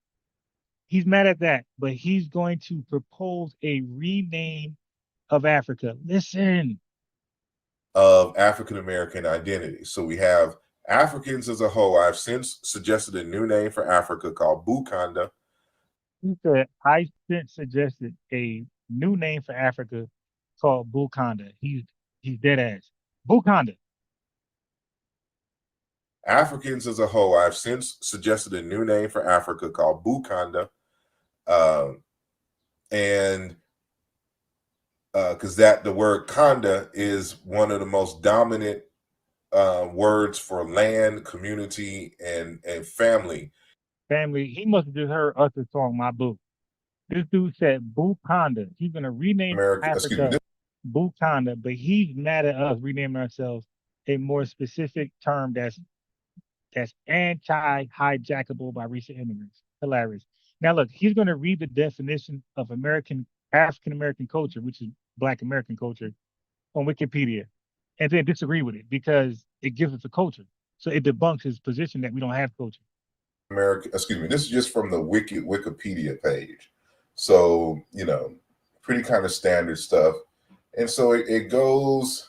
He's mad at that, but he's going to propose a rename of Africa. Listen.
Of African American identity. So we have Africans as a whole. I've since suggested a new name for Africa called Bukanda.
He said, I since suggested a new name for Africa called Bukanda. He's dead ass. Bukanda.
Africans as a whole. I've since suggested a new name for Africa called Bukanda. And because the word Kanda is one of the most dominant words for land, community, and family.
Family, he must have just heard us song My Boo. This dude said Bukanda. He's gonna rename Africa Bukanda, but he's mad at us renaming ourselves a more specific term that's anti-hijackable by recent immigrants. Hilarious. Now look, he's gonna read the definition of African American culture, which is Black American culture, on Wikipedia, and then disagree with it because it gives us a culture. So it debunks his position that we don't have culture.
This is just from the Wikipedia page. So, pretty kind of standard stuff. And so it goes,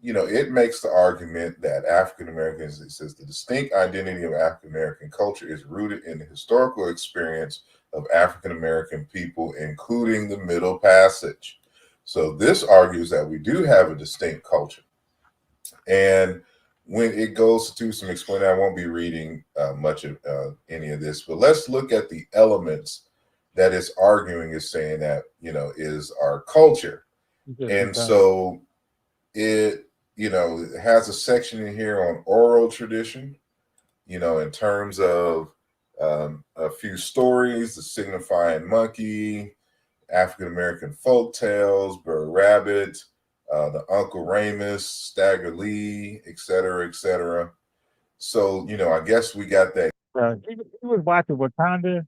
it makes the argument that African Americans, it says the distinct identity of African American culture is rooted in the historical experience of African American people, including the Middle Passage. So this argues that we do have a distinct culture. And when it goes to some explaining, I won't be reading much of any of this, but let's look at the elements that it's arguing is saying that, is our culture. And so it, it has a section in here on oral tradition, in terms of a few stories, the signifying monkey, African-American folk tales, Burr Rabbit, the Uncle Ramus, Stagger Lee, et cetera, et cetera. So, you know, I guess we got that.
He was watching Wakanda,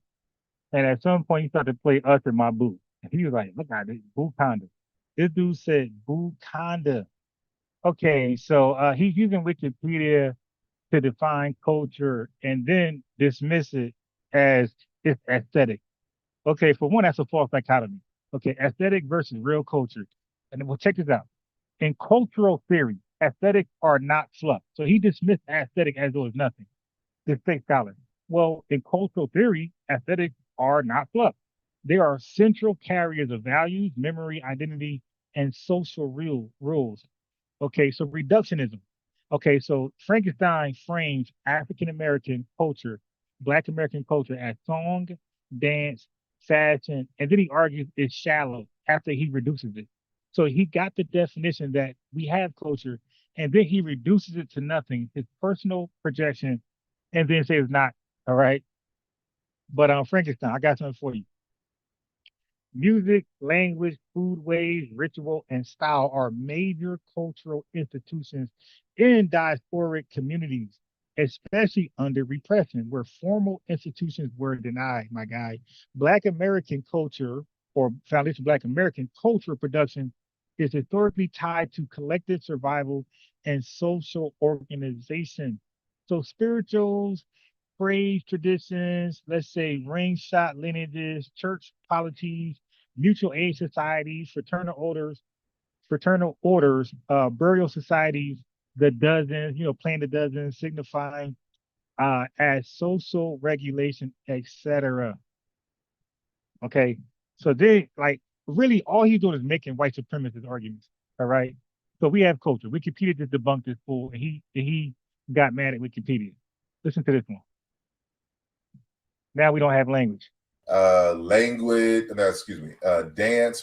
and at some point he started to play Us in My Boo. And he was like, look at this, Bukanda. This dude said Bukanda. Okay, so he's using Wikipedia to define culture and then dismiss it as it's aesthetic. Okay, for one, that's a false dichotomy. Okay, aesthetic versus real culture. And then we'll check this out. In cultural theory, aesthetics are not fluff. So he dismissed aesthetic as though it's nothing. This fake scholar. Well, in cultural theory, aesthetics are not fluff. They are central carriers of values, memory, identity, and social rules. Okay, so reductionism. Okay, so Frankenstein frames African American culture, Black American culture as song, dance, fashion, and then he argues it's shallow after he reduces it. So he got the definition that we have culture, and then he reduces it to nothing, his personal projection, and then says it's not. All right. But Frankenstein, I got something for you. Music, language, foodways, ritual, and style are major cultural institutions in diasporic communities, especially under repression, where formal institutions were denied, my guy. Black American culture or foundation Black American cultural production is historically tied to collective survival and social organization. So spirituals, praise traditions, let's say ring shot lineages, church polities, mutual aid societies, fraternal orders, burial societies, the dozens, playing the dozens, signifying as social regulation, etc. Okay, so they like really all he's doing is making white supremacist arguments. All right, so we have culture. Wikipedia just debunked this fool, and he got mad at Wikipedia. Listen to this one. Now we don't have language.
Dance,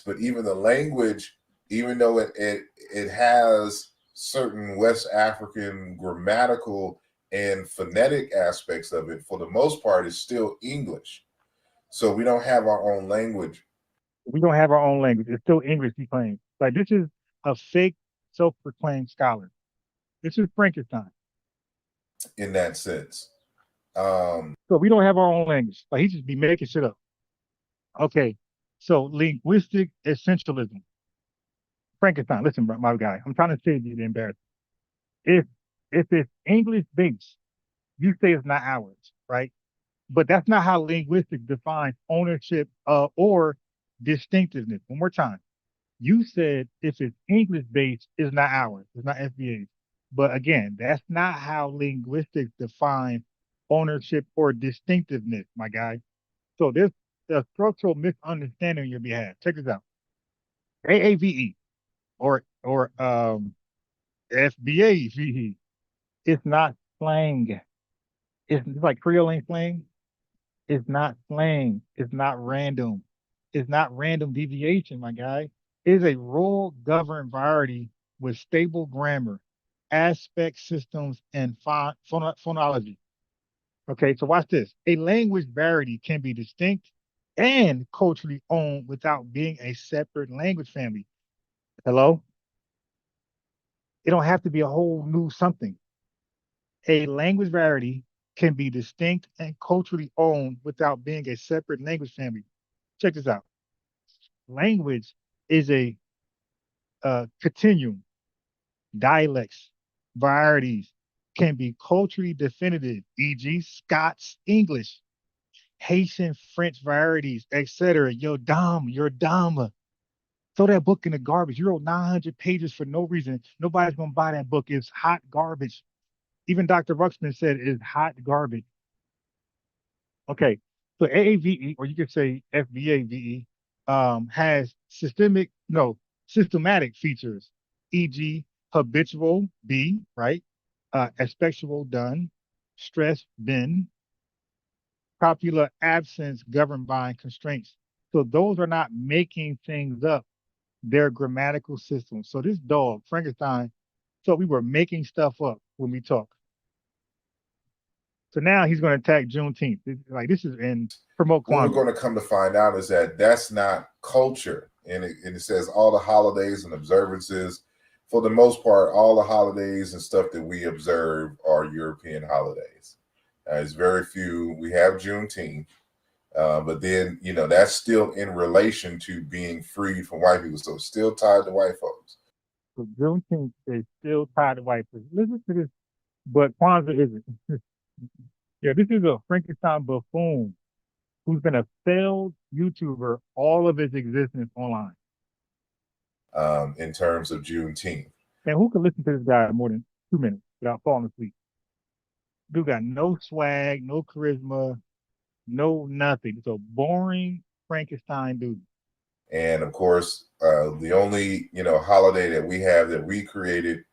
but even the language, even though it has certain West African grammatical and phonetic aspects of it, for the most part, it's still English. So we don't have our own language.
We don't have our own language. It's still English, he claims. Like, this is a fake self-proclaimed scholar. This is Frankenstein.
In that sense.
So we don't have our own language. Like, he just be making shit up. Okay, so linguistic essentialism. Frankenstein, listen, my guy, I'm trying to save you the embarrassment. If it's English based, you say it's not ours, right? But that's not how linguistics defines ownership or distinctiveness. One more time. You said if it's English based, it's not ours. It's not FBA's. But again, that's not how linguistics define ownership or distinctiveness, my guy. So there's a structural misunderstanding on your behalf. Check this out. AAVE or FBA. It's not slang. It's like Creole ain't slang. It's not slang. It's not random. It's not random deviation, my guy. It's a rule governed variety with stable grammar, aspect systems, and phonology. Okay, so watch this. A language variety can be distinct and culturally owned without being a separate language family. Hello? It don't have to be a whole new something. A language variety can be distinct and culturally owned without being a separate language family. Check this out. Language is a continuum. Dialects, varieties can be culturally definitive, e.g. Scots English, Haitian French varieties, etc. You're dumb. Throw that book in the garbage. You wrote 900 pages for no reason. Nobody's going to buy that book. It's hot garbage. Even Dr. Ruxpin said it's hot garbage. Okay, so AAVE, or you could say FBA-VE, has systematic features, e.g. habitual, B, right? Expectual, done, stress, been, popular, absence, governed by constraints. So those are not making things up. They're grammatical systems. So this dog, Frankenstein, so we were making stuff up when we talk. So now he's going to attack Juneteenth. Like, this is in promote Kwanzaa.
What we're going to come to find out is that that's not culture. And it says all the holidays and observances for the most part, all the holidays and stuff that we observe are European holidays. It's very few. We have Juneteenth, but then, you know, that's still in relation to being freed from white people. So it's still tied to white folks.
So Juneteenth is still tied to white people. Listen to this, but Kwanzaa isn't. Yeah, this is a Frankenstein buffoon who's been a failed YouTuber all of his existence online.
In terms of Juneteenth.
And who can listen to this guy more than 2 minutes without falling asleep? Dude got no swag, no charisma, no nothing. It's a boring Frankenstein dude.
And of course, the only, you know, holiday that we have that we created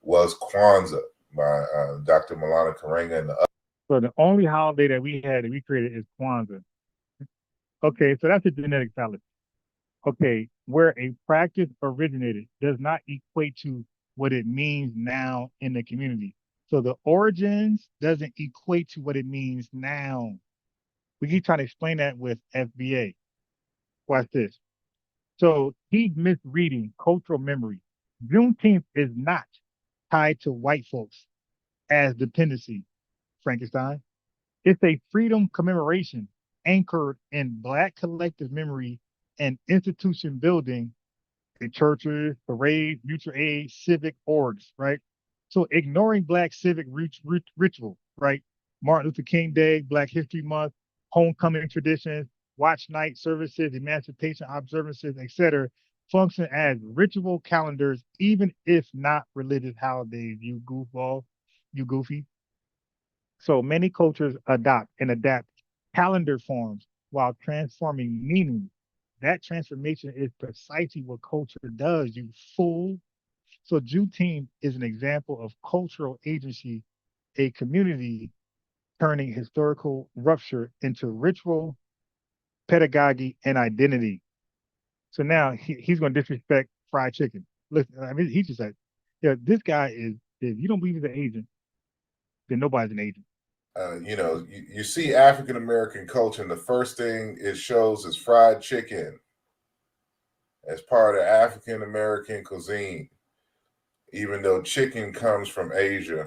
was Kwanzaa by Dr. Malana Karenga and the other.
So the only holiday that we had that we created is Kwanzaa. Okay, so that's a genetic fallacy. Okay, where a practice originated does not equate to what it means now in the community. So the origins doesn't equate to what it means now. We keep trying to explain that with FBA. Watch this. So he's misreading cultural memory. Juneteenth is not tied to white folks as dependency, Frankenstein. It's a freedom commemoration anchored in Black collective memory and institution building in churches, parades, mutual aid, civic orgs, right? So ignoring Black civic ritual, right? Martin Luther King Day, Black History Month, homecoming traditions, watch night services, emancipation observances, etc., function as ritual calendars, even if not religious holidays, you goofball, you goofy. So many cultures adopt and adapt calendar forms while transforming meaning. That transformation is precisely what culture does, you fool. So Juneteenth is an example of cultural agency, a community turning historical rupture into ritual, pedagogy, and identity. So now he's going to disrespect fried chicken. Listen, I mean, he just said, yeah, this guy is, if you don't believe he's an agent, then nobody's an agent.
You know, you see African American culture, and the first thing it shows is fried chicken as part of African American cuisine, even though chicken comes from Asia.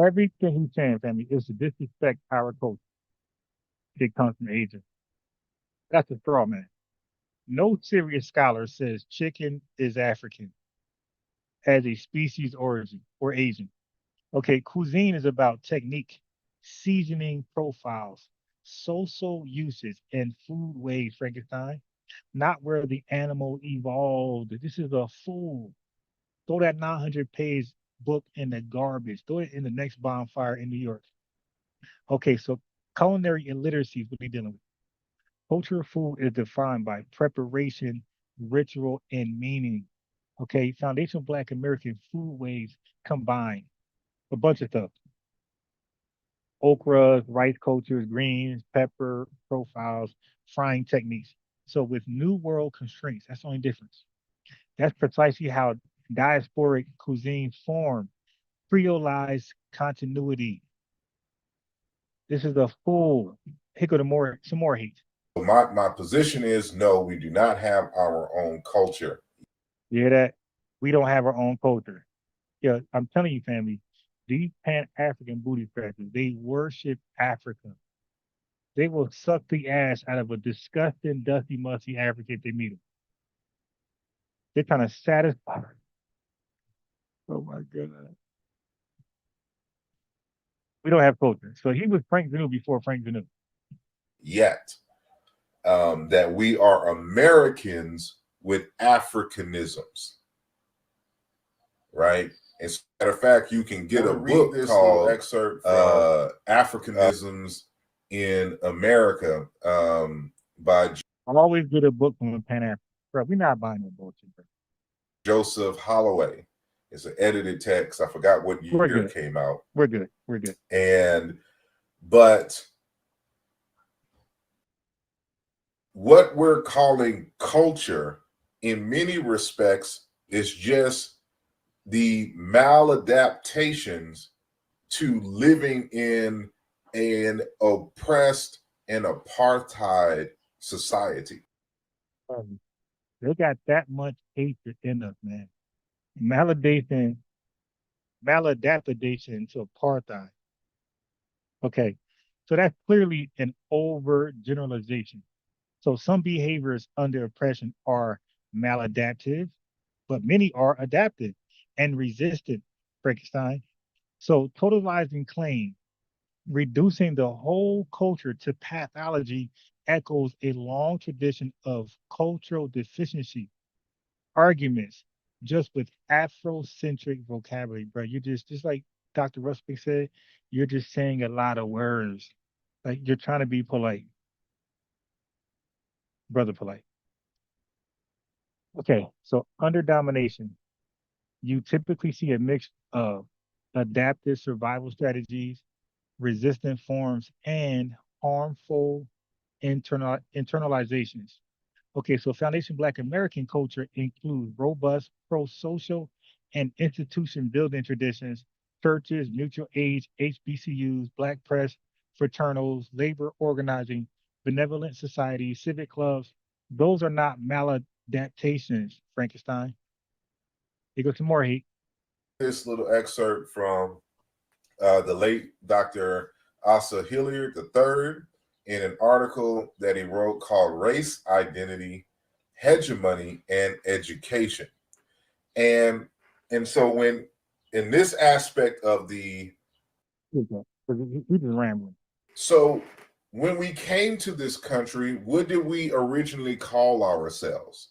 Everything he's saying, family, is to disrespect our culture. It comes from Asia. That's a straw man. No serious scholar says chicken is African as a species origin or Asian. Okay, cuisine is about technique, seasoning profiles, social uses, and food ways, Frankenstein, not where the animal evolved. This is a fool. Throw that 900-page book in the garbage. Throw it in the next bonfire in New York. Okay, so culinary illiteracy is what we're dealing with. Culture of food is defined by preparation, ritual, and meaning. Okay, foundational Black American food ways combine a bunch of stuff. Okras, rice cultures, greens, pepper profiles, frying techniques. So with new world constraints, that's the only difference. That's precisely how diasporic cuisines form, creolized continuity. This is a full, here go some more hate.
My position is no, we do not have our own culture.
You hear that? We don't have our own culture. Yeah, I'm telling you, family, these Pan-African booty scratchers, they worship Africa. They will suck the ass out of a disgusting, dusty, musty African if they meet them. They're trying to satisfy. Oh my goodness. We don't have culture. So he was Frank Zanu before Frank Zanu.
Yet. That we are Americans with Africanisms. Right? As a matter of fact, you can get a book called excerpt from Africanisms in America by
I'll always get a book from a Pan-African. Bro, we're not buying no bullshit, bro.
Joseph Holloway. It's an edited text. I forgot what year it came out.
We're good. We're good.
But what we're calling culture in many respects is just the maladaptations to living in an oppressed and apartheid society.
They got that much hatred in us, man. Maladaptation, maladaptation to apartheid. Okay. So that's clearly an overgeneralization. So some behaviors under oppression are maladaptive, but many are adaptive and resistant, Frankenstein. So totalizing claim, reducing the whole culture to pathology echoes a long tradition of cultural deficiency arguments just with Afrocentric vocabulary, bro. You just like Dr. Ruxpin said, you're just saying a lot of words. Like you're trying to be polite, brother polite. Okay, so under domination, you typically see a mix of adaptive survival strategies, resistant forms, and harmful internalizations. Okay, so Foundation Black American culture includes robust pro-social and institution building traditions, churches, mutual aid, HBCUs, Black press, fraternals, labor organizing, benevolent societies, civic clubs. Those are not maladaptations, Frankenstein. They go to more heat.
This little excerpt from the late Dr. Asa Hilliard III in an article that he wrote called Race, Identity, Hegemony, and Education. And so when in this aspect of the
He just rambling.
So when we came to this country, what did we originally call ourselves?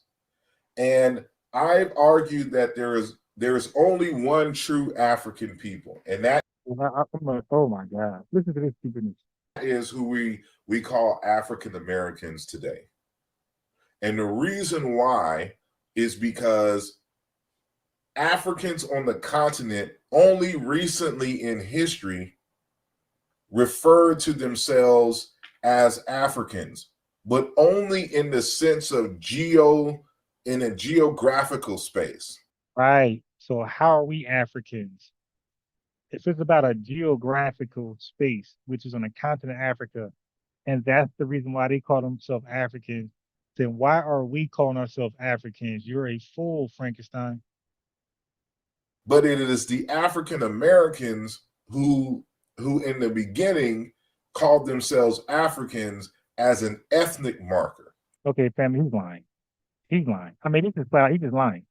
And I've argued that there is only one true African people, and that
Oh my God. Listen to this stupidness.
is who we call African Americans today. And the reason why is because Africans on the continent only recently in history referred to themselves as Africans, but only in the sense of in a geographical space.
Right. So how are we Africans? If it's about a geographical space, which is on the continent of Africa, and that's the reason why they call themselves Africans, then why are we calling ourselves Africans? You're a fool, Frankenstein.
But it is the African Americans who in the beginning called themselves Africans as an ethnic marker.
Okay, family, he's lying. He's lying. I mean, he's just lying.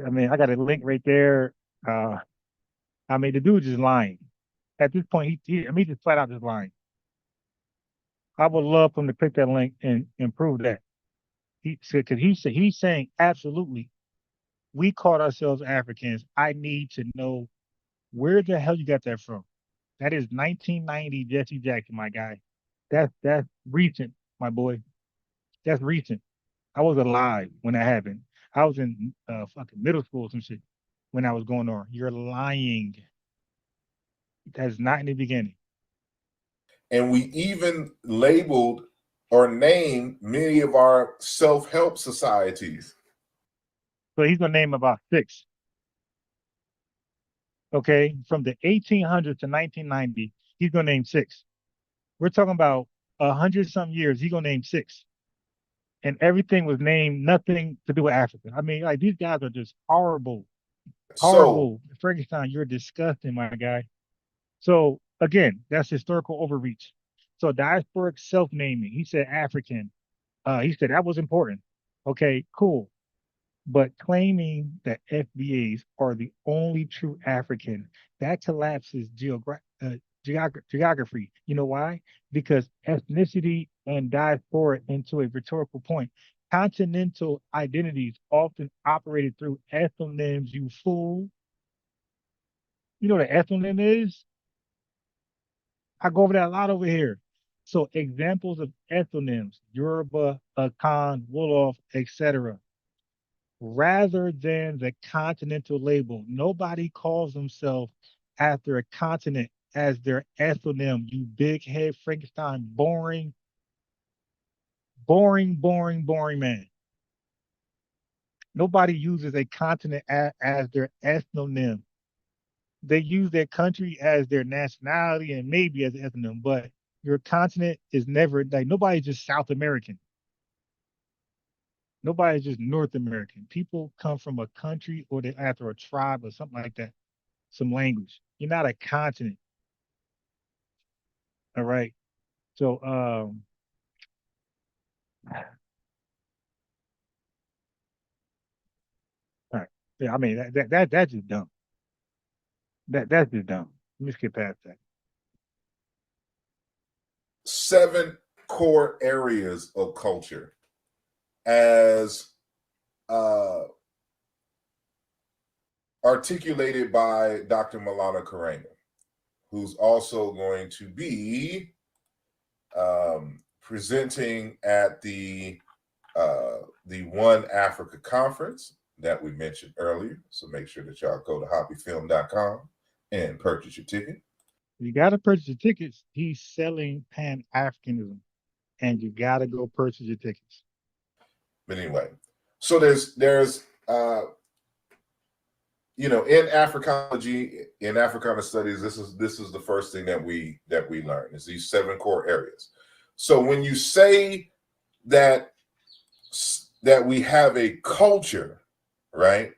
I mean, I got a link right there. I mean, the dude's just lying. At this point, he's just flat out just lying. I would love for him to click that link and prove that. Because he's saying absolutely, we called ourselves Africans. I need to know where the hell you got that from. That is 1990 Jesse Jackson, my guy. That's recent, my boy. That's recent. I was alive when that happened. I was in fucking middle school or some shit when I was going on. You're lying. That's not in the beginning.
And we even labeled or named many of our self-help societies.
So he's gonna name about 6. Okay, from the 1800s to 1990, he's gonna name 6. We're talking about 100-some years. He's gonna name 6, and everything was named nothing to do with Africa. I mean, like these guys are just horrible, horrible. So, Frankenstein, you're disgusting, my guy. So again, that's historical overreach. So diasporic self-naming. He said African. He said that was important. Okay, cool. But claiming that FBAs are the only true African, that collapses geography. You know why? Because ethnicity and diaspora into a rhetorical point. Continental identities often operated through ethnonyms, you fool. You know what an ethnonym is? I go over that a lot over here. So examples of ethonyms, Yoruba, Akan, Wolof, etc. Rather than the continental label, nobody calls themselves after a continent as their ethnonym. You big head Frankenstein, boring man. Nobody uses a continent as their ethnonym. They use their country as their nationality and maybe as an ethnonym, but your continent is never like nobody's just South American. Nobody's just North American. People come from a country or they're after a tribe or something like that, some language. You're not a continent. All right. So all right. Yeah, I mean that's just dumb. That's just dumb. Let's get past that.
7 core areas of culture as articulated by Dr. Malala Karenga, who's also going to be presenting at the One Africa conference that we mentioned earlier. So make sure that y'all go to hobbyfilm.com and purchase your ticket.
You got to purchase your tickets. He's selling Pan-Africanism, and you got to go purchase your tickets.
But anyway, so there's you know, in Africology, in Africana studies, this is the first thing that we learn is these 7 core areas. So when you say that we have a culture, right,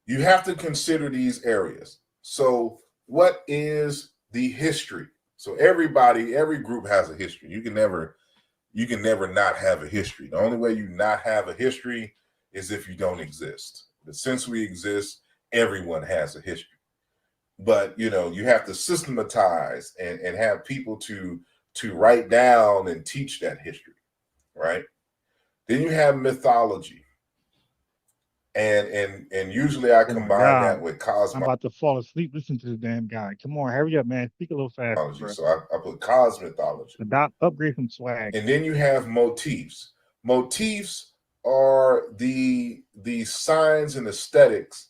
you have to consider these areas. So what is the history? So every group has a history. You can never not have a history. The only way you not have a history is if you don't exist. But since we exist, everyone has a history. But you know, you have to systematize and have people to write down and teach that history, right? Then you have mythology. And usually I combine that with cosmology.
I'm about to fall asleep. Listen to this damn guy. Come on, hurry up, man. Speak a little faster.
So I put cosmology.
Upgrade some swag.
And then you have motifs. Motifs are the signs and aesthetics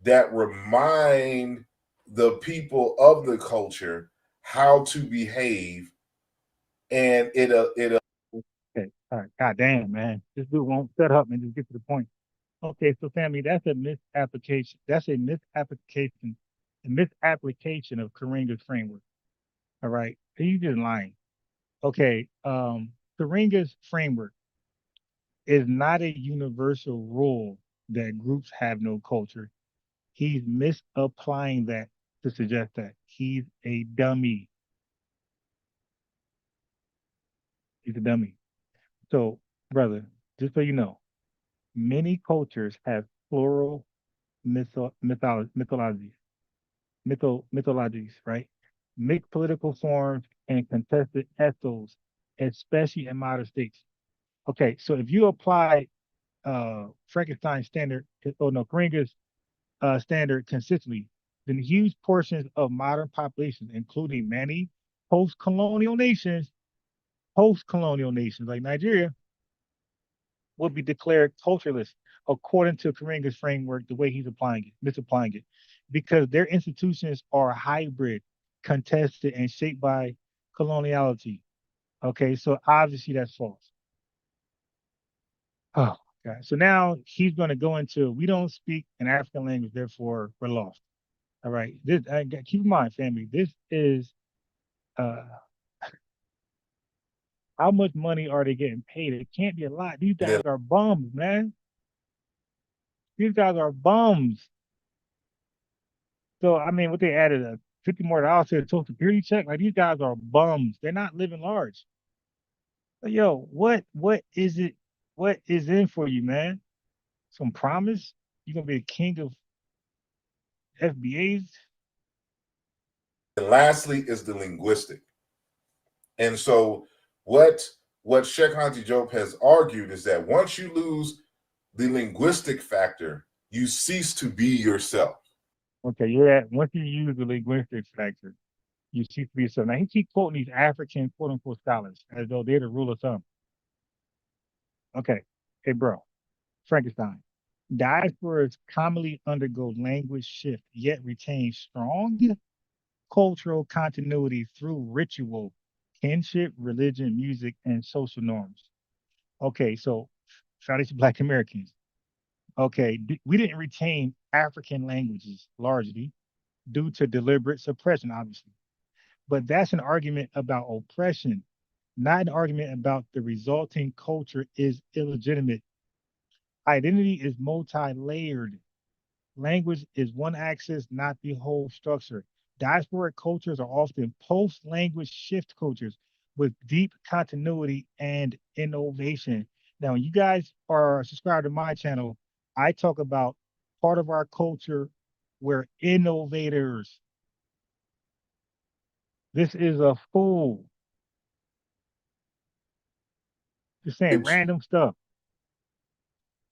that remind the people of the culture how to behave, and it
okay. All right, god damn, man, this dude won't shut up and just get to the point. Okay, so family, that's a misapplication. That's a misapplication of Karenga's framework. All right, he's just lying. Okay, Karenga's framework is not a universal rule that groups have no culture. He's misapplying that to suggest that. He's a dummy. He's a dummy. So, brother, just so you know, many cultures have plural mythologies, right? Mixed political forms and contested ethos, especially in modern states. Okay, so if you apply Frankenstein standard, Karenga's standard consistently, then huge portions of modern populations, including many post-colonial nations like Nigeria, will be declared cultureless according to Karenga's framework, the way he's misapplying it, because their institutions are hybrid, contested, and shaped by coloniality. Okay, so obviously that's false. Oh, God. So now he's going to go into, we don't speak an African language, therefore we're lost. All right. Keep in mind, family, this is how much money are they getting paid? It can't be a lot. These guys are bums, man. These guys are bums. So I mean, what they added $50 more to the Social Security check? Like, these guys are bums. They're not living large. But yo, what is it? What is in for you, man? Some promise? You're gonna be a king of FBAs?
And lastly is the linguistic. And so what Sheikh Hanti Job has argued is that once you lose the linguistic factor, you cease to be yourself.
Okay, once you use the linguistic factor, you cease to be yourself. Now he keeps quoting these African quote unquote scholars as though they're the rule of thumb. Okay, hey bro, Frankenstein. Diasporas commonly undergo language shift, yet retain strong cultural continuity through ritual, kinship, religion, music, and social norms. Okay, so shout out to Black Americans. Okay, we didn't retain African languages largely due to deliberate suppression, obviously. But that's an argument about oppression, not an argument about the resulting culture is illegitimate. Identity is multi-layered. Language is one axis, not the whole structure. Diasporic cultures are often post-language shift cultures with deep continuity and innovation. Now, when you guys are subscribed to my channel, I talk about part of our culture. We're innovators. This is a fool. Just saying random stuff.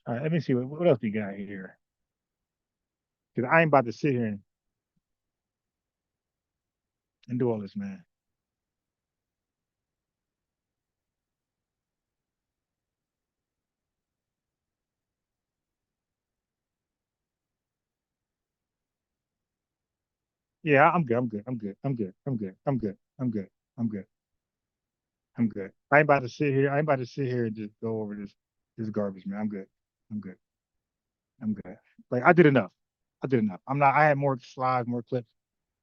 All right, let me see what else we got here. Because I ain't about to sit here and do all this, man. Yeah, I'm good. I'm good. I'm good. I'm good. I'm good. I'm good. I'm good. I'm good. I'm good. I ain't about to sit here. I ain't about to sit here and just go over this garbage, man. I'm good. I'm good. I'm good. Like I did enough. I did enough. I'm not. I had more slides, more clips.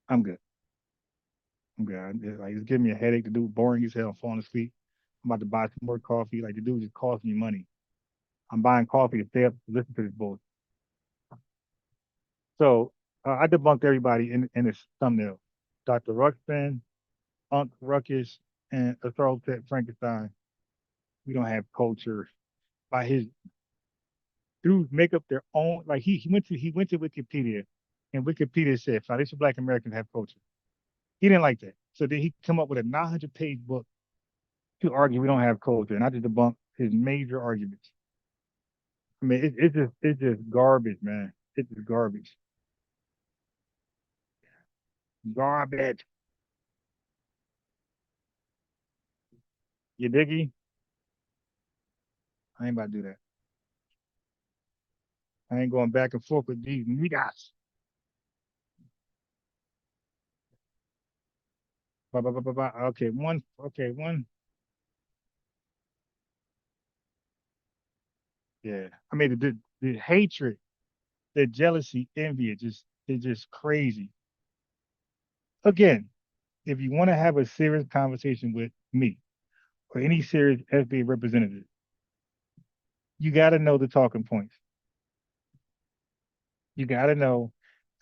I'm good. I'm good. Like it's giving me a headache. The dude boring as hell. I'm falling asleep. I'm about to buy some more coffee. Like the dude just cost me money. I'm buying coffee to stay up to listen to this bullshit. So I debunked everybody in this thumbnail. Dr. Ruxpin, Ankh, Rukus, and Hotep Frankenstein. We don't have culture. By his dudes make up their own. Like he went to Wikipedia, and Wikipedia said foundational Black Americans have culture. He didn't like that, so then he come up with a 900-page book to argue we don't have culture, and I just debunked his major arguments. I mean, it's just garbage, man. It's just garbage. Garbage. You diggy? I ain't about to do that. I ain't going back and forth with these niggas. Okay, one. Okay, one. Yeah. I mean, the hatred, the jealousy, envy, it's just crazy. Again, if you want to have a serious conversation with me or any serious FBA representative, you got to know the talking points. You got to know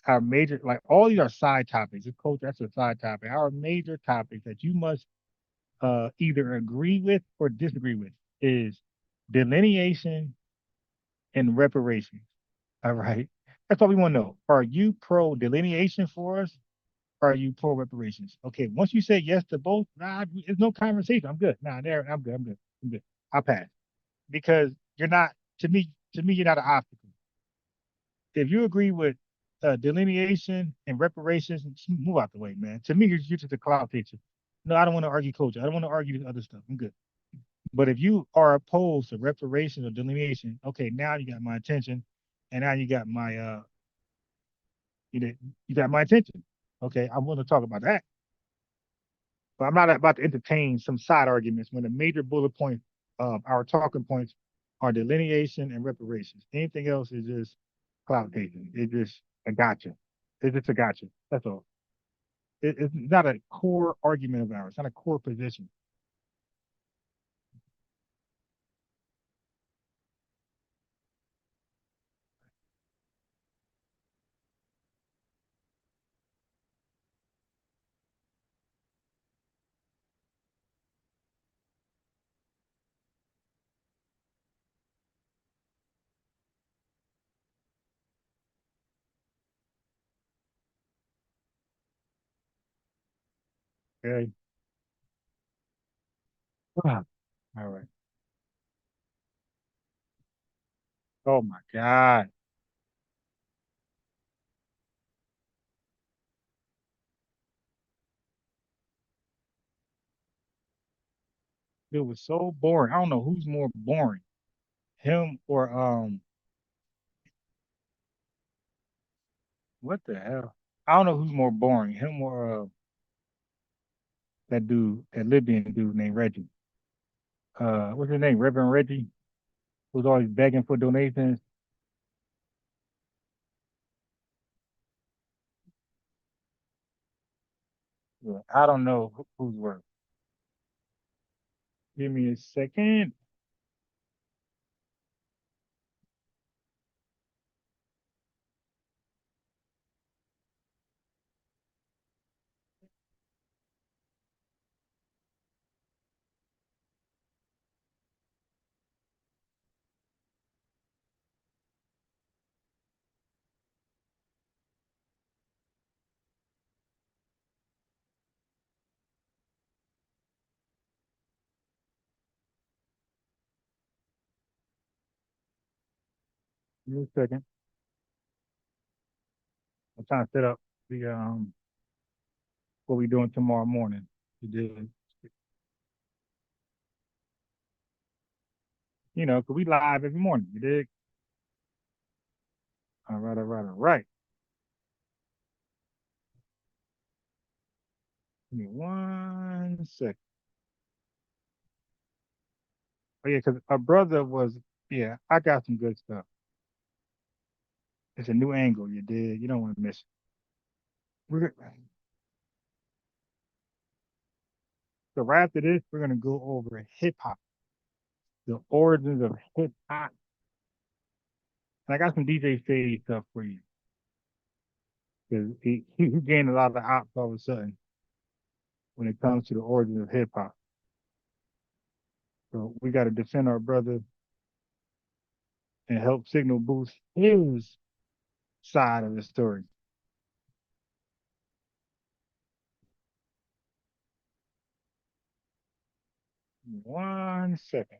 our major, like all these are side topics. The culture, that's a side topic. Our major topics that you must either agree with or disagree with is delineation and reparations. All right. That's all we want to know. Are you pro delineation for us? Or are you pro reparations? Okay. Once you say yes to both, nah, there's no conversation. I'm good. Nah, there, I'm good. I'm good. I'm good. I'll pass. Because you're not, to me, you're not an obstacle. If you agree with delineation and reparations, move out the way, man. To me, you're just a cloud chaser. No, I don't want to argue culture. I don't want to argue this other stuff. I'm good. But if you are opposed to reparations or delineation, okay, now you got my attention, and now you got my you got my attention. Okay, I want to talk about that, but I'm not about to entertain some side arguments when the major bullet points of our talking points are delineation and reparations. Anything else is just cloud chasing. It's just a gotcha. It's just a gotcha. That's all. It's not a core argument of ours. It's not a core position. Okay. All right. Oh my God. It was so boring. I don't know who's more boring, him or what the hell? I don't know who's more boring, him or that dude, that Libyan dude named Reggie. What's his name? Reverend Reggie, who's always begging for donations. Yeah, I don't know who's worse. Give me a second. Give me a second. I'm trying to set up the what we doing tomorrow morning. You did. You know, cause we live every morning. You dig? All right, all right, all right. Give me 1 second. Oh yeah, cause our brother was. Yeah, I got some good stuff. It's a new angle. You did. You don't want to miss it. We're so right after this, we're gonna go over hip hop, the origins of hip hop. And I got some DJ Fade stuff for you because he gained a lot of ops all of a sudden when it comes to the origins of hip hop. So we got to defend our brother and help signal boost his side of the story. One second.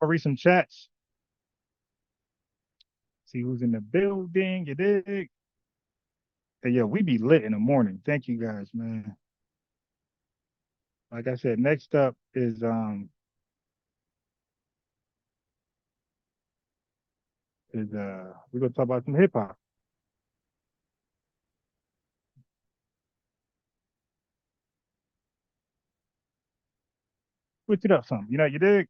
I'll read some chats. See who's in the building. You dig? Hey, yo, we be lit in the morning. Thank you guys, man. Like I said, next up is we're gonna talk about some hip hop. Switch it up some. You know, you dig?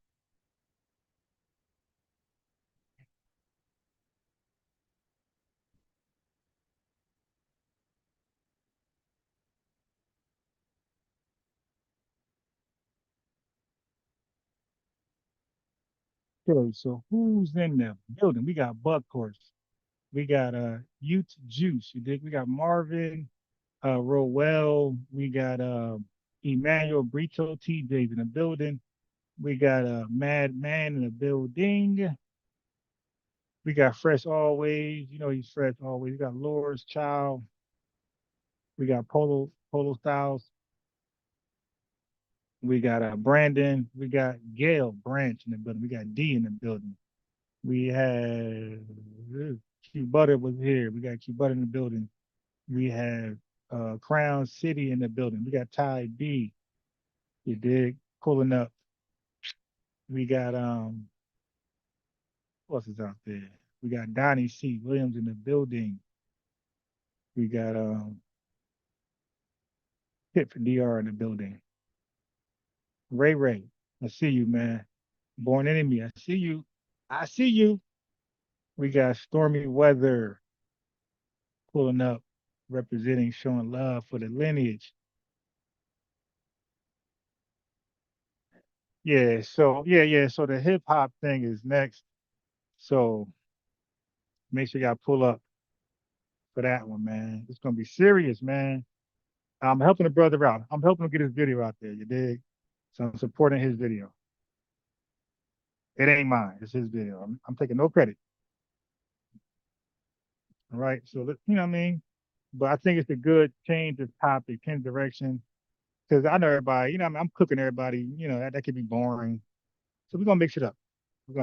Okay, so who's in the building? We got Buck Horse. We got Youth Juice. You dig? We got Marvin, Roel. We got Emmanuel Brito TJ's in the building. We got Mad Man in the building. We got Fresh Always. You know he's fresh always. We got Laura's Child. We got Polo Styles. We got Brandon. We got Gail Branch in the building. We got D in the building. We had Q Butter was here. We got Q Butter in the building. We have Crown City in the building. We got Ty B. You dig? Pulling up. We got who else is out there? We got Donnie C. Williams in the building. We got Hit for DR in the building. Ray, I see you, man. Born Enemy, I see you. I see you. We got Stormy Weather pulling up, representing, showing love for the lineage. Yeah, so yeah. So the hip hop thing is next. So make sure y'all pull up for that one, man. It's gonna be serious, man. I'm helping a brother out. I'm helping him get his video out there, you dig? So I'm supporting his video. It ain't mine, it's his video. I'm taking no credit. All right. So you know what I mean? But I think it's a good change of topic, change direction. Because I know everybody, you know, I'm cooking everybody, you know, that could be boring. So we're gonna mix it up.